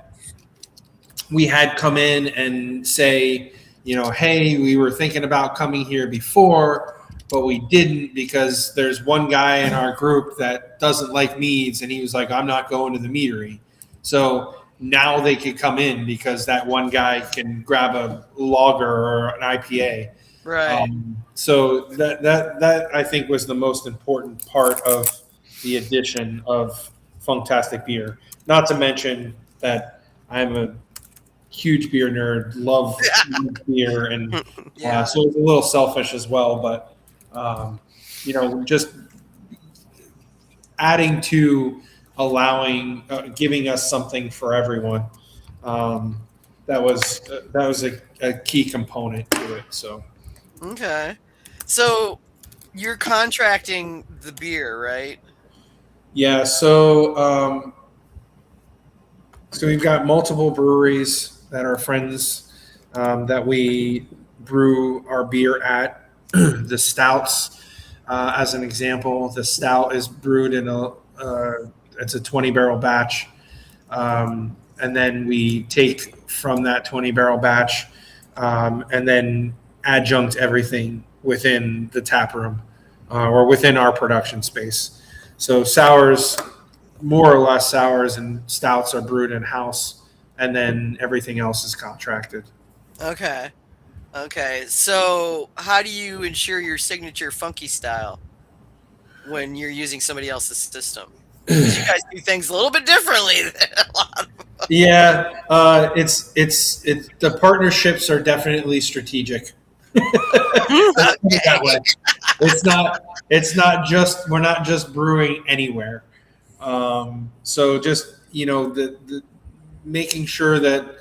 we had come in and say, hey, we were thinking about coming here before, but we didn't because there's one guy in our group that doesn't like Meads, and he was like, I'm not going to the meadery. So now they could come in because that one guy can grab a lager or an IPA. Right. So that I think was the most important part of the addition of Funktastic beer. Not to mention that I'm a huge beer nerd, love beer, and so it's a little selfish as well. But just adding to allowing, giving us something for everyone. That was a key component to it. So. Okay. So you're contracting the beer, right? Yeah. So we've got multiple breweries that are friends that we brew our beer at. The stouts, as an example, the stout is brewed in it's a 20 barrel batch. And then we take from that 20 barrel batch and then adjunct everything within the tap room or within our production space. So sours, more or less sours and stouts are brewed in house, and then everything else is contracted. Okay. So how do you ensure your signature funky style when you're using somebody else's system? Because you guys do things a little bit differently than a lot of them. Yeah, it's the partnerships are definitely strategic. Let's put it that way. It's not just, we're not just brewing anywhere. So just the making sure that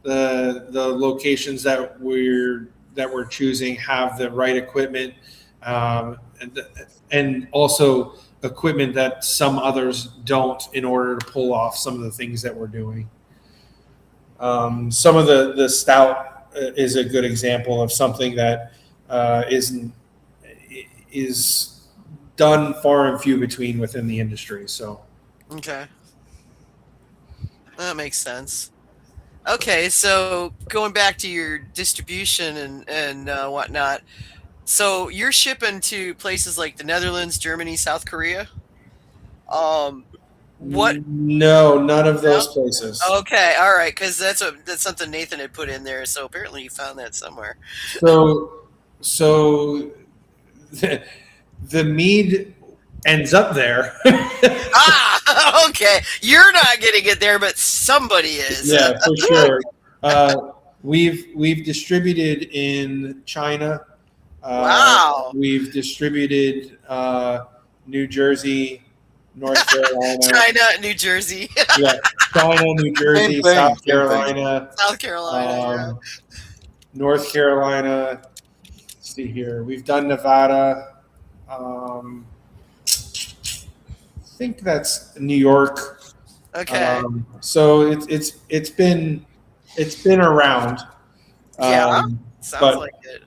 the locations that we're choosing have the right equipment, and also equipment that some others don't, in order to pull off some of the things that we're doing. Some of the stout is a good example of something that is done far and few between within the industry. So, okay, that makes sense. Okay, so going back to your distribution and whatnot, so you're shipping to places like the Netherlands, Germany, South Korea. What? No, none of those places. Okay, all right, because that's something Nathan had put in there. So apparently you found that somewhere. So the mead ends up there. Okay. You're not getting it there, but somebody is. Yeah, for sure. We've distributed in China. Wow. We've distributed New Jersey, North Carolina. China, New Jersey. Yeah, China, New Jersey, South Carolina. South Carolina. North Carolina. Let's see here. We've done Nevada. I think that's New York. Okay. So it's been around. Yeah. Sounds like it.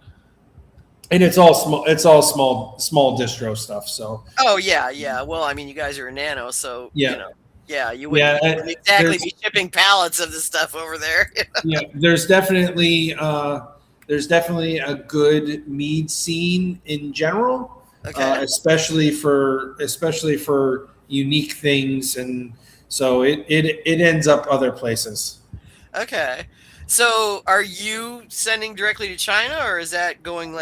And it's all small. It's all small distro stuff. So. Oh yeah. Well, I mean, you guys are a nano, so yeah. You wouldn't exactly be shipping pallets of the stuff over there. Yeah, there's definitely a good mead scene in general, especially for unique things, and so it ends up other places. Okay. So are you sending directly to China, or is that going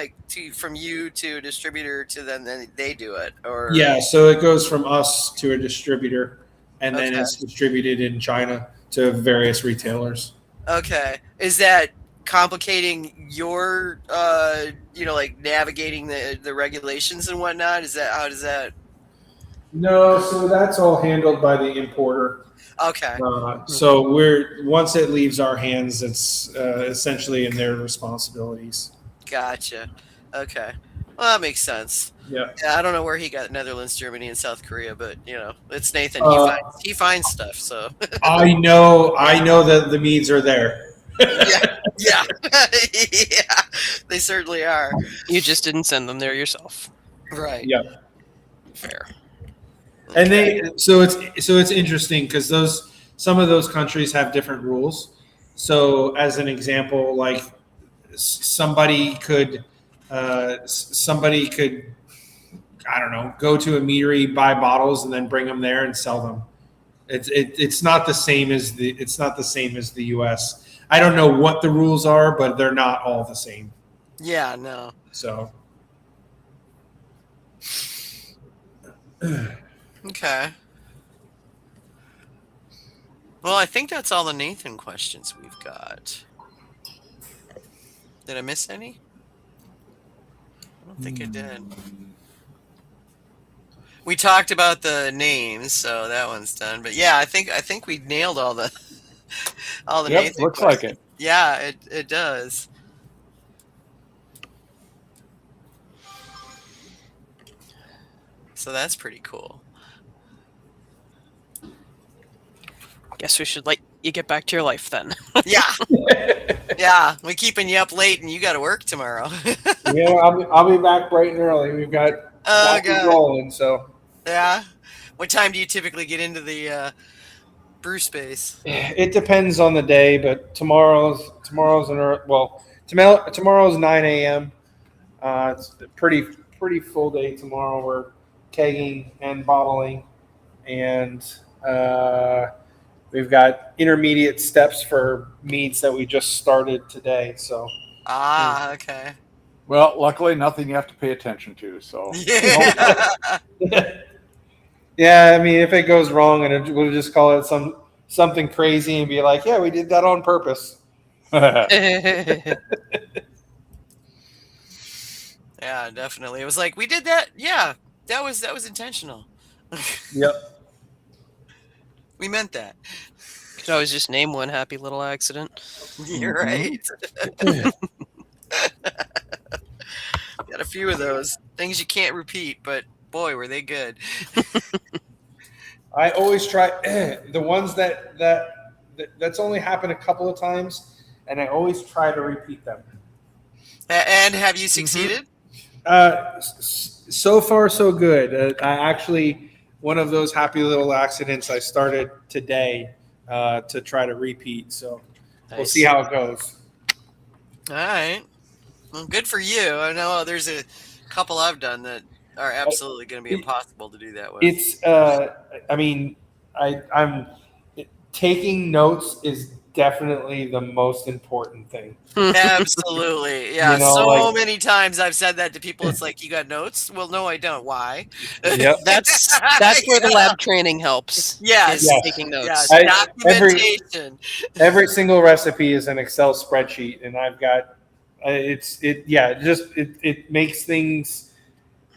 from you to a distributor to then they do it? Or yeah, so it goes from us to a distributor, and then Okay. it's distributed in China to various retailers. Okay. Is that complicating your, like navigating the regulations and whatnot? How does that? No, so that's all handled by the importer. Okay. So once it leaves our hands, it's essentially in their responsibilities. Gotcha. Okay. Well, that makes sense. Yeah. Yeah, I don't know where he got Netherlands, Germany, and South Korea, but it's Nathan. He finds stuff. So I know that the Meads are there. yeah, yeah, they certainly are. You just didn't send them there yourself. Right. Yeah. Fair. And so it's interesting because some of those countries have different rules. So as an example, like somebody could I don't know, go to a meadery, buy bottles, and then bring them there and sell them. It's not the same as the U.S. I don't know what the rules are, but they're not all the same. Yeah. No. So. Okay. Well, I think that's all the Nathan questions we've got. Did I miss any? I don't think I did. We talked about the names, so that one's done. But yeah, I think we nailed all the Yep, Nathan looks questions. like it. Yeah, it does. So that's pretty cool. Guess we should let you get back to your life then. Yeah. Yeah, we're keeping you up late and you got to work tomorrow. Yeah, I'll be back bright and early. We've got God. rolling, so Yeah. What time do you typically get into the brew space? it depends on the day. But tomorrow's tomorrow's 9 a.m. It's a pretty full day tomorrow. We're kegging and bottling, and we've got intermediate steps for meads that we just started today. So Okay. Well, luckily, nothing you have to pay attention to. So Yeah. yeah, I mean, if it goes wrong, and we'll just call it something crazy and be like, yeah, we did that on purpose. Yeah, definitely. It was like we did that. Yeah, that was intentional. Yep. We meant that. Could always just name one happy little accident. You're right. Got a few of those things you can't repeat, but boy, were they good. I always try the ones that's only happened a couple of times, and I always try to repeat them. And have you succeeded? So far, so good. I actually, one of those happy little accidents I started today to try to repeat. So we'll Nice. see how it goes. All right. Well, good for you. I know there's a couple I've done that are absolutely going to be impossible to do that with. It's, I mean, I'm taking notes is definitely the most important thing. Absolutely. Yeah. You know, so like- many times I've said that to people. It's like, you got notes? Well, no, I don't. Why? Yep. That's where the lab training helps. Yes. is Yes. taking notes. Yes. Documentation. Every single recipe is an Excel spreadsheet, and I've got it makes things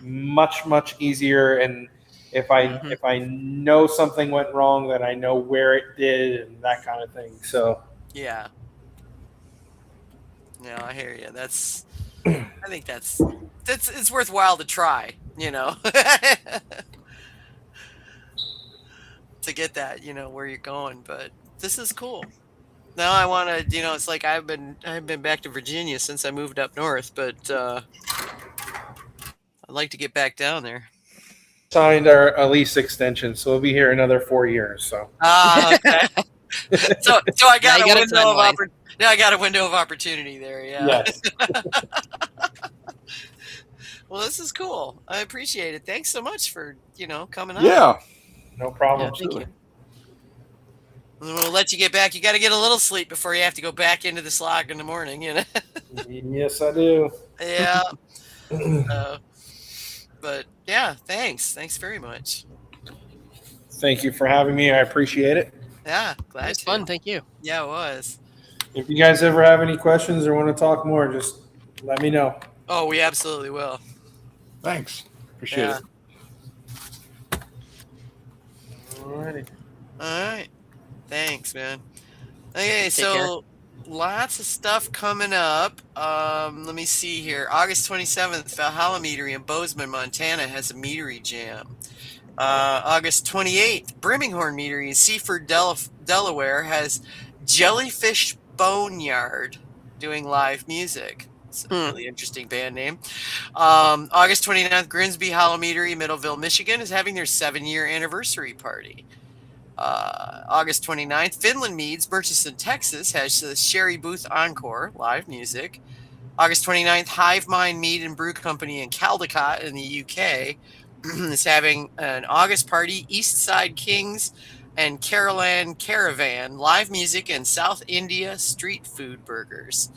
much easier. And if I know something went wrong, then I know where it did and that kind of thing. So Yeah. No, I hear you. I think that's it's worthwhile to try, to get that, where you're going. But this is cool. Now I want to, it's like I've been back to Virginia since I moved up north, but I'd like to get back down there. signed our lease extension, so we'll be here another 4 years. So Okay. So I got Now a you got a window of timeline. opportunity. Yeah, I got a window of opportunity there. Yeah. yes, Well, this is cool. I appreciate it. Thanks so much for coming on. yeah, no problem. Yeah, thank you. We'll let you get back. You got to get a little sleep before you have to go back into the slog in the morning. Yes, I do. Yeah. But yeah, thanks very much. Thank you for having me. I appreciate it. Yeah, It glad was to. fun. Thank you. Yeah, it was. If you guys ever have any questions or want to talk more, just let me know. Oh, we absolutely will. Thanks. Appreciate Yeah. it. Alrighty. All right. Thanks, man. Okay, Take so lots of stuff coming up. Let me see here. August 27th, Valhalla Meadery in Bozeman, Montana has a meadery jam. August 28th, Brimminghorn Meadery in Seaford, Delaware has Jellyfish Boneyard doing live music. It's a really interesting band name. August 29th, Grimsby Hollow Meadery, Middleville, Michigan is having their 7-year anniversary party. August 29th, Finland Meads, Murchison, Texas has the Sherry Booth Encore live music. August 29th, Hive Mind Mead and Brew Company in Caldecott in the UK is having an August party. East Side Kings and Carroll Caravan live music and South India street food burgers.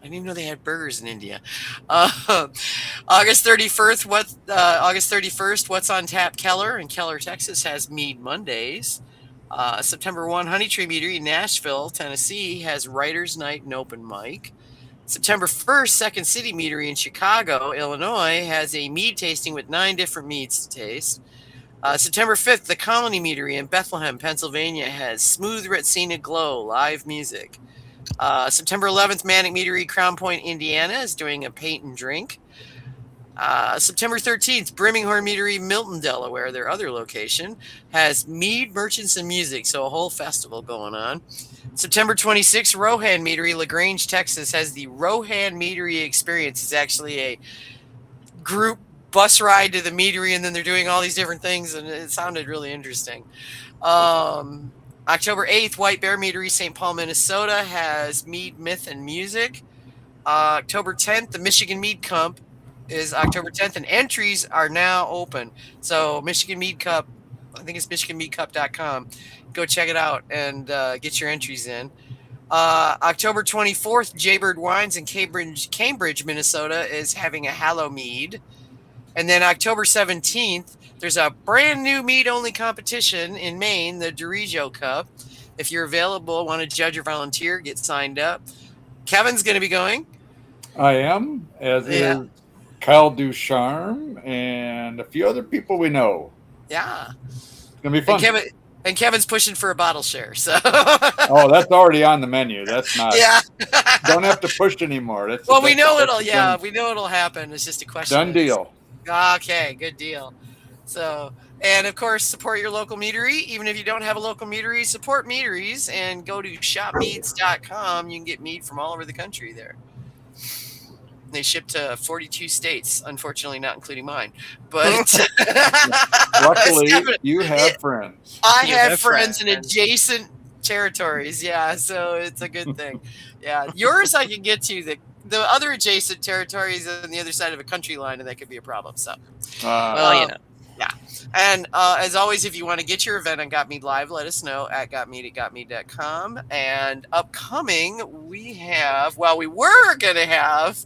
I didn't even know they had burgers in India. August 31st, What's on Tap Keller in Keller, Texas has Mead Mondays. September 1, Honey Tree Meadery in Nashville, Tennessee has Writers Night and Open Mic. September 1st, Second City Meadery in Chicago, Illinois has a mead tasting with 9 different meads to taste. September 5th, the Colony Meadery in Bethlehem, Pennsylvania has Smooth Retsina Glow live music. September 11th, Manic Meadery, Crown Point, Indiana is doing a paint and drink. September 13th, Brimminghorn Meadery, Milton, Delaware, their other location, has Mead, Merchants, and Music, so a whole festival going on. September 26th, Rohan Meadery, LaGrange, Texas, has the Rohan Meadery Experience. It's actually a group bus ride to the meadery, and then they're doing all these different things, and it sounded really interesting. October 8th, White Bear Meadery, St. Paul, Minnesota, has Mead, Myth, and Music. October 10th, the Michigan Mead Cup is October 10th, and entries are now open. So Michigan Mead Cup, I think it's michiganmeadcup.com. Go check it out and get your entries in. October 24th, Jaybird Wines in Cambridge, Minnesota is having a Hallow Mead. And then October 17th, there's a brand new mead-only competition in Maine, the Dirijo Cup. If you're available, want to judge or volunteer, get signed up. Kevin's going to be going. I am, as is Kyle Ducharme and a few other people we know. Yeah. It's going to be fun. And Kevin's pushing for a bottle share. So. Oh, that's already on the menu. That's not. Yeah. Don't have to push anymore. We know it'll happen. It's just a question. Done deal. Okay, good deal. So, and of course, support your local meadery. Even if you don't have a local meadery, support meaderies and go to shopmeads.com. You can get mead from all over the country there. They ship to 42 states, unfortunately not including mine. But luckily, you have friends. I have friends in adjacent territories. Yeah, so it's a good thing. Yeah, yours I can get to. The other adjacent territories on the other side of a country line, and that could be a problem. So, yeah. And as always, if you want to get your event on Got Mead Live, let us know at gotmead@gotmead.com. And upcoming, we were going to have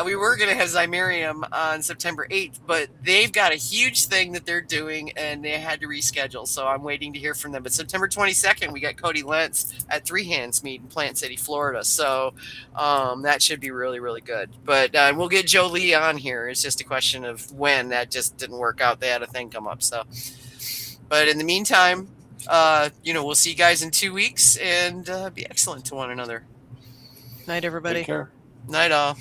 we were going to have Zymarium on September 8th, but they've got a huge thing that they're doing, and they had to reschedule. So I'm waiting to hear from them. But September 22nd, we got Cody Lentz at Three Hands Mead in Plant City, Florida. So that should be really, really good. But we'll get Joe Lee on here. It's just a question of when. That just didn't work out. They had a thing come up. So, but in the meantime, we'll see you guys in 2 weeks, and be excellent to one another. Night, everybody. Take care. Night all.